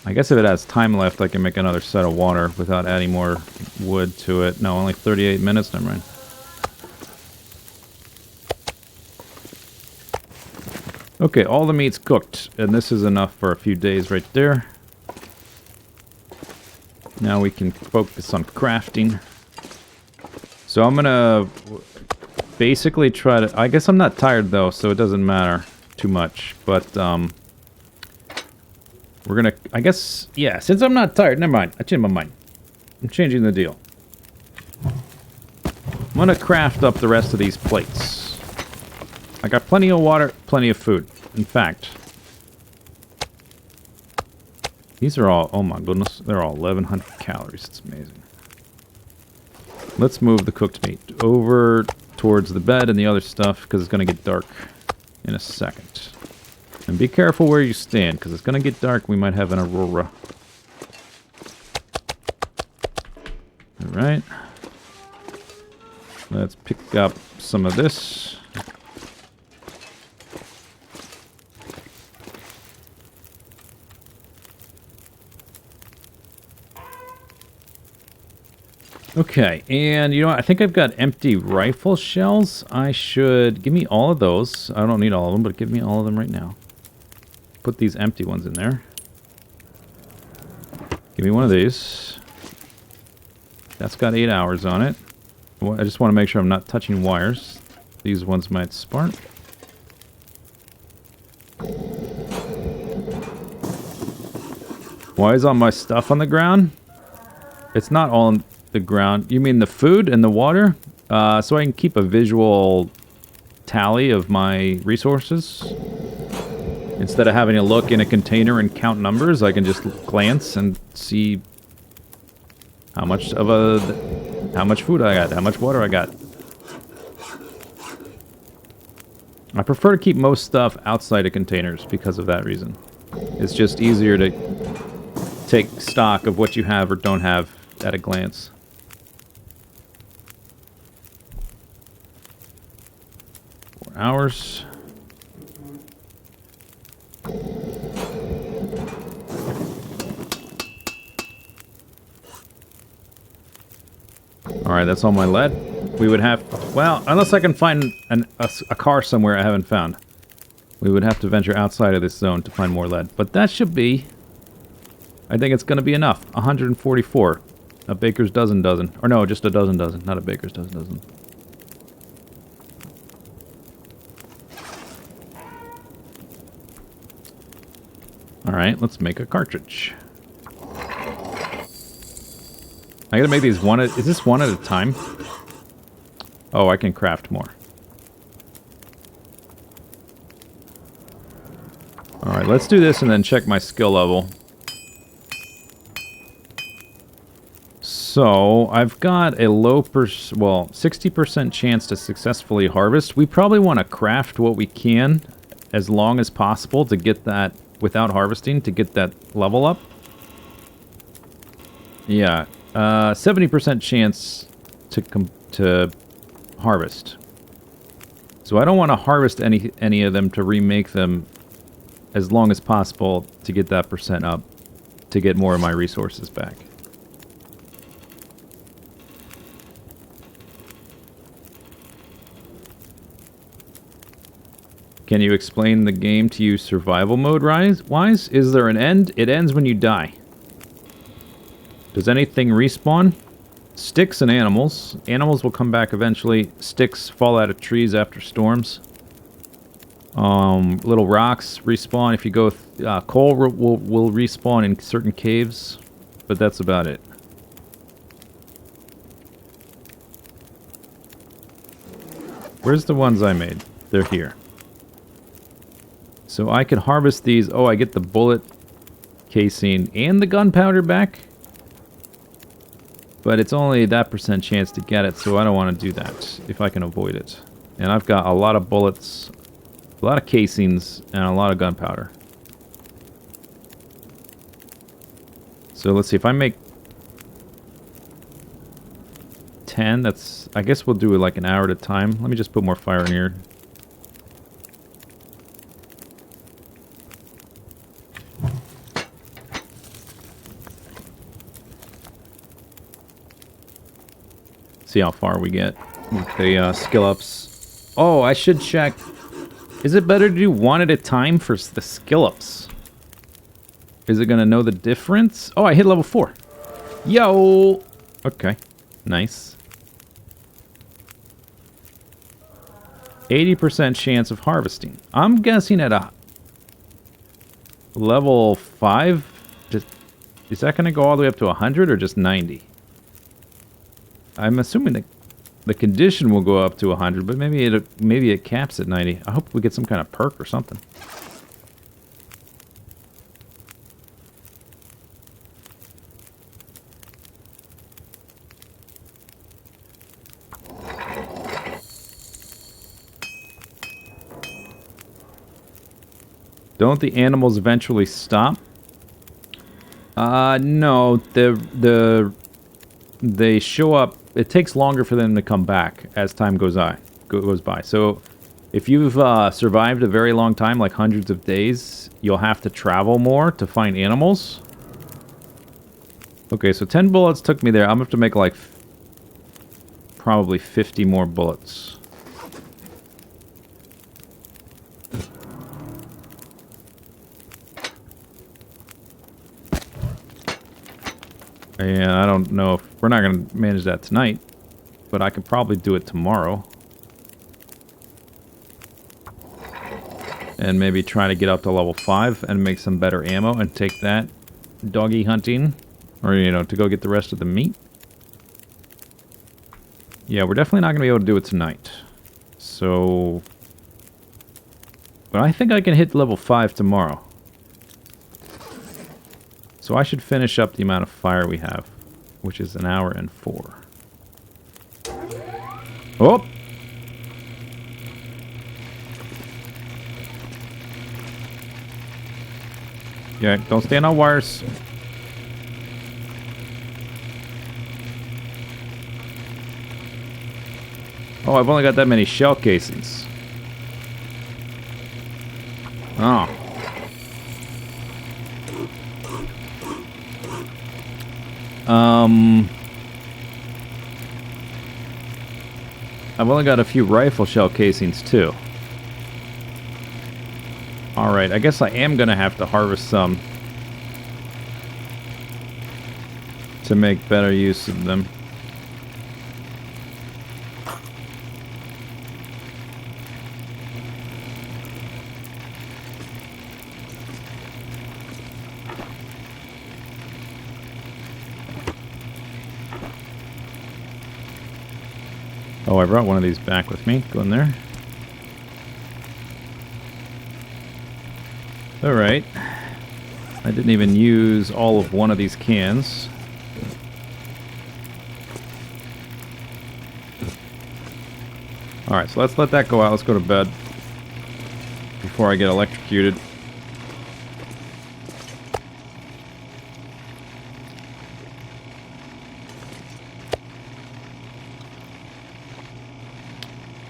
I guess if it has time left, I can make another set of water without adding more wood to it. No, only 38 minutes. Never mind. Okay, all the meat's cooked, and this is enough for a few days right there. Now we can focus on crafting. So I'm gonna basically try to... I guess I'm not tired, though, so it doesn't matter too much. But, we're gonna... I guess... Yeah, since I'm not tired... Never mind. I changed my mind. I'm changing the deal. I'm gonna craft up the rest of these plates. I got plenty of water, plenty of food. In fact, these are all, oh my goodness, they're all 1,100 calories. It's amazing. Let's move the cooked meat over towards the bed and the other stuff, because it's going to get dark in a second. And be careful where you stand, because it's going to get dark. We might have an aurora. Alright. Let's pick up some of this. Okay, and you know what? I think I've got empty rifle shells. I should... Give me all of those. I don't need all of them, but give me all of them right now. Put these empty ones in there. Give me one of these. That's got 8 hours on it. I just want to make sure I'm not touching wires. These ones might spark. Why is all my stuff on the ground? It's not all on the ground. You mean the food and the water? So I can keep a visual tally of my resources. Instead of having to look in a container and count numbers, I can just glance and see how much food I got, how much water I got. I prefer to keep most stuff outside of containers because of that reason. It's just easier to take stock of what you have or don't have at a glance. Hours. Alright, that's all my lead. We would have... Well, unless I can find a car somewhere I haven't found. We would have to venture outside of this zone to find more lead. But that should be... I think it's going to be enough. 144. A baker's dozen. Or no, just a dozen. Not a baker's dozen. Alright, let's make a cartridge. I gotta make these one at... Is this one at a time? Oh, I can craft more. Alright, let's do this and then check my skill level. So, I've got a low 60% chance to successfully harvest. We probably want to craft what we can as long as possible to get that, without harvesting, to get that level up. Yeah. 70% chance to harvest. So I don't want to harvest any of them to remake them as long as possible to get that percent up, to get more of my resources back. Can you explain the game to you survival mode wise? Is there an end? It ends when you die. Does anything respawn? Sticks and animals. Animals will come back eventually. Sticks fall out of trees after storms. Little rocks respawn. If you go... coal will respawn in certain caves. But that's about it. Where's the ones I made? They're here. So I can harvest these. Oh, I get the bullet casing and the gunpowder back. But it's only that percent chance to get it, so I don't want to do that if I can avoid it. And I've got a lot of bullets, a lot of casings, and a lot of gunpowder. So let's see, if I make 10, that's... I guess we'll do it like an hour at a time. Let me just put more fire in here. See how far we get with the skill ups. Oh, I should check. Is it better to do one at a time for the skill ups? Is it going to know the difference? Oh, I hit level 4. Yo! Okay. Nice. 80% chance of harvesting. I'm guessing at a level 5. Is that going to go all the way up to 100 or just 90? I'm assuming that The condition will go up to 100, but maybe it caps at 90. I hope we get some kind of perk or something. Don't the animals eventually stop? No. They show up. It takes longer for them to come back as time goes by. So, if you've survived a very long time, like hundreds of days, you'll have to travel more to find animals. Okay, so 10 bullets took me there. I'm gonna have to make like probably 50 more bullets. And I don't know if we're not going to manage that tonight, but I could probably do it tomorrow. And maybe try to get up to level 5 and make some better ammo and take that doggy hunting. Or, you know, to go get the rest of the meat. Yeah, we're definitely not going to be able to do it tonight. So... But I think I can hit level 5 tomorrow. So I should finish up the amount of fire we have, which is 1 hour and 4. Oh! Yeah, don't stand on wires. Oh, I've only got that many shell casings. Oh. I've only got a few rifle shell casings, too. Alright, I guess I am gonna have to harvest some to make better use of them. Oh, I brought one of these back with me. Go in there. Alright. I didn't even use all of one of these cans. Alright, so let's let that go out. Let's go to bed before I get electrocuted.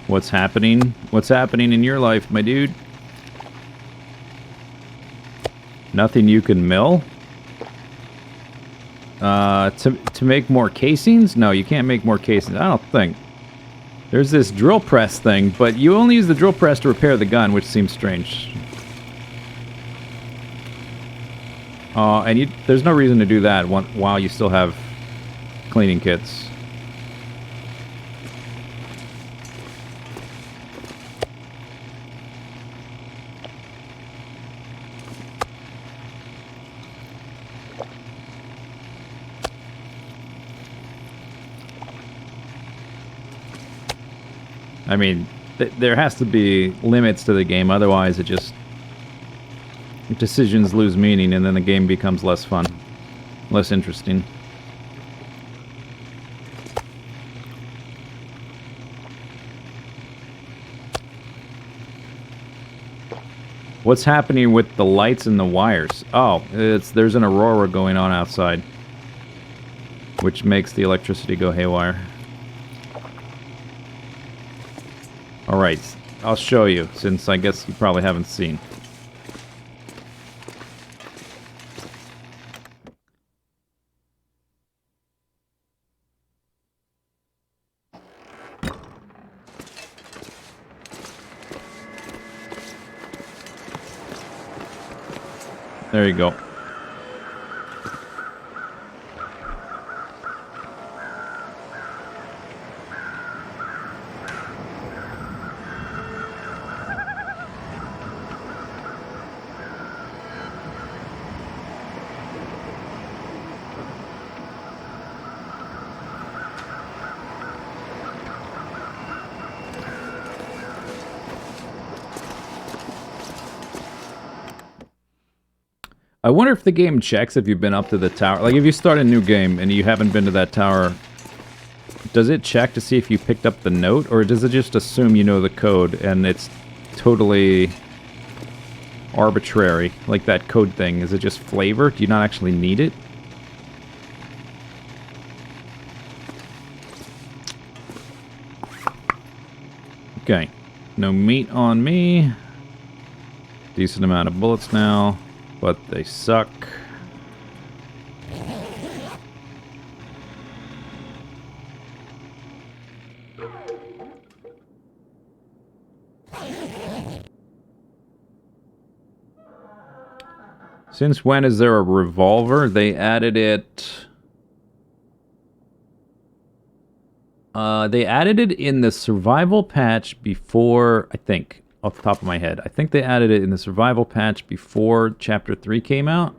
What's happening? What's happening in your life, my dude? Nothing you can mill? To make more casings? No, you can't make more casings. I don't think. There's this drill press thing, but you only use the drill press to repair the gun, which seems strange. And there's no reason to do that while you still have cleaning kits. I mean, there has to be limits to the game, otherwise it just... decisions lose meaning and then the game becomes less fun. Less interesting. What's happening with the lights and the wires? Oh, there's an aurora going on outside, which makes the electricity go haywire. Alright, I'll show you, since I guess you probably haven't seen. There you go. I wonder if the game checks if you've been up to the tower. Like, if you start a new game and you haven't been to that tower, does it check to see if you picked up the note? Or does it just assume you know the code and it's totally arbitrary? Like that code thing. Is it just flavor? Do you not actually need it? Okay. No meat on me. Decent amount of bullets now, but they suck. Since when is there a revolver? They added it... they added it in the survival patch before, I think, off the top of my head. I think they added it in the survival patch before Chapter 3 came out.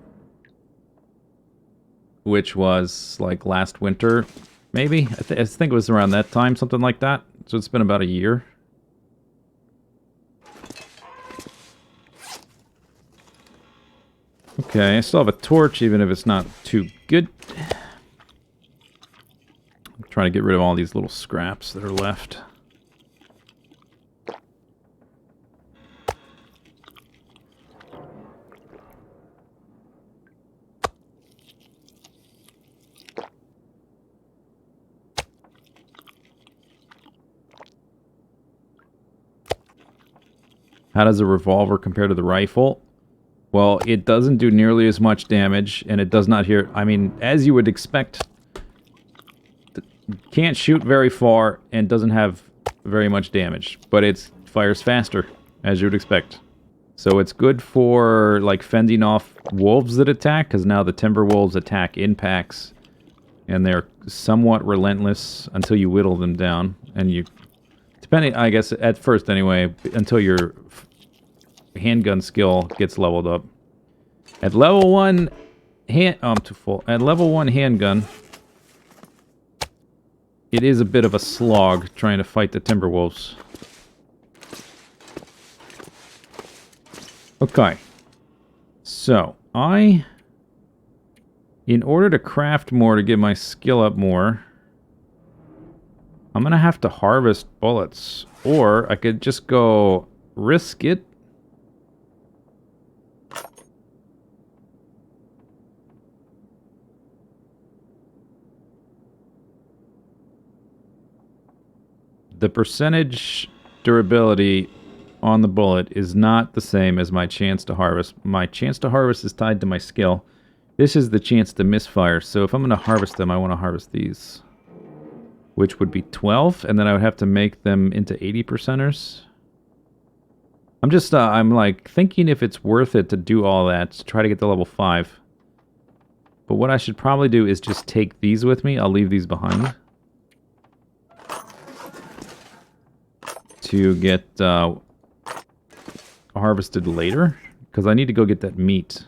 Which was, like, last winter, maybe? I think it was around that time, something like that. So it's been about a year. Okay, I still have a torch, even if it's not too good. I'm trying to get rid of all these little scraps that are left. How does a revolver compare to the rifle? Well, it doesn't do nearly as much damage, and it does not hear... I mean, as you would expect, can't shoot very far and doesn't have very much damage, but it fires faster, as you would expect. So it's good for, like, fending off wolves that attack, because now the timber wolves attack in packs, and they're somewhat relentless until you whittle them down, and you... Depending, I guess, at first anyway, until your handgun skill gets leveled up. At level 1 I'm too full. At level 1 handgun, it is a bit of a slog trying to fight the Timberwolves. Okay. So, in order to craft more to get my skill up more, I'm gonna have to harvest bullets. Or I could just go risk it. The percentage durability on the bullet is not the same as my chance to harvest. My chance to harvest is tied to my skill. This is the chance to misfire. So if I'm going to harvest them, I want to harvest these. Which would be 12, and then I would have to make them into 80%ers. I'm just, I'm like thinking if it's worth it to do all that, to try to get to level 5. But what I should probably do is just take these with me. I'll leave these behind. To get harvested later, because I need to go get that meat.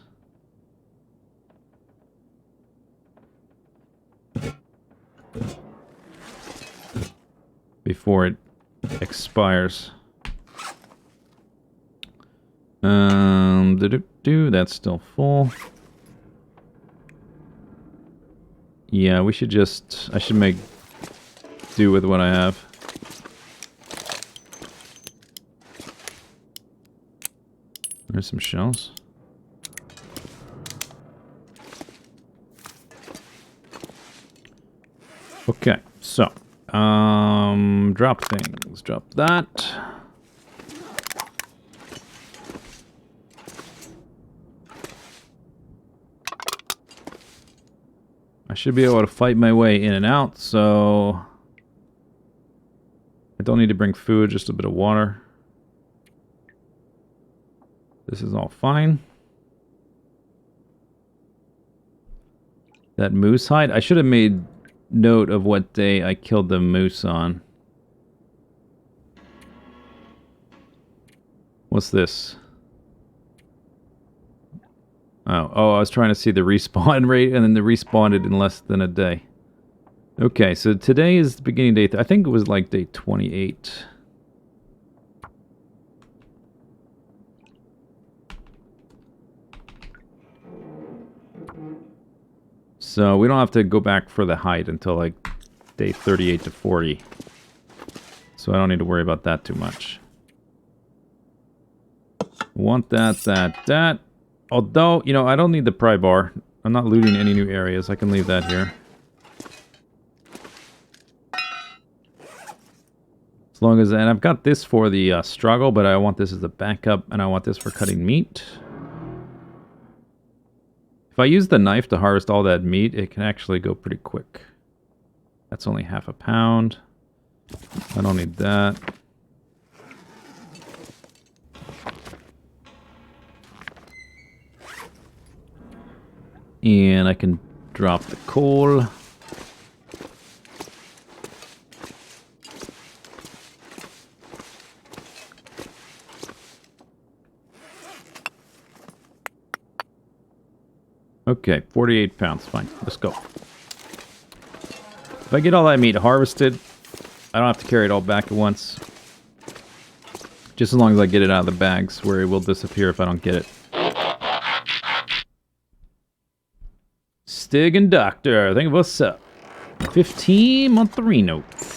Before it expires. That's still full. Yeah, we should just... I should make do with what I have. There's some shells. Okay, so drop things. Drop that. I should be able to fight my way in and out, so I don't need to bring food, just a bit of water. This is all fine. That moose hide? I should have made note of what day I killed the moose on. What's this? Oh, I was trying to see the respawn rate, and then the respawned it in less than a day. Okay, so today is the beginning day. I think it was like day 28. So we don't have to go back for the height until like day 38 to 40. So I don't need to worry about that too much. Want that. Although, you know, I don't need the pry bar. I'm not looting any new areas. I can leave that here. As long as, and I've got this for the struggle, but I want this as a backup, and I want this for cutting meat. If I use the knife to harvest all that meat, it can actually go pretty quick. That's only half a pound. I don't need that. And I can drop the coal. Okay, 48 pounds, fine. Let's go. If I get all that meat harvested, I don't have to carry it all back at once. Just as long as I get it out of the bags, where it will disappear if I don't get it. Stig and Doctor, think of what's up. 15 monthly notes.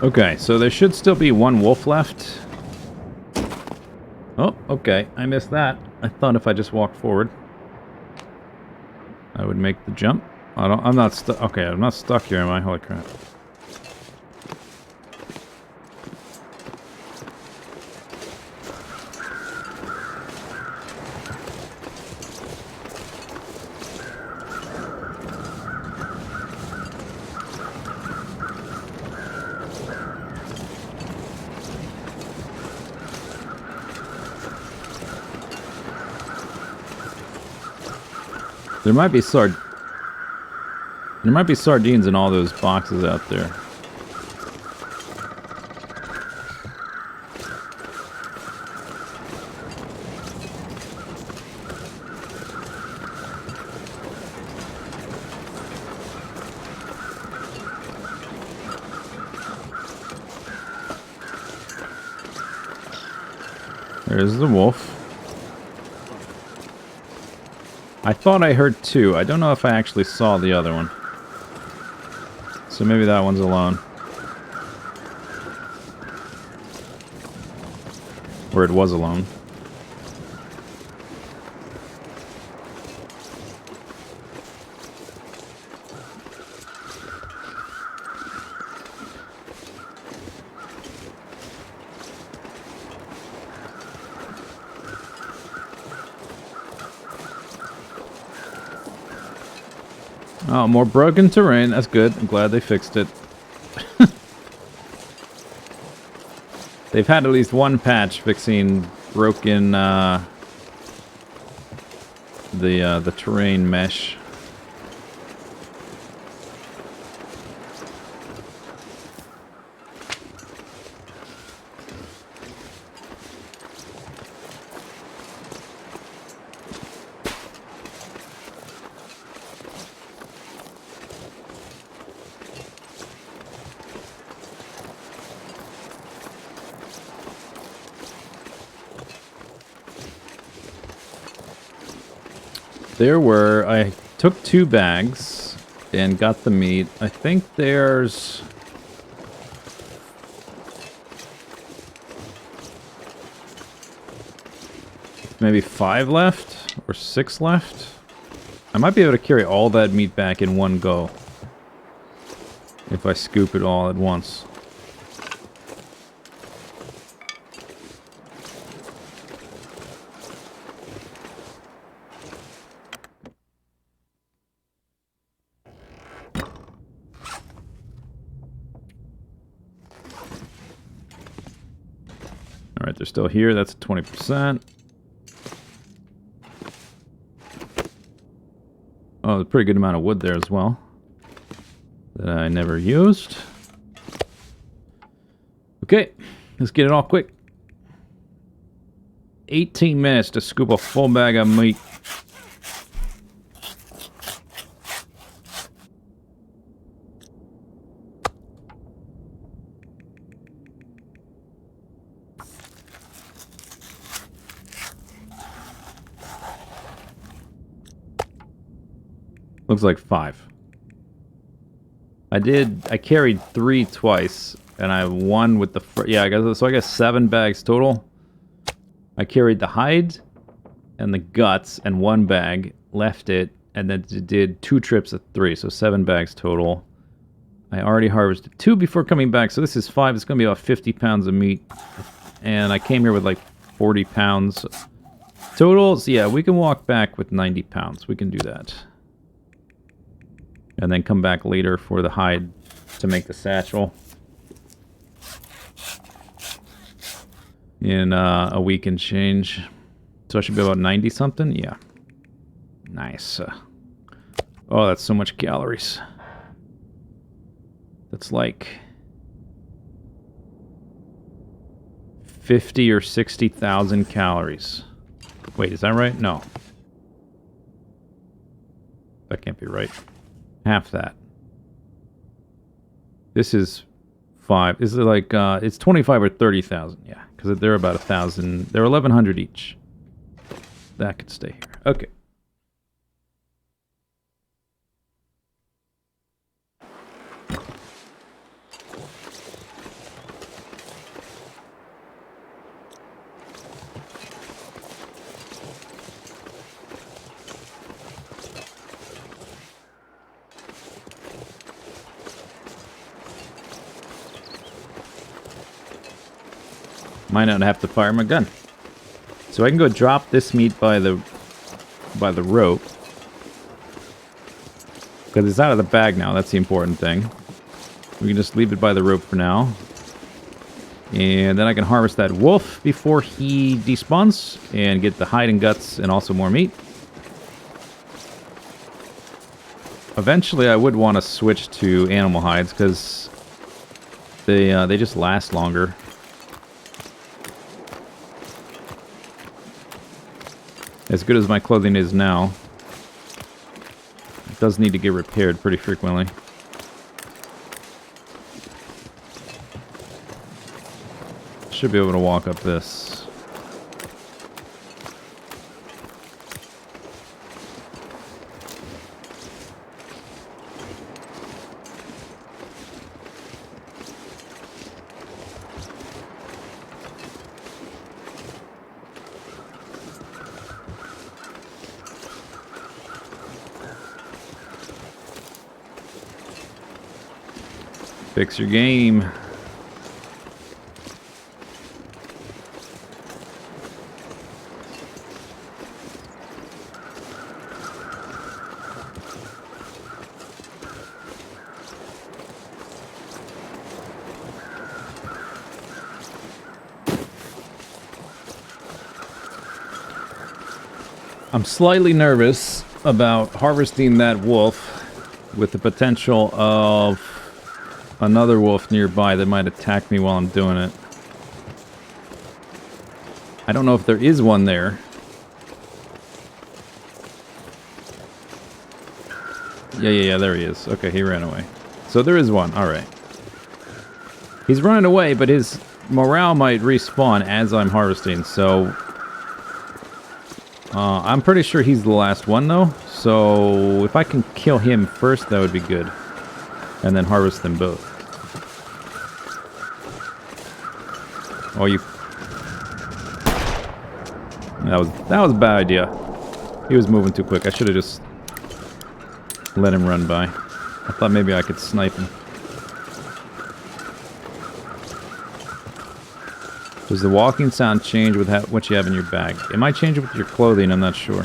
Okay, so there should still be one wolf left. Oh, okay, I missed that. I thought if I just walked forward, I would make the jump. I'm not stuck. Okay, I'm not stuck here, am I? Holy crap. There might be sardines in all those boxes out there. There's the wolf. I thought I heard two. I don't know if I actually saw the other one. So maybe that one's alone. Or it was alone. Oh, more broken terrain. That's good. I'm glad they fixed it. They've had at least one patch fixing broken the terrain mesh. I took 2 bags and got the meat. I think there's maybe 5 left or 6 left. I might be able to carry all that meat back in one go if I scoop it all at once. they're still here. That's 20%. Oh, a pretty good amount of wood there as well that I never used. Okay, let's get it all quick. 18 minutes to scoop a full bag of meat. Looks like 5. I carried 3 twice, and I won with the yeah, I guess 7 bags total. I carried the hide and the guts and 1 bag, left it, and then did 2 trips of 3, so 7 bags total. I already harvested 2 before coming back, so this is 5. It's going to be about 50 pounds of meat. And I came here with like 40 pounds total. So yeah, we can walk back with 90 pounds. We can do that. And then come back later for the hide to make the satchel. In a week and change. So I should be about 90 something? Yeah. Nice. Oh, that's so much calories. That's like 50 or 60,000 calories. Wait, is that right? No. That can't be right. Half that. This is 5. Is it like, it's 25 or 30,000, yeah. Because they're about 1,000, they're 1,100 each. That could stay here. Okay. Might not have to fire my gun. So I can go drop this meat by the rope. Because it's out of the bag now, that's the important thing. We can just leave it by the rope for now. And then I can harvest that wolf before he despawns and get the hide and guts and also more meat. Eventually I would want to switch to animal hides because they just last longer. As good as my clothing is now, it does need to get repaired pretty frequently. Should be able to walk up this. Fix your game. I'm slightly nervous about harvesting that wolf with the potential of another wolf nearby that might attack me while I'm doing it. I don't know if there is one there. Yeah, there he is. Okay, he ran away. So there is one, alright. He's running away, but his morale might respawn as I'm harvesting, so... I'm pretty sure he's the last one, though. So if I can kill him first, that would be good. And then harvest them both. Oh, you... That was a bad idea. He was moving too quick. I should have just let him run by. I thought maybe I could snipe him. Does the walking sound change with what you have in your bag? It might change with your clothing, I'm not sure.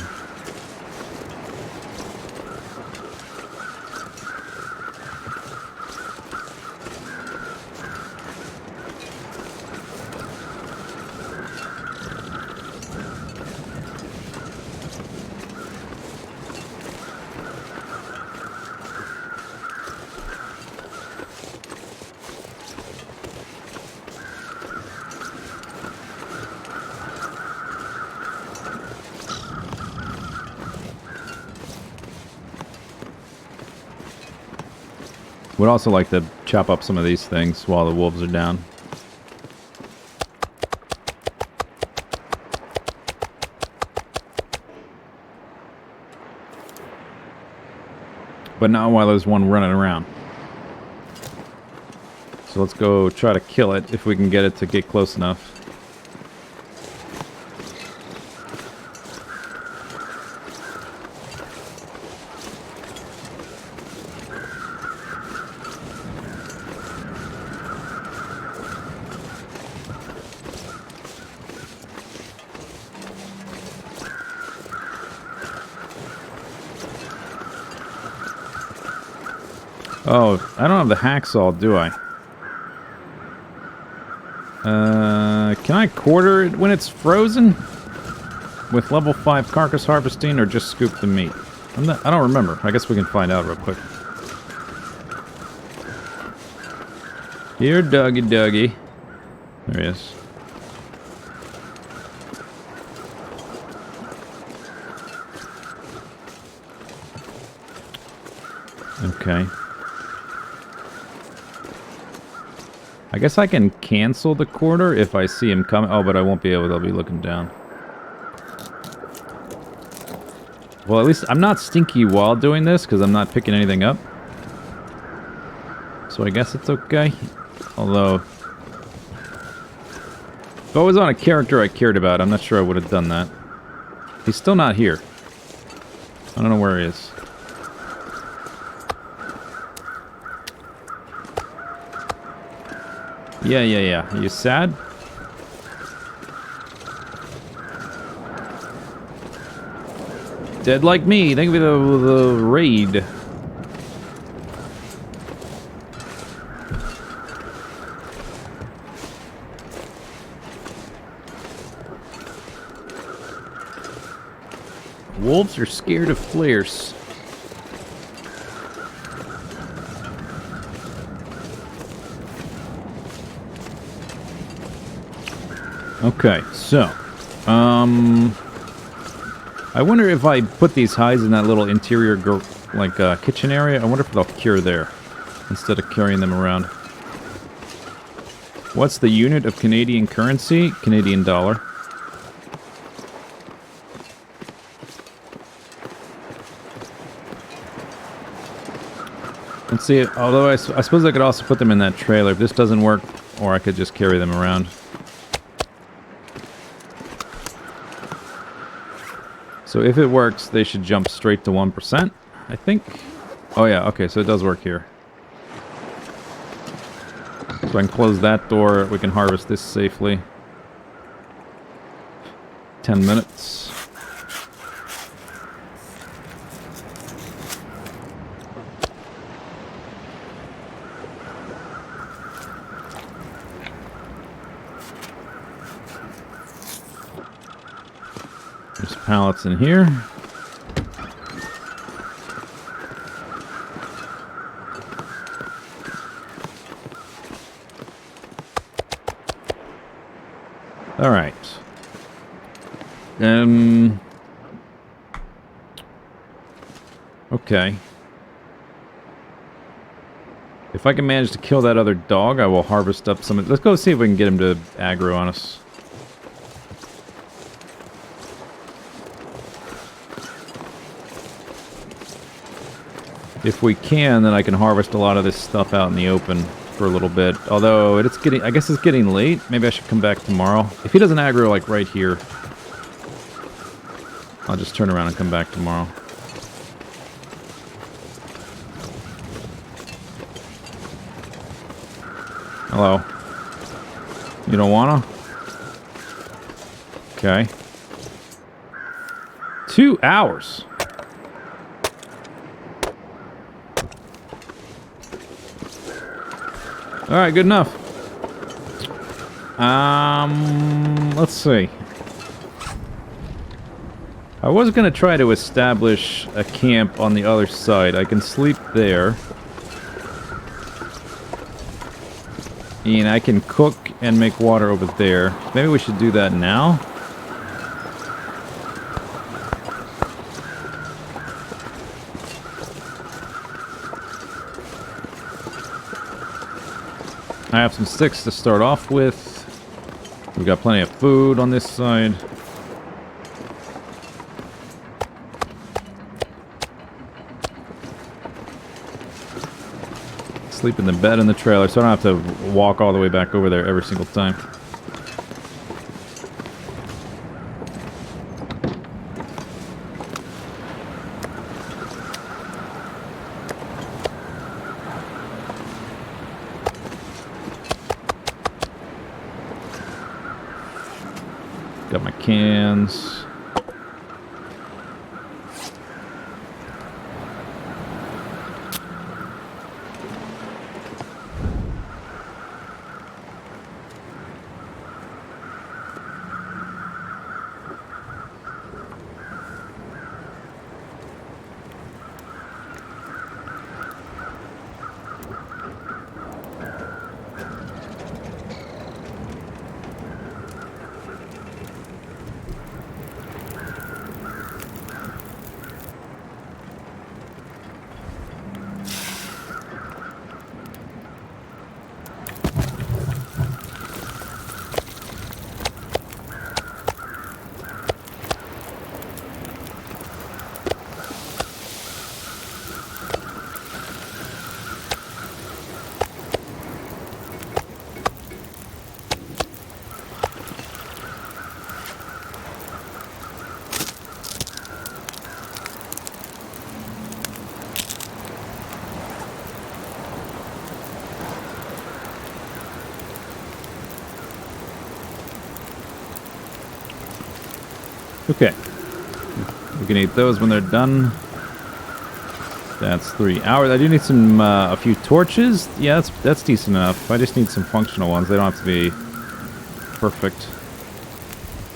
Would also like to chop up some of these things while the wolves are down. But not while there's one running around. So let's go try to kill it if we can get it to get close enough. Oh, I don't have the hacksaw, do I? Can I quarter it when it's frozen? With level 5 carcass harvesting, or just scoop the meat? I don't remember. I guess we can find out real quick. Here, Dougie. There he is. Okay. I guess I can cancel the quarter if I see him coming. Oh, but I won't be able to. I'll be looking down. Well, at least I'm not stinky while doing this because I'm not picking anything up. So I guess it's okay. Although, if I was on a character I cared about, I'm not sure I would have done that. He's still not here. I don't know where he is. Yeah. Are you sad? Dead like me. Think of the raid. Wolves are scared of flares. Okay, so, I wonder if I put these hides in that little interior, kitchen area, I wonder if they'll cure there, instead of carrying them around. What's the unit of Canadian currency? Canadian dollar. Let's see, although I suppose I could also put them in that trailer if this doesn't work, or I could just carry them around. So if it works, they should jump straight to 1%, I think. Oh yeah, okay, so it does work here. So I can close that door, we can harvest this safely. 10 minutes. There's pallets in here. All right. Okay. If I can manage to kill that other dog, I will harvest up some. Let's go see if we can get him to aggro on us. If we can, then I can harvest a lot of this stuff out in the open for a little bit. Although, it's getting, I guess it's getting late. Maybe I should come back tomorrow. If he doesn't aggro, like, right here, I'll just turn around and come back tomorrow. Hello. You don't wanna? Okay. 2 hours. Alright, good enough. Let's see. I was gonna try to establish a camp on the other side. I can sleep there. And I can cook and make water over there. Maybe we should do that now. I have some sticks to start off with. We've got plenty of food on this side. Sleep in the bed in the trailer, so I don't have to walk all the way back over there every single time. Got my cans. Okay. We can eat those when they're done. That's 3 hours. I do need some, a few torches. Yeah, that's decent enough. I just need some functional ones. They don't have to be perfect.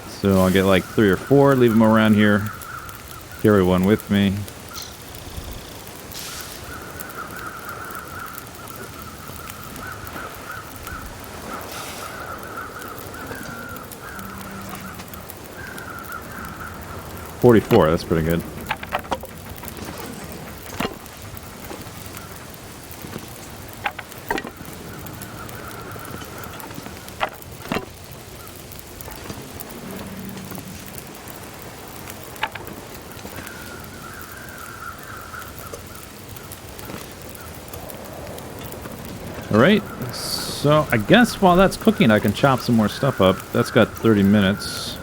So I'll get like 3 or 4, leave them around here. Carry one with me. $44, that's pretty good. Alright, so I guess while that's cooking I can chop some more stuff up. That's got 30 minutes.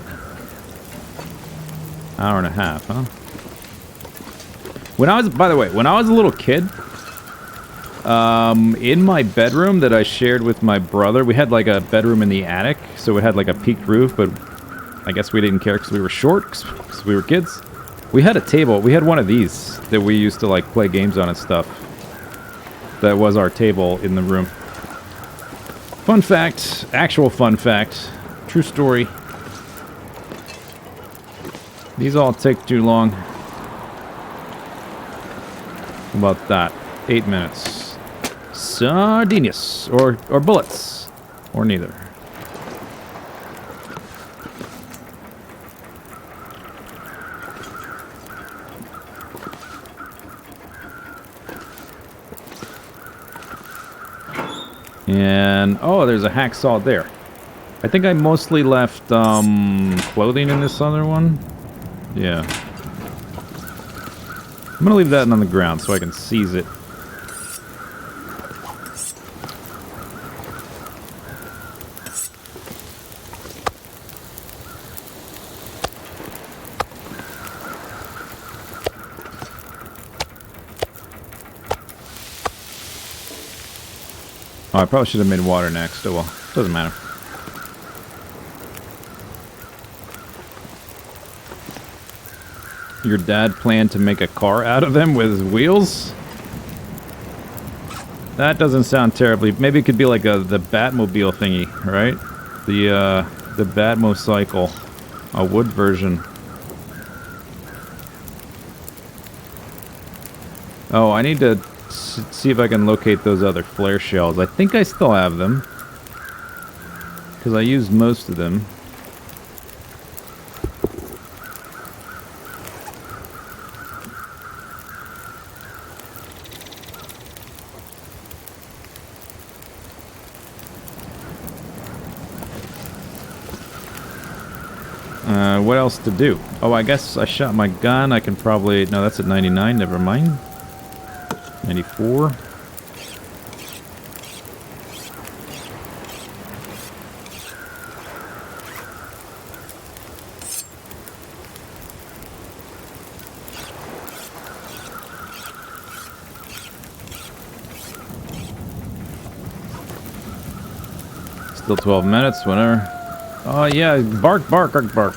Hour and a half, huh? By the way, when I was a little kid, in my bedroom that I shared with my brother, we had like a bedroom in the attic, so it had like a peaked roof, but I guess we didn't care because we were short, because we were kids. We had a table, we had one of these that we used to like play games on and stuff. That was our table in the room. Fun fact, actual fun fact, true story. These all take too long. How about that? 8 minutes. Sardinias. Or bullets. Or neither. And, oh, there's a hacksaw there. I think I mostly left clothing in this other one. Yeah. I'm gonna leave that on the ground so I can seize it. Oh, I probably should have made water next. Oh well, doesn't matter. Your dad planned to make a car out of them with wheels? That doesn't sound terribly... Maybe it could be like the Batmobile thingy, right? The Batmocycle. A wood version. Oh, I need to see if I can locate those other flare shells. I think I still have them. Because I used most of them. What else to do? Oh, I guess I shot my gun. I can probably... No, that's at 99. Never mind. 94. Still 12 minutes, whatever. Oh, yeah, bark, bark, bark, bark.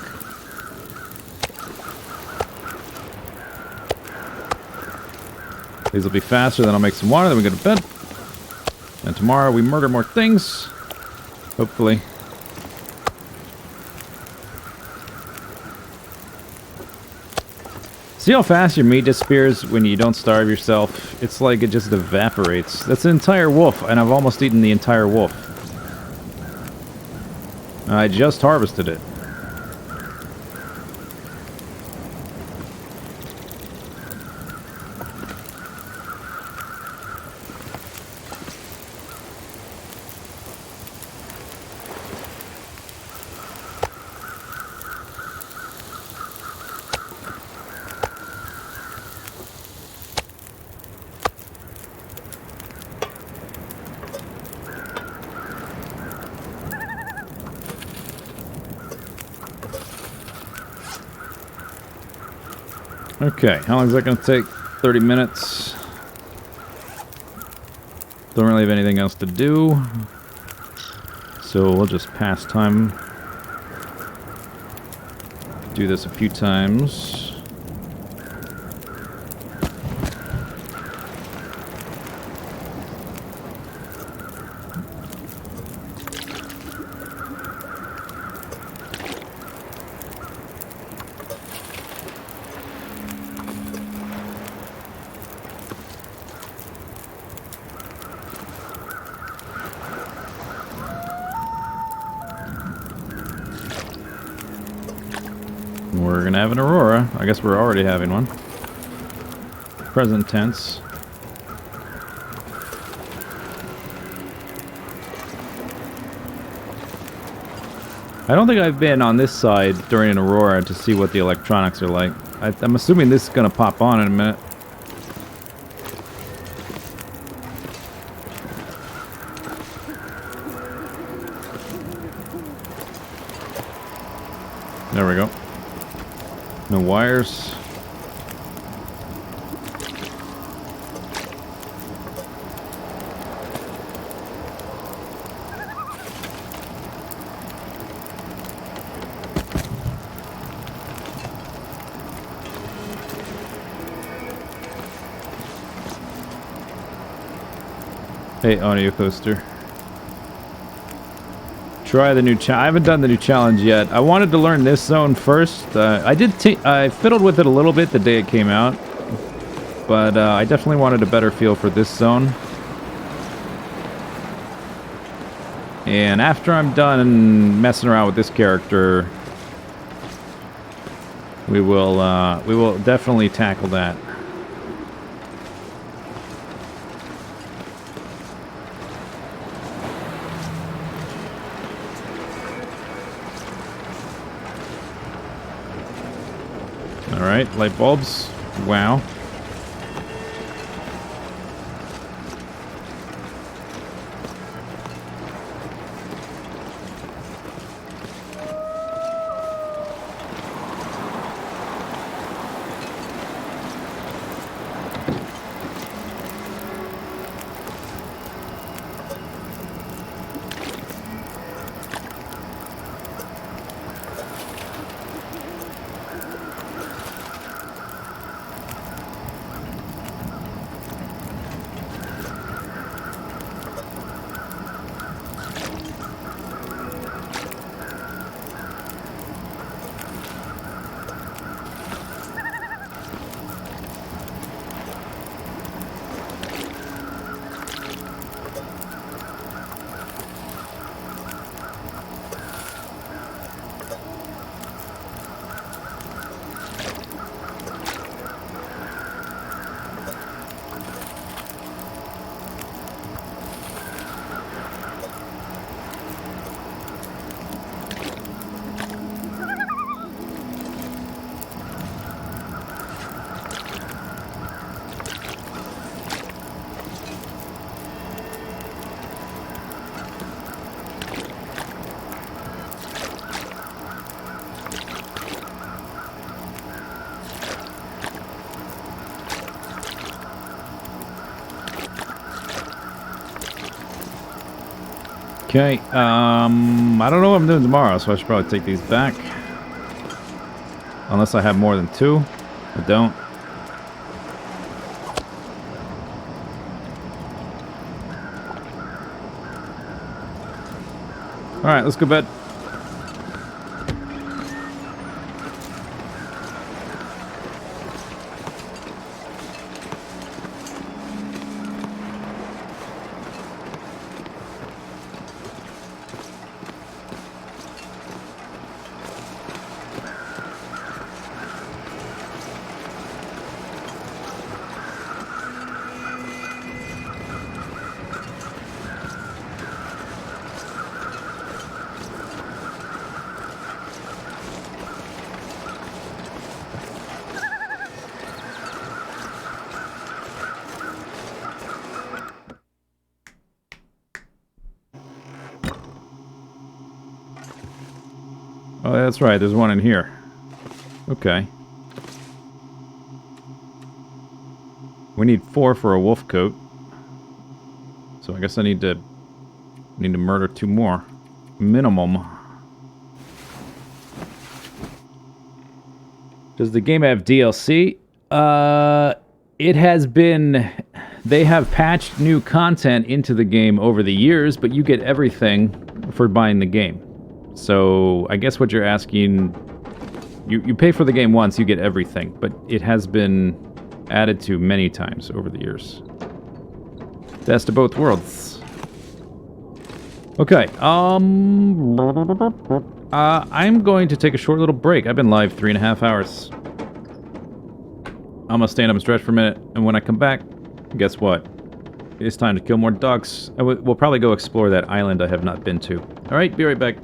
These will be faster, then I'll make some water, then we go to bed. And tomorrow we murder more things. Hopefully. See how fast your meat disappears when you don't starve yourself? It's like it just evaporates. That's an entire wolf, and I've almost eaten the entire wolf. I just harvested it. Okay, how long is that going to take? 30 minutes. Don't really have anything else to do. So we'll just pass time. Do this a few times. We're gonna have an aurora. I guess we're already having one. Present tense. I don't think I've been on this side during an aurora to see what the electronics are like. I'm assuming this is gonna pop on in a minute. There we go. No wires. Hey, audio coaster. Try the new challenge. I haven't done the new challenge yet. I wanted to learn this zone first. I fiddled with it a little bit the day it came out, but I definitely wanted a better feel for this zone. And after I'm done messing around with this character, we will definitely tackle that. Alright, light bulbs. Wow. Okay, I don't know what I'm doing tomorrow, so I should probably take these back. Unless I have more than 2. I don't. Alright, let's go to bed. Oh, that's right. There's one in here. Okay. We need 4 for a wolf coat. So I guess I need to murder 2 more. Minimum. Does the game have DLC? It has been... They have patched new content into the game over the years, but you get everything for buying the game. So I guess what you're asking... You pay for the game once, you get everything, but it has been added to many times over the years. Best of both worlds. Okay, I'm going to take a short little break. I've been live 3.5 hours. I'm gonna stand up and stretch for a minute, and when I come back, guess what? It's time to kill more ducks. We'll probably go explore that island I have not been to. Alright, be right back.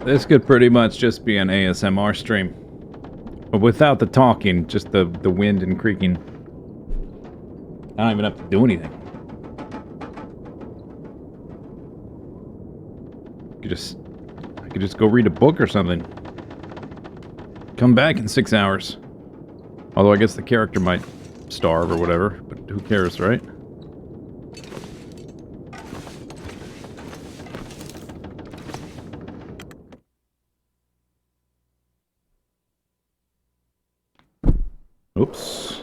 This could pretty much just be an ASMR stream. But without the talking, just the wind and creaking. I don't even have to do anything. I could just go read a book or something. Come back in 6 hours. Although I guess the character might starve or whatever, but who cares, right? Oops.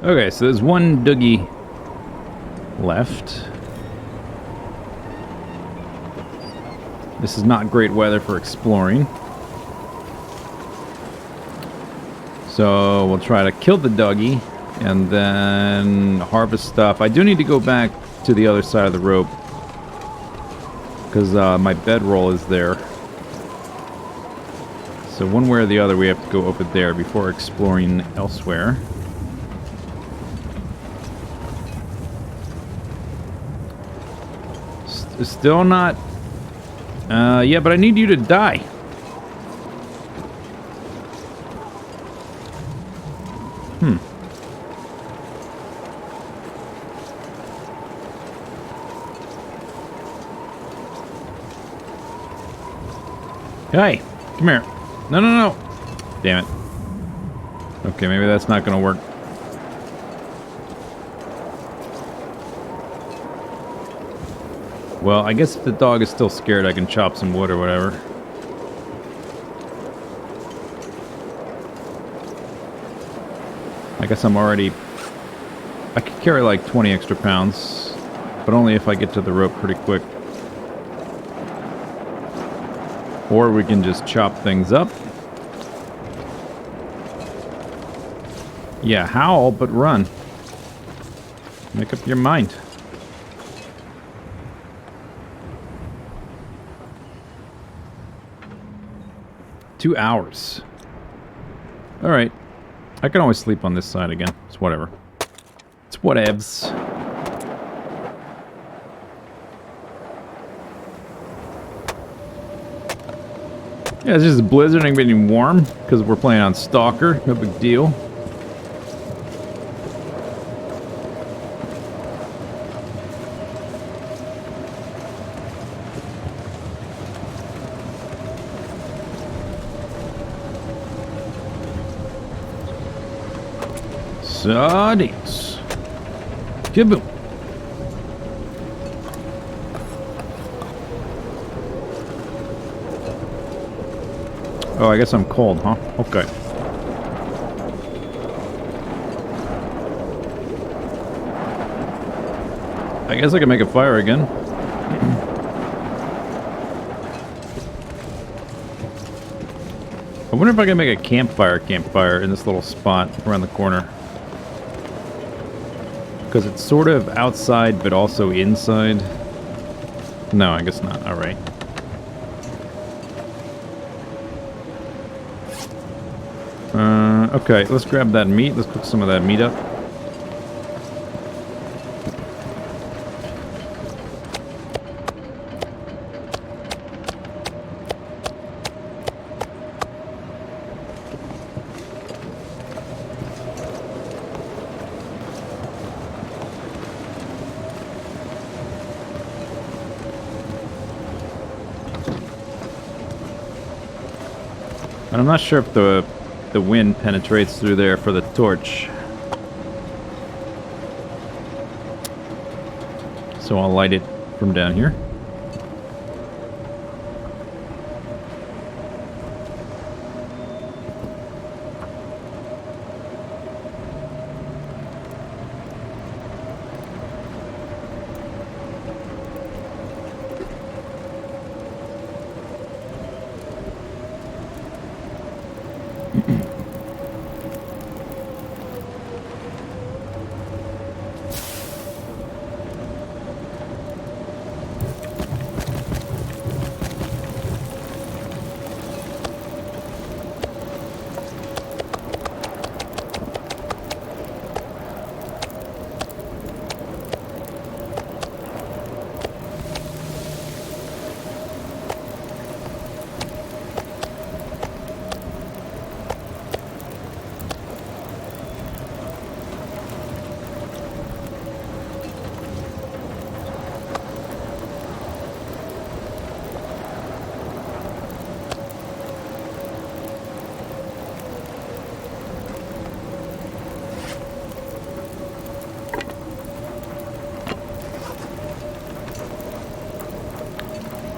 Okay, so there's one doogie left. This is not great weather for exploring. So we'll try to kill the doggy and then harvest stuff. I do need to go back to the other side of the rope because my bedroll is there. So one way or the other we have to go over there before exploring elsewhere. Still not... yeah, but I need you to die. Hey, come here. No, no, no. Damn it. Okay, maybe that's not gonna work. Well, I guess if the dog is still scared, I can chop some wood or whatever. I guess I'm already... I could carry like 20 extra pounds, but only if I get to the rope pretty quick. Or we can just chop things up. Yeah, howl, but run. Make up your mind. Two hours. Alright. I can always sleep on this side again. It's whatever. It's whatevs. Yeah, it's just blizzarding, getting warm because we're playing on Stalker. No big deal. Sardines. Kaboom. Oh, I guess I'm cold, huh? Okay. I guess I can make a fire again. I wonder if I can make a campfire in this little spot around the corner. Because it's sort of outside, but also inside. No, I guess not. Alright. Okay, let's grab that meat. Let's cook some of that meat up. And I'm not sure if the wind penetrates through there for the torch. So I'll light it from down here.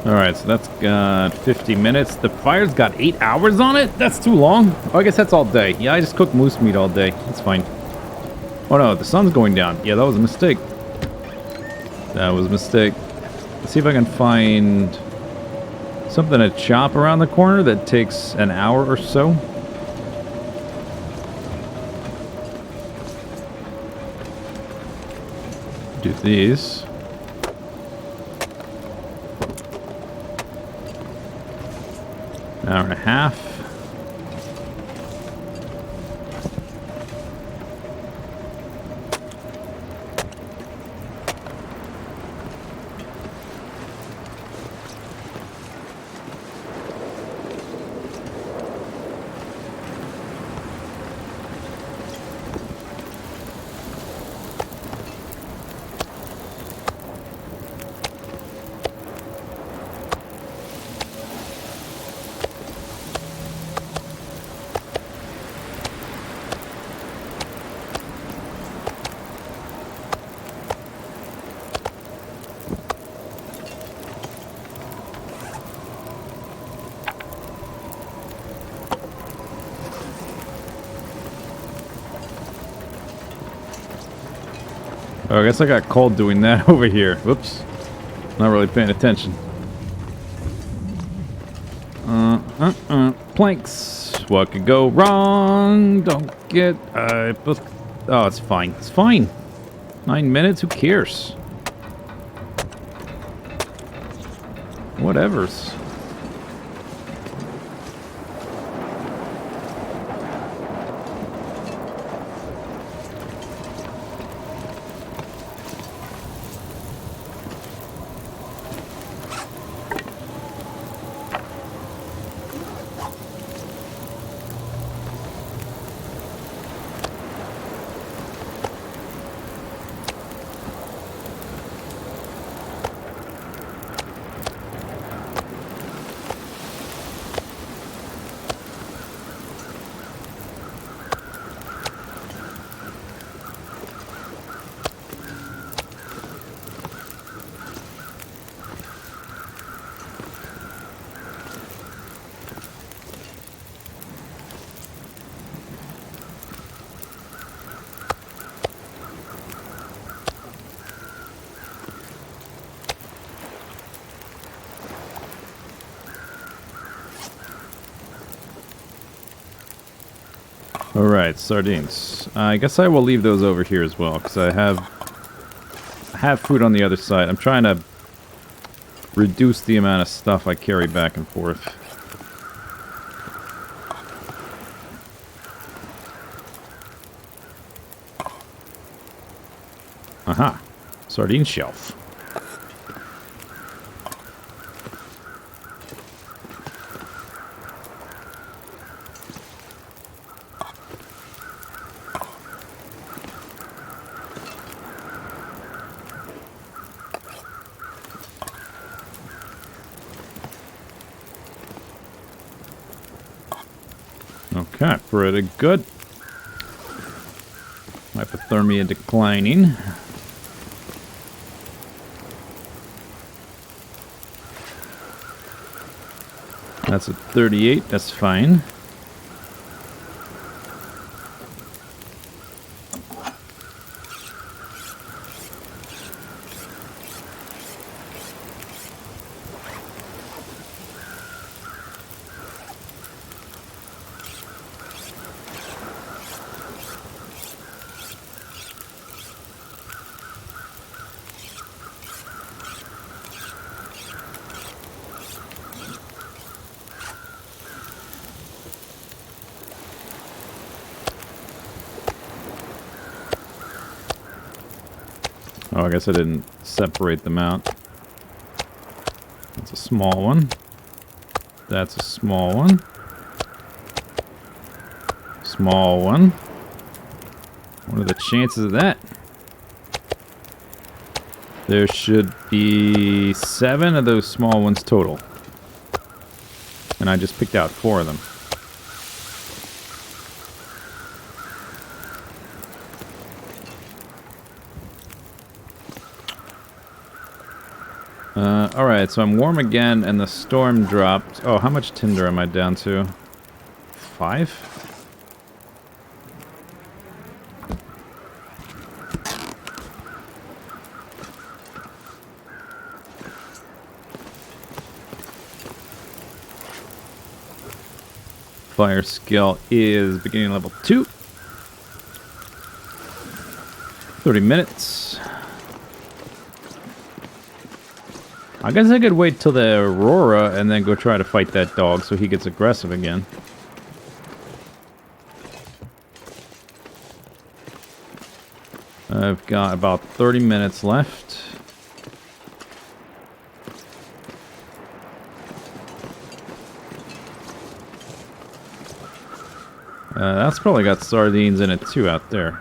Alright, so that's got 50 minutes. The fire's got 8 hours on it? That's too long. Oh, I guess that's all day. Yeah, I just cooked moose meat all day. That's fine. Oh no, the sun's going down. Yeah, that was a mistake. That was a mistake. Let's see if I can find something to chop around the corner that takes an hour or so. Do these. An hour and a half. Oh, I guess I got cold doing that over here. Whoops. Not really paying attention. Planks. What could go wrong? Don't get... oh, it's fine. It's fine. 9 minutes? Who cares? Whatevers. Alright, sardines. I guess I will leave those over here as well, because I have food on the other side. I'm trying to reduce the amount of stuff I carry back and forth. Aha! Sardine shelf. Okay, pretty good. Hypothermia declining. That's at 38, that's fine. Oh, I guess I didn't separate them out. That's a small one. That's a small one. Small one. What are the chances of that? There should be 7 of those small ones total. And I just picked out 4 of them. Alright, so I'm warm again, and the storm dropped. Oh, how much tinder am I down to? 5? Fire skill is beginning level 2. 30 minutes. I guess I could wait till the Aurora and then go try to fight that dog so he gets aggressive again. I've got about 30 minutes left. That's probably got sardines in it too out there.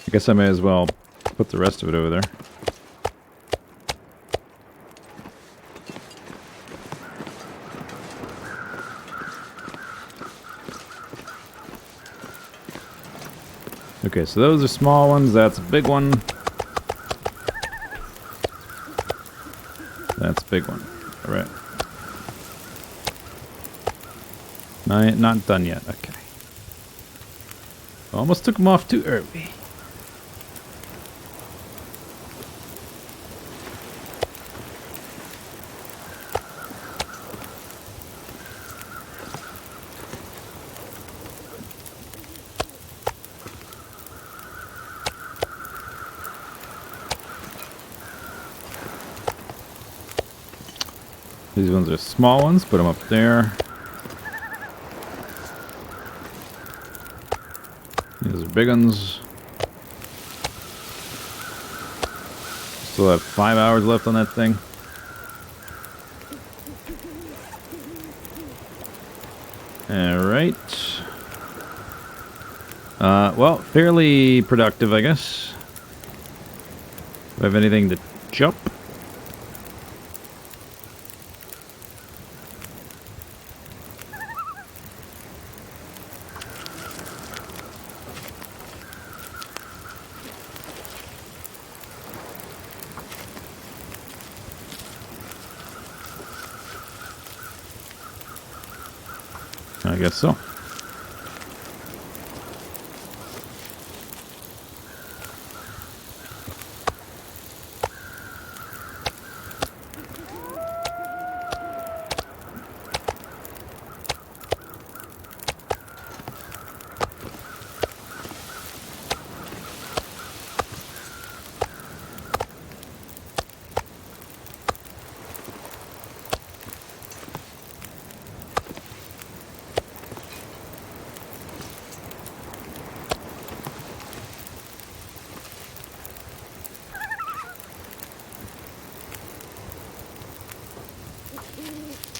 I guess I may as well put the rest of it over there. Okay, so those are small ones. That's a big one. That's a big one. All right. Not done yet. Okay. Almost took them off too early. These ones are small ones, put them up there. These are big ones. Still have 5 hours left on that thing. Alright. Well, fairly productive, I guess. Do I have anything to jump? I guess so.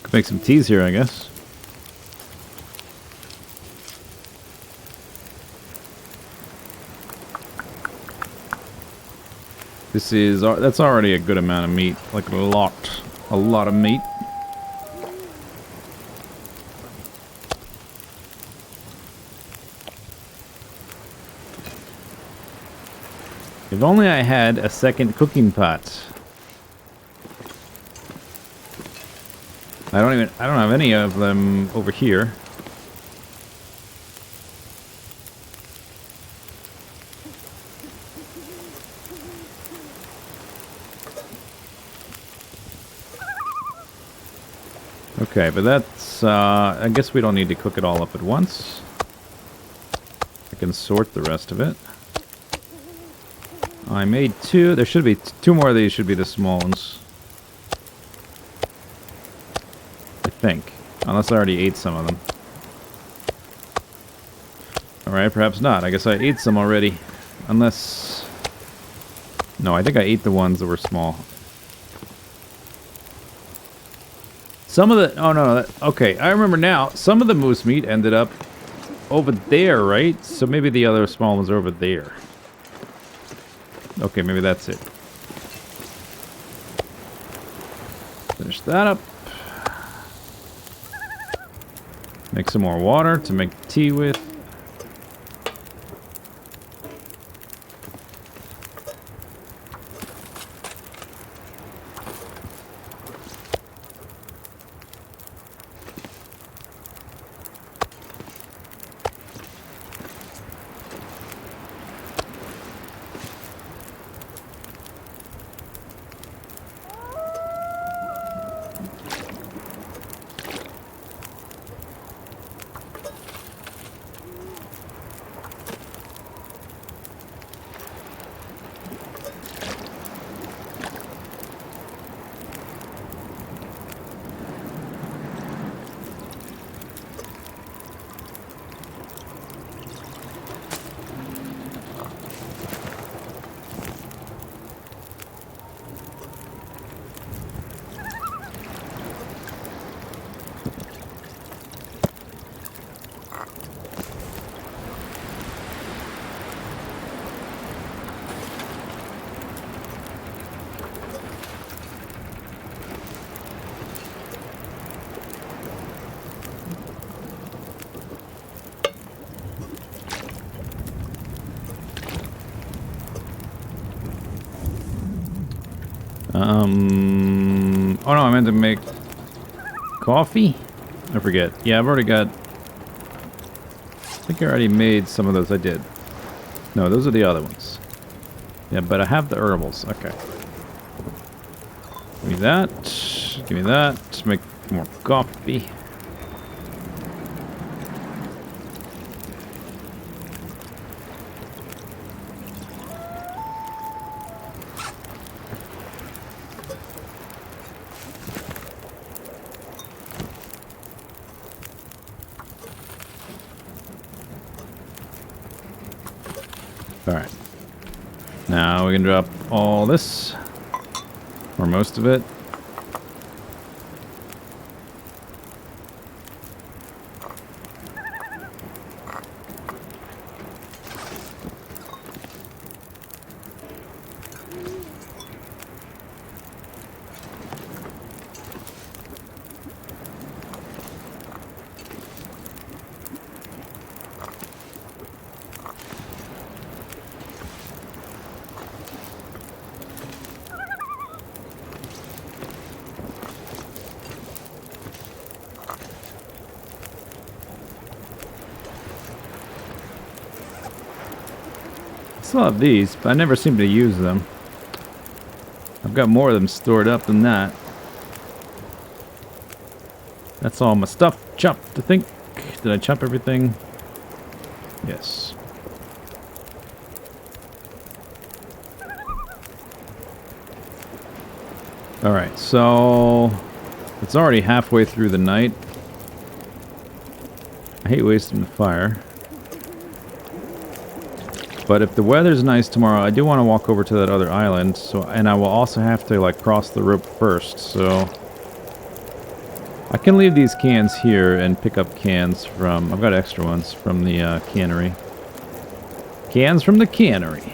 Could make some teas here, I guess. This is, that's already a good amount of meat, like a lot of meat. If only I had a second cooking pot. I don't have any of them over here. Okay, but that's, I guess we don't need to cook it all up at once. I can sort the rest of it. I made 2. There should be 2 more of these should be the small ones. I think. Unless I already ate some of them. Alright, perhaps not. I guess I ate some already. Unless... No, I think I ate the ones that were small. Some of the... Oh, no. Okay, I remember now. Some of the moose meat ended up over there, right? So maybe the other small ones are over there. Okay, maybe that's it. Finish that up. Make some more water to make tea with. Oh no, I meant to make coffee? I forget. Yeah, I've already got... I think I already made some of those. I did. No, those are the other ones. Yeah, but I have the herbals. Okay. Give me that. Give me that. Make more coffee. Alright. Now we can drop all this. Or most of it. I still have these, but I never seem to use them. I've got more of them stored up than that. That's all my stuff chopped, I think. Did I chop everything? Yes. Alright, so... it's already halfway through the night. I hate wasting the fire. But if the weather's nice tomorrow, I do want to walk over to that other island. So, and I will also have to like cross the rope first. So I can leave these cans here and pick up cans from... I've got extra ones from the cannery. Cans from the cannery.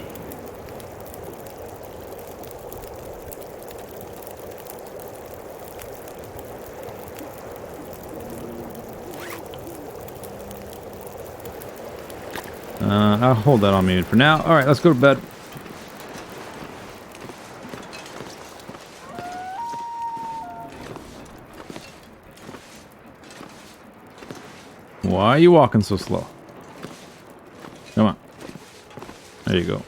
I'll hold that on me for now. Alright, let's go to bed. Why are you walking so slow? Come on. There you go.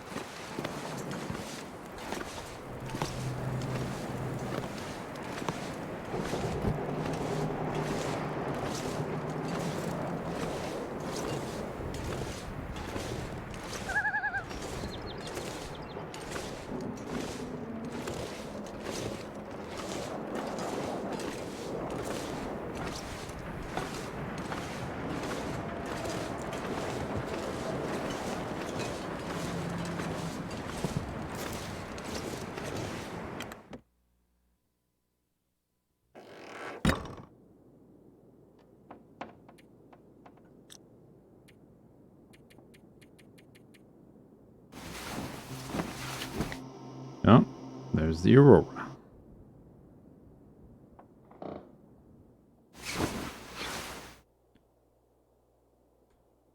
Oh, there's the Aurora.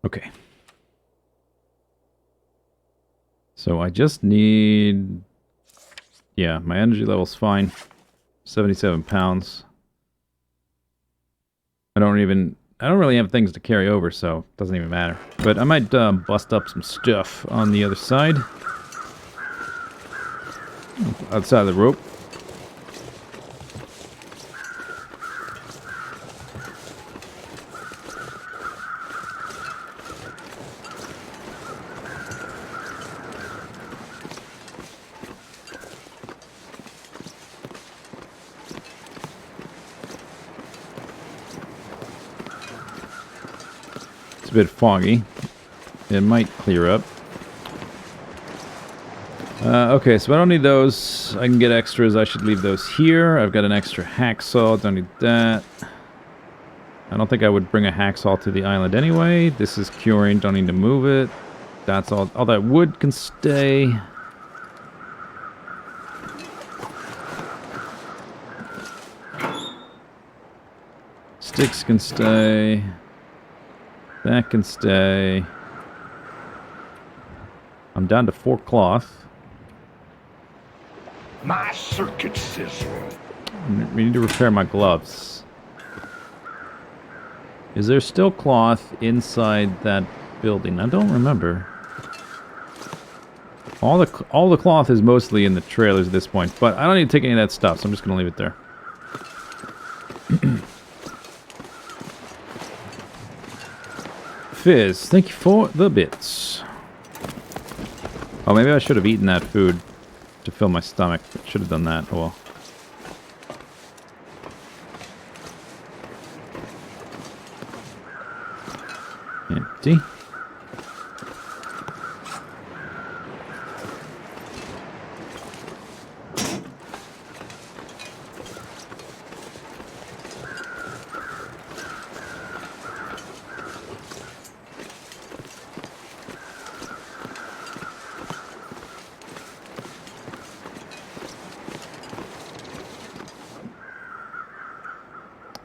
Okay. So I just need... Yeah, my energy level's fine. 77 pounds. I don't really have things to carry over, so it doesn't even matter. But I might bust up some stuff on the other side. Outside of the rope. It's a bit foggy. It might clear up. Okay, so I don't need those. I can get extras. I should leave those here. I've got an extra hacksaw. Don't need that. I don't think I would bring a hacksaw to the island anyway. This is curing. Don't need to move it. That's all. All that wood can stay. Sticks can stay. That can stay. I'm down to 4 cloth. My circuit sizzle. We need to repair my gloves. Is there still cloth inside that building? I don't remember. All the cloth is mostly in the trailers at this point, but I don't need to take any of that stuff, so I'm just going to leave it there. Fizz, thank you for the bits. Oh, maybe I should have eaten that food to fill my stomach. Should have done that. Oh well. Empty.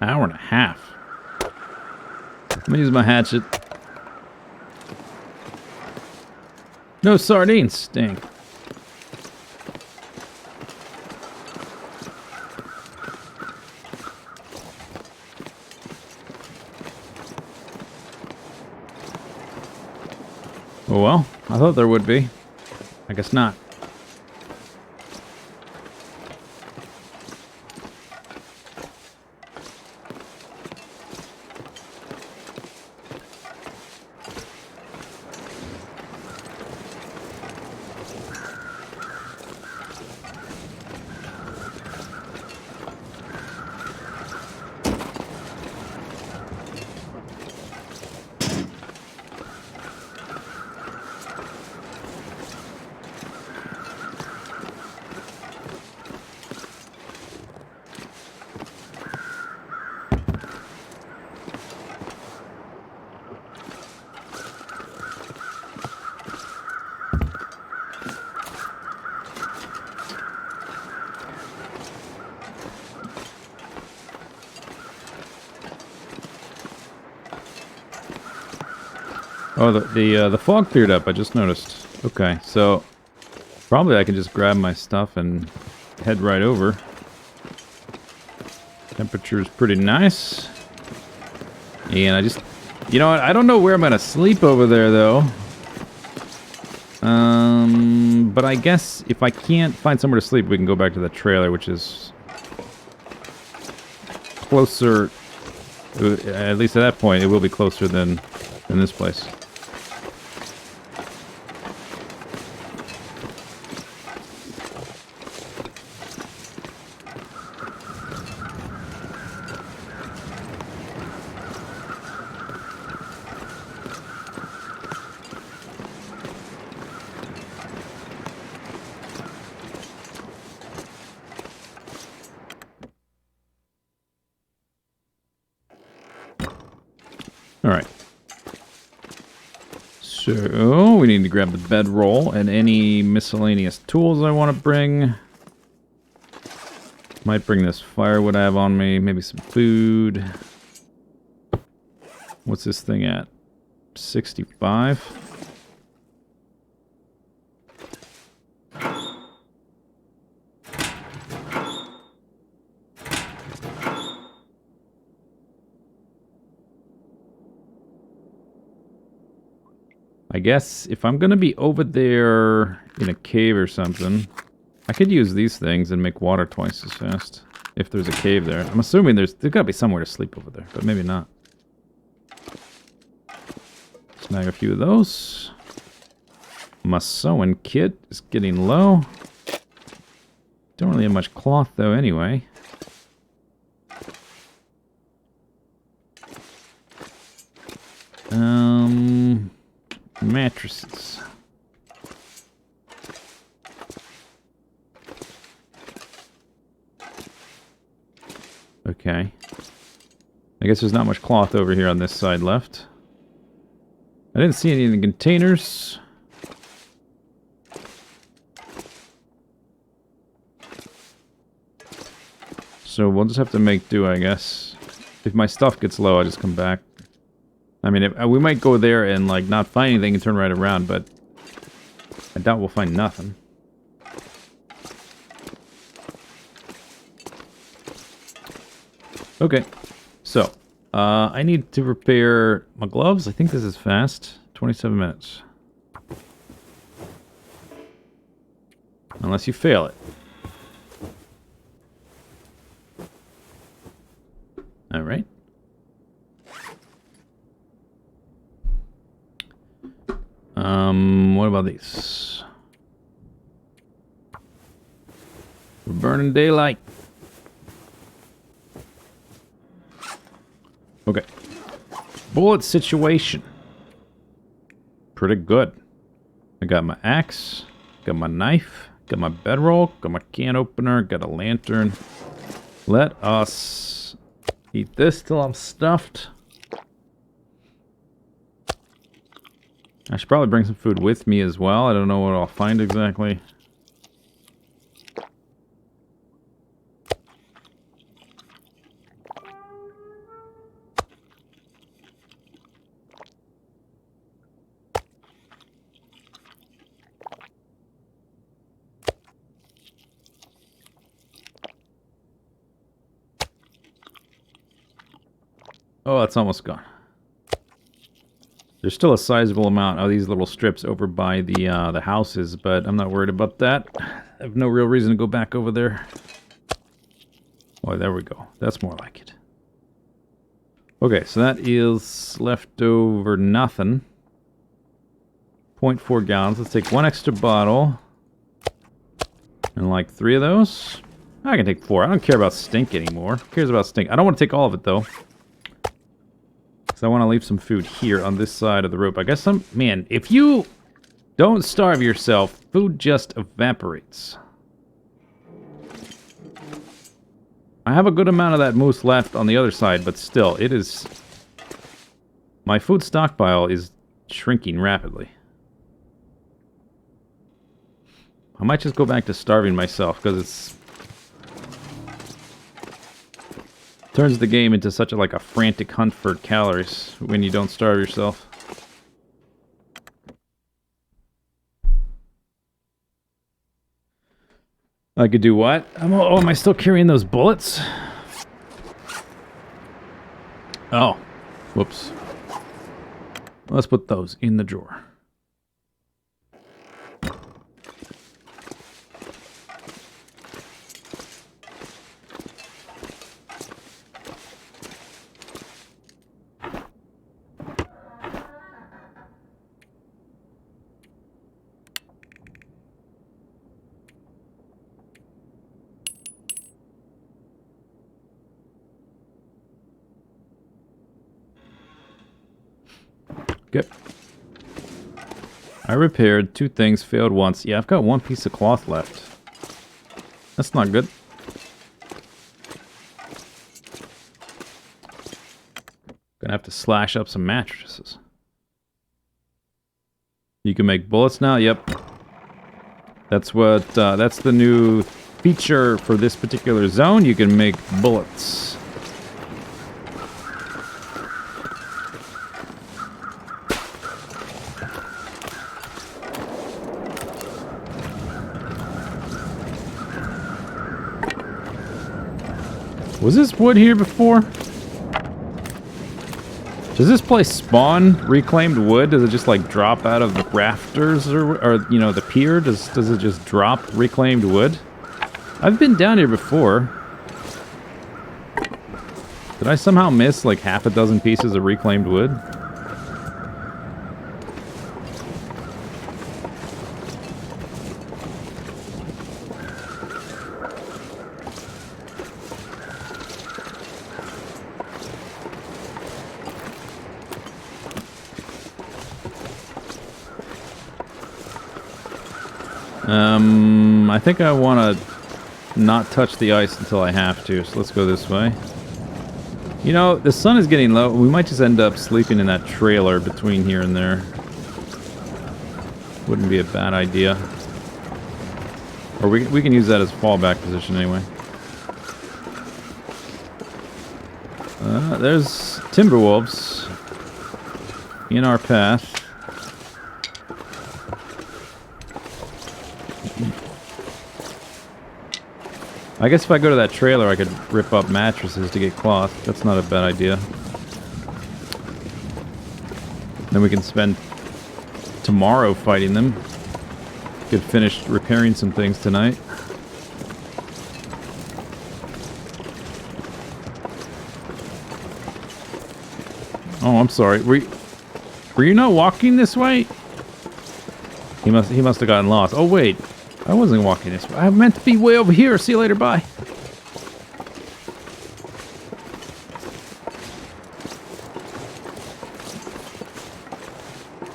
Hour and a half. Let me use my hatchet. No sardines. Dang. Oh well, I thought there would be. I guess not. Oh, the fog cleared up, I just noticed. Okay, so probably I can just grab my stuff and head right over. Temperature's pretty nice. And I just You know what? I don't know where I'm gonna sleep over there, though. But I guess if I can't find somewhere to sleep, we can go back to the trailer, which is closer. At least at that point, it will be closer than this place. Alright. So, we need to grab the bedroll and any miscellaneous tools I want to bring. Might bring this firewood I have on me, maybe some food. What's this thing at? 65? I guess if I'm gonna be over there in a cave or something, I could use these things and make water twice as fast. If there's a cave there. I'm assuming there's gotta be somewhere to sleep over there, but maybe not. Snag a few of those. My sewing kit is getting low. Don't really have much cloth though anyway. Mattresses. Okay. I guess there's not much cloth over here on this side left. I didn't see any in the containers. So we'll just have to make do, I guess. If my stuff gets low, I'll just come back. I mean, we might go there and, like, not find anything and turn right around, but I doubt we'll find nothing. Okay, so, I need to repair my gloves. I think this is fast. 27 minutes. Unless you fail it. Alright. What about these? We're burning daylight. Okay. Bullet situation. Pretty good. I got my axe, got my knife, got my bedroll, got my can opener, got a lantern. Let us eat this till I'm stuffed. I should probably bring some food with me as well. I don't know what I'll find exactly. Oh, it's almost gone. There's still a sizable amount of these little strips over by the houses, but I'm not worried about that. I have no real reason to go back over there. Oh, there we go. That's more like it. Okay, so that is leftover nothing. 0.4 gallons. Let's take one extra bottle. And like 3 of those. I can take 4. I don't care about stink anymore. Who cares about stink? I don't want to take all of it, though. Because I want to leave some food here on this side of the rope. I guess man, if you don't starve yourself, food just evaporates. I have a good amount of that moose left on the other side, but still, it is... My food stockpile is shrinking rapidly. I might just go back to starving myself, because it's... turns the game into such a frantic hunt for calories when you don't starve yourself. I could do what? Oh, am I still carrying those bullets? Oh, whoops. Let's put those in the drawer. Okay. I repaired 2 things, failed once. Yeah, I've got 1 piece of cloth left. That's not good. Gonna have to slash up some mattresses. You can make bullets now? Yep. That's what, that's the new feature for this particular zone. You can make bullets. Was this wood here before? Does this place spawn reclaimed wood? Does it just like drop out of the rafters or you know, the pier? Does it just drop reclaimed wood? I've been down here before. Did I somehow miss like half a dozen pieces of reclaimed wood? I think I want to not touch the ice until I have to, so let's go this way. You know, the sun is getting low. We might just end up sleeping in that trailer between here and there. Wouldn't be a bad idea. Or we can use that as a fallback position anyway. There's timberwolves in our path. I guess if I go to that trailer, I could rip up mattresses to get cloth. That's not a bad idea. Then we can spend tomorrow fighting them. Could finish repairing some things tonight. Oh, I'm sorry. Were you not walking this way? He must have gotten lost. Oh wait. I wasn't walking this way. I meant to be way over here. See you later. Bye.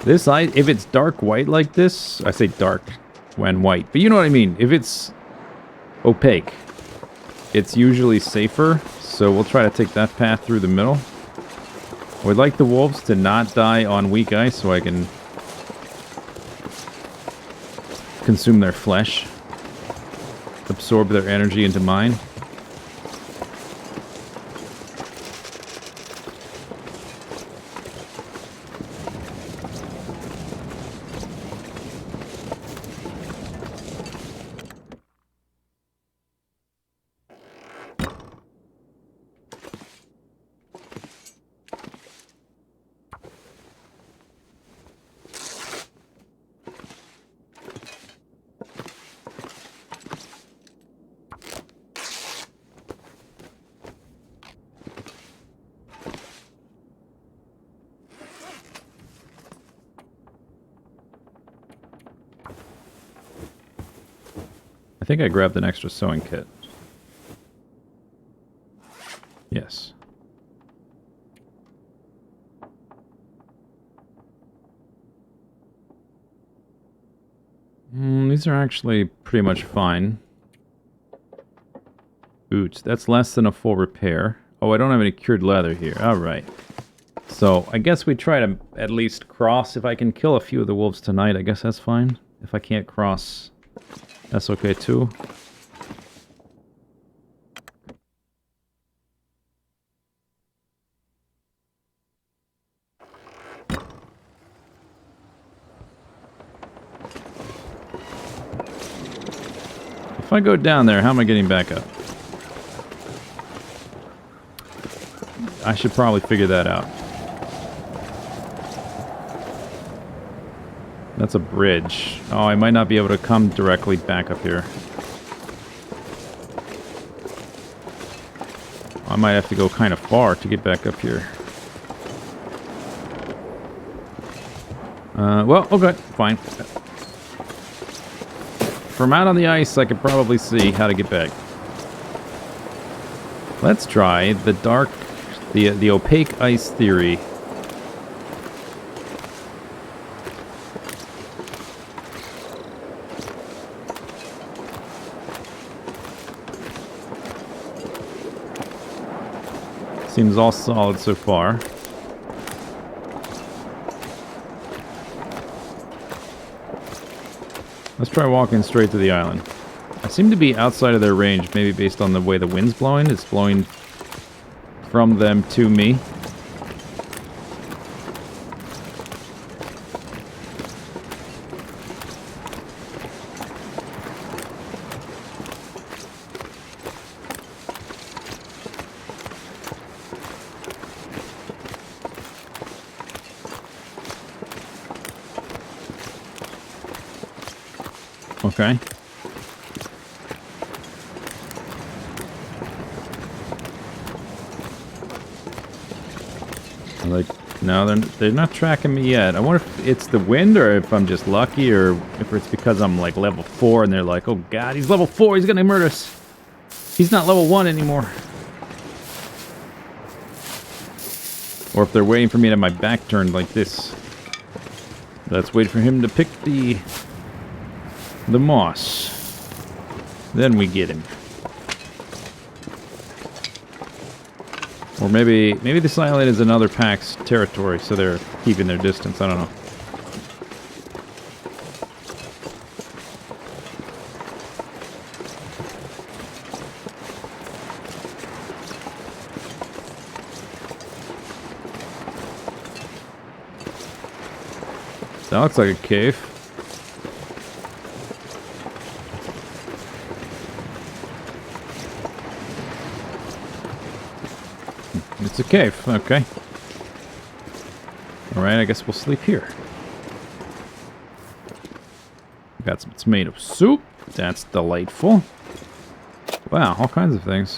This if it's dark white like this, I say dark when white, but you know what I mean. If it's opaque, it's usually safer. So we'll try to take that path through the middle. I would like the wolves to not die on weak ice so I can consume their flesh, absorb their energy into mine. I think I grabbed an extra sewing kit. Yes. These are actually pretty much fine. Boots. That's less than a full repair. Oh, I don't have any cured leather here. Alright. So, I guess we try to at least cross. If I can kill a few of the wolves tonight, I guess that's fine. If I can't cross, that's okay too. If I go down there, how am I getting back up? I should probably figure that out. That's a bridge. Oh, I might not be able to come directly back up here. I might have to go kind of far to get back up here. Well, okay, fine. From out on the ice, I could probably see how to get back. Let's try the the opaque ice theory. Seems all solid so far. Let's try walking straight to the island. I seem to be outside of their range, maybe based on the way the wind's blowing. It's blowing from them to me. Okay. Like, no, they're not tracking me yet. I wonder if it's the wind or if I'm just lucky or if it's because I'm like level 4 and they're like, oh god, he's level 4, he's gonna murder us. He's not level 1 anymore. Or if they're waiting for me to have my back turned like this. Let's wait for him to pick the moss. Then we get him. Or maybe this island is another pack's territory, so they're keeping their distance. I don't know. That looks like a cave. It's a cave, okay. Alright, I guess we'll sleep here. Got some tomato soup. That's delightful. Wow, all kinds of things.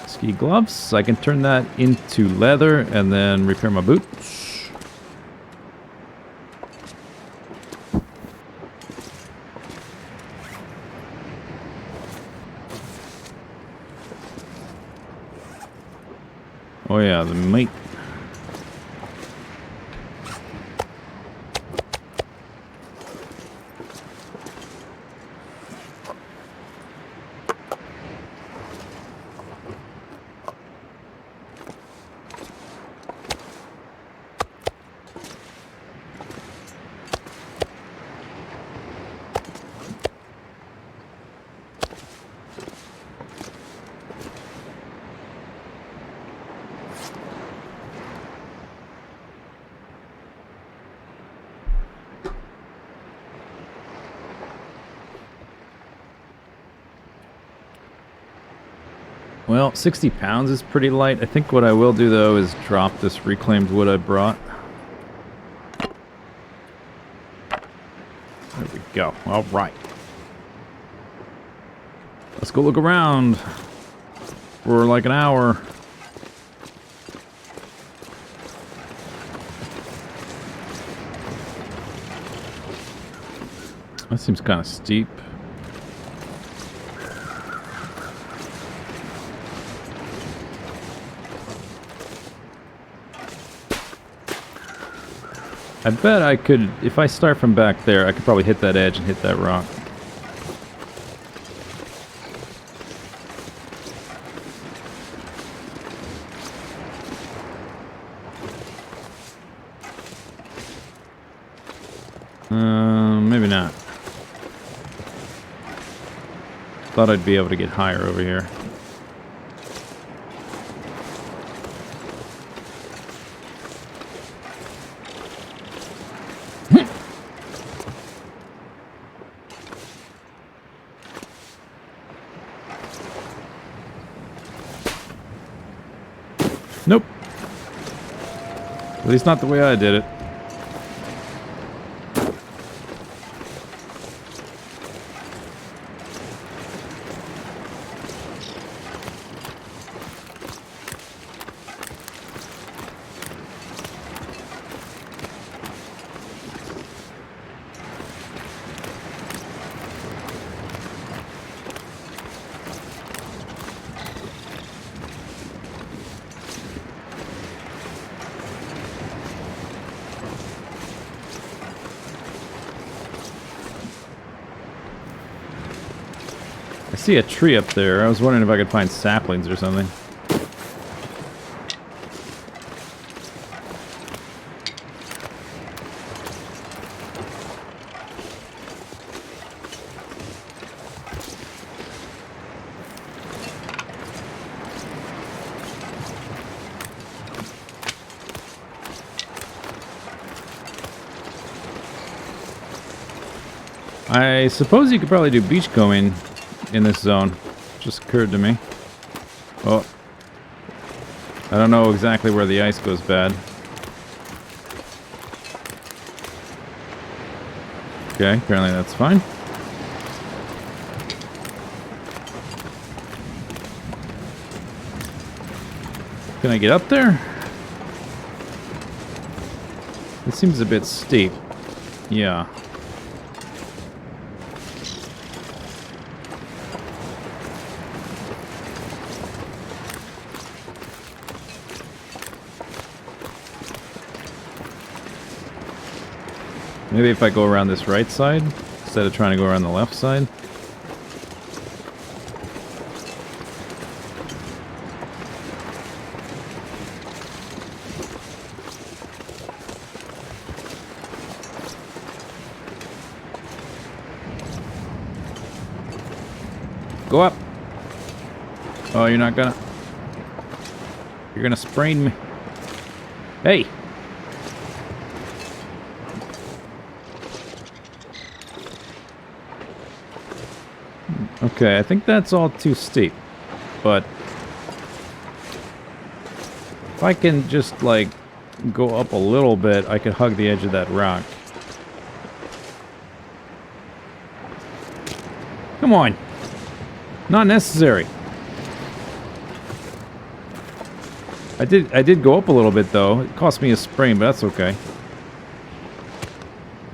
Ski gloves. I can turn that into leather and then repair my boots. Oh yeah, the meat. Well, 60 pounds is pretty light. I think what I will do, though, is drop this reclaimed wood I brought. There we go. All right. Let's go look around for like an hour. That seems kind of steep. I bet I could, if I start from back there, I could probably hit that edge and hit that rock. Maybe not. Thought I'd be able to get higher over here. Nope. At least not the way I did it. I see a tree up there. I was wondering if I could find saplings or something. I suppose you could probably do beachcombing in this zone. Just occurred to me. Oh. I don't know exactly where the ice goes bad. Okay, apparently that's fine. Can I get up there? It seems a bit steep. Yeah. Maybe if I go around this right side, instead of trying to go around the left side. Go up! Oh, you're not gonna... You're gonna sprain me. Hey! Okay, I think that's all too steep, but if I can just, like, go up a little bit, I could hug the edge of that rock. Come on! Not necessary. I did go up a little bit, though. It cost me a sprain, but that's okay.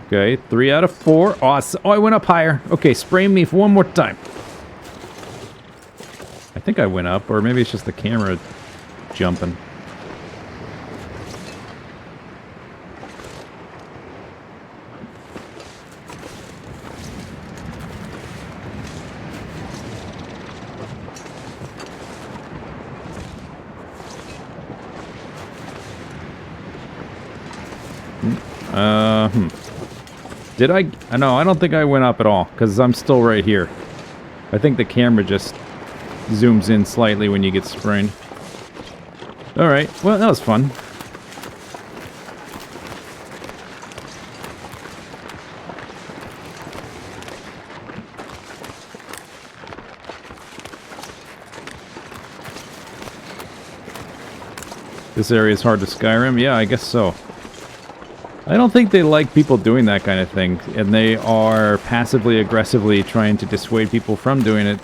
Okay, 3 out of 4. Awesome. Oh, I went up higher. Okay, sprain me for one more time. I think I went up, or maybe it's just the camera jumping. Did I? No, I don't think I went up at all, because I'm still right here. I think the camera just zooms in slightly when you get sprained. Alright, well, that was fun. This area is hard to Skyrim? Yeah, I guess so. I don't think they like people doing that kind of thing, and they are passively aggressively trying to dissuade people from doing it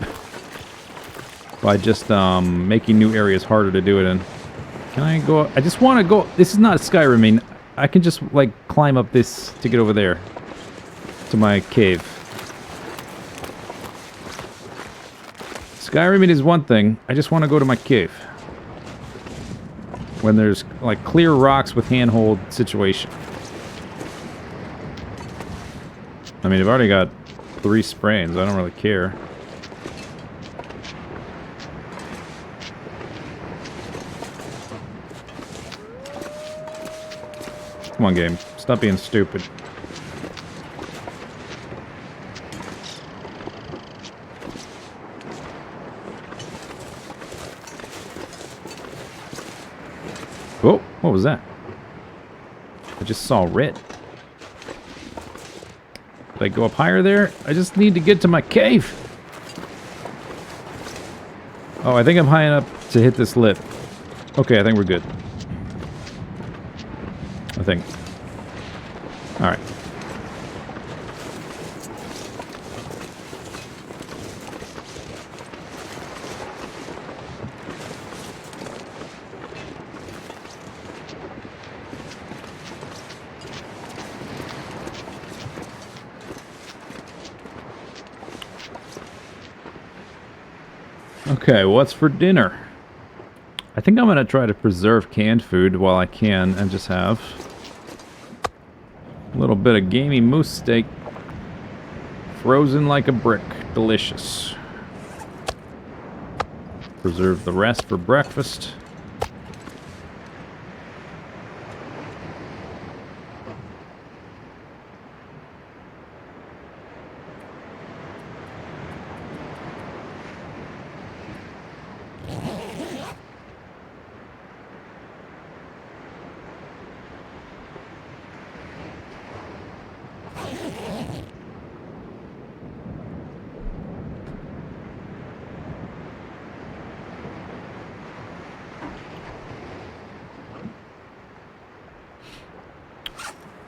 by just making new areas harder to do it in. Can I go? I just want to go. This is not Skyrim. I mean, I can just like climb up this to get over there to my cave. Skyrim is one thing. I just want to go to my cave when there's like clear rocks with handhold situation. I mean, I've already got 3 sprains. I don't really care. Come on, game. Stop being stupid. Whoa, what was that? I just saw red. Did I go up higher there? I just need to get to my cave. Oh, I think I'm high enough to hit this lip. Okay, I think we're good. I think. Alright. Okay, what's for dinner? I think I'm gonna try to preserve canned food while I can and just have a little bit of gamey moose steak frozen like a brick. Delicious. Preserve the rest for breakfast.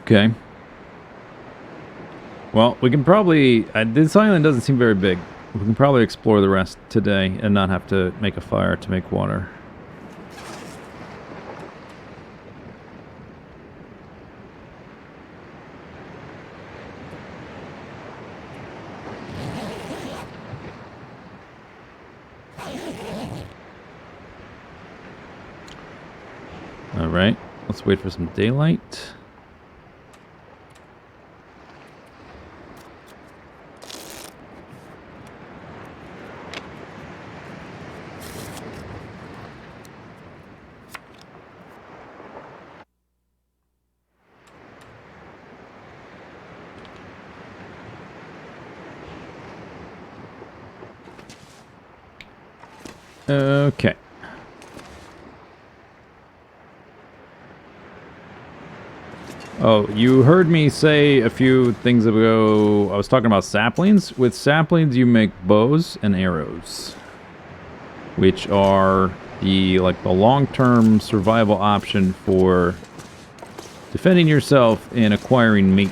Okay. Well, we can probably... this island doesn't seem very big. We can probably explore the rest today and not have to make a fire to make water. Alright, let's wait for some daylight. Okay. Oh, you heard me say a few things ago, I was talking about saplings. With saplings, you make bows and arrows, which are the long-term survival option for defending yourself and acquiring meat.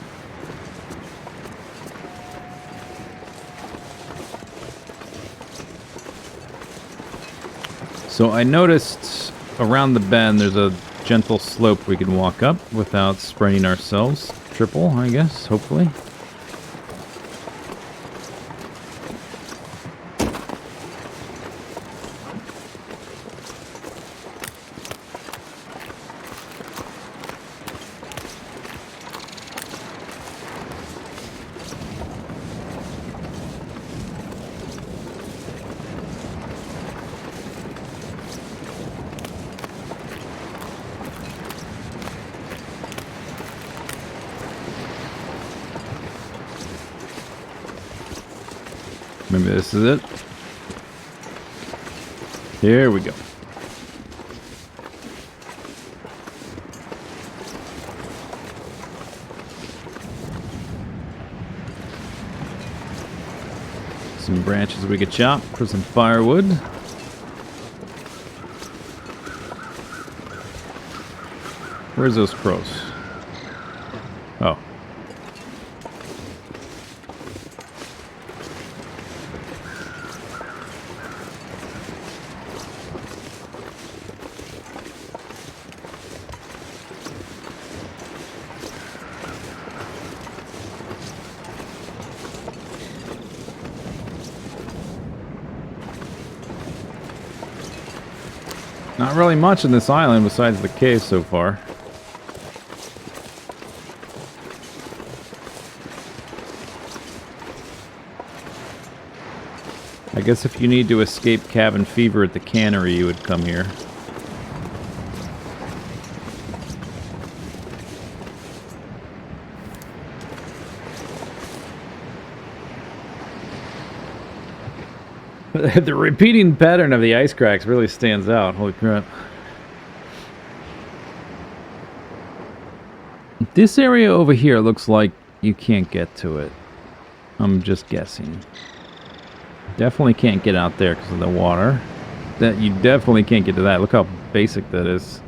So I noticed around the bend there's a gentle slope we can walk up without spraining ourselves. Triple, I guess, hopefully. Maybe this is it. Here we go. Some branches we could chop for some firewood. Where's those crows? Oh. Not really much in this island besides the cave so far. I guess if you need to escape cabin fever at the cannery, you would come here. The repeating pattern of the ice cracks really stands out. Holy crap. This area over here looks like you can't get to it. I'm just guessing. Definitely can't get out there because of the water. That you definitely can't get to that. Look how basic that is.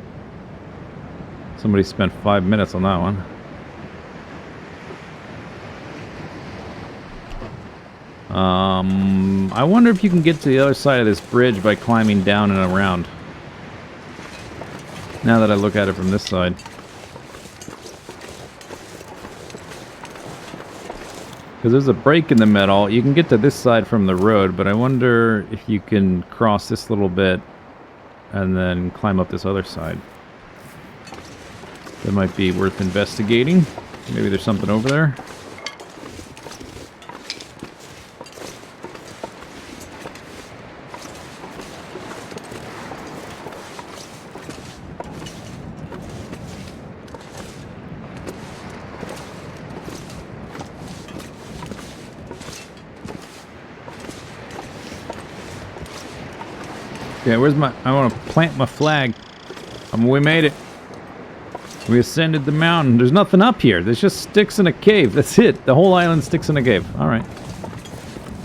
Somebody spent 5 minutes on that one. I wonder if you can get to the other side of this bridge by climbing down and around. Now that I look at it from this side. Because there's a break in the middle. You can get to this side from the road, but I wonder if you can cross this little bit and then climb up this other side. That might be worth investigating. Maybe there's something over there. Okay, where's my... I want to plant my flag. We made it. We ascended the mountain. There's nothing up here. There's just sticks in a cave. That's it. The whole island sticks in a cave. Alright.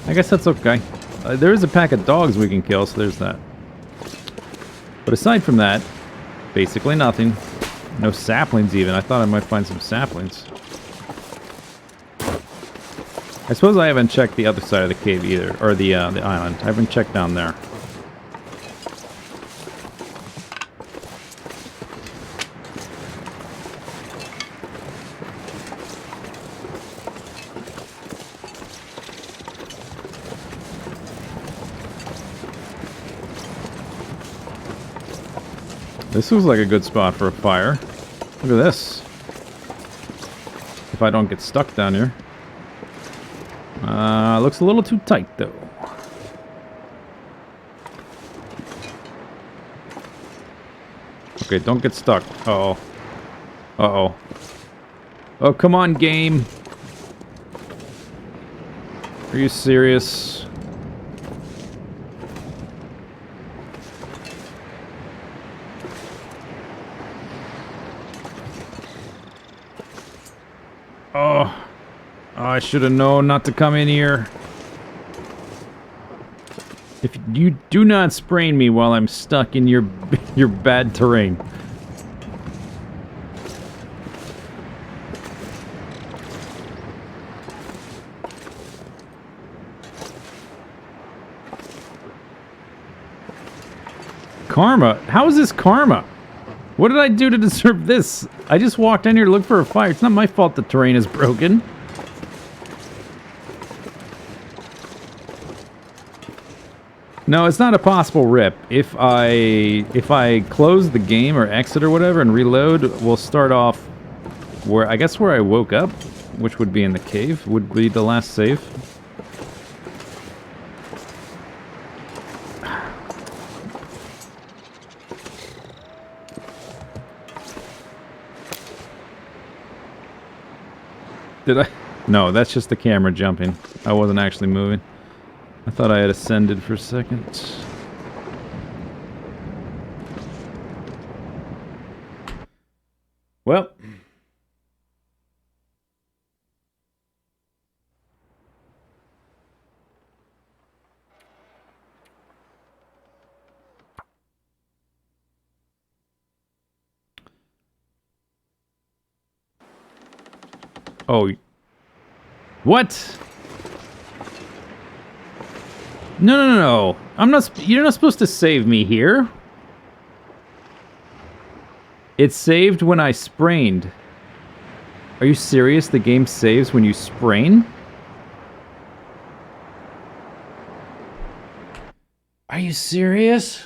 I guess that's okay. There is a pack of dogs we can kill, so there's that. But aside from that, basically nothing. No saplings even. I thought I might find some saplings. I suppose I haven't checked the other side of the cave either. Or the island. I haven't checked down there. This looks like a good spot for a fire. Look at this. If I don't get stuck down here. Looks a little too tight though. Okay, don't get stuck. Uh-oh. Uh-oh. Oh, come on, game. Are you serious? Oh, I should have known not to come in here. If you do not sprain me while I'm stuck in your bad terrain. Karma? How is this karma? What did I do to deserve this? I just walked in here to look for a fire. It's not my fault the terrain is broken. No, it's not a possible rip. If I close the game or exit or whatever and reload, we'll start off where I guess where I woke up, which would be in the cave, would be the last save. Did I? No, that's just the camera jumping. I wasn't actually moving. I thought I had ascended for a second. Well. Oh. What? No. I'm not... You're not supposed to save me here. It saved when I sprained. Are you serious? The game saves when you sprain? Are you serious?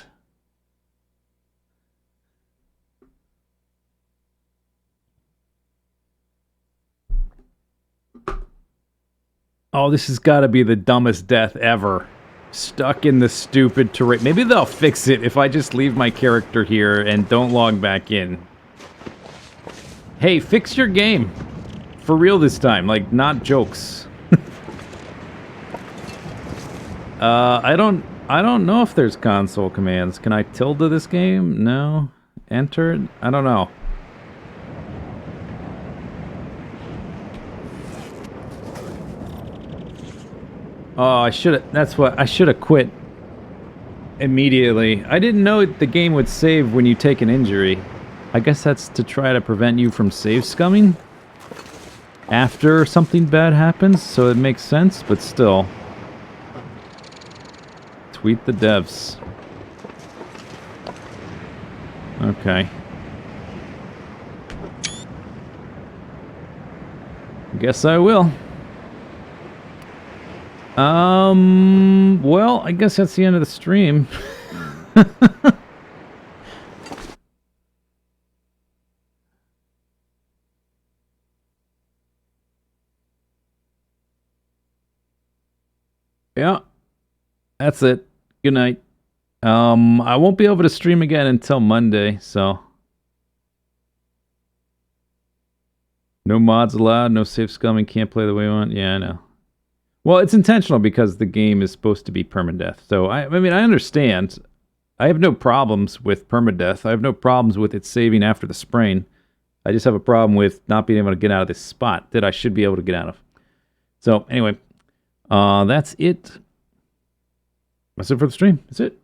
Oh, this has got to be the dumbest death ever. Stuck in the stupid terrain. Maybe they'll fix it if I just leave my character here and don't log back in. Hey, fix your game. For real this time. Like, not jokes. I don't know if there's console commands. Can I tilde this game? No. Enter? I don't know. Oh, I should have... That's what... I should have quit immediately. I didn't know the game would save when you take an injury. I guess that's to try to prevent you from save scumming after something bad happens, so it makes sense, but still. Tweet the devs. Okay. Guess I will. Well, I guess that's the end of the stream. Yeah. That's it. Good night. I won't be able to stream again until Monday, so. No mods allowed, no safe scumming, can't play the way we want. Yeah, I know. Well, it's intentional because the game is supposed to be permadeath. So, I mean, I understand. I have no problems with permadeath. I have no problems with it saving after the sprain. I just have a problem with not being able to get out of this spot that I should be able to get out of. So anyway, that's it. That's it for the stream. That's it.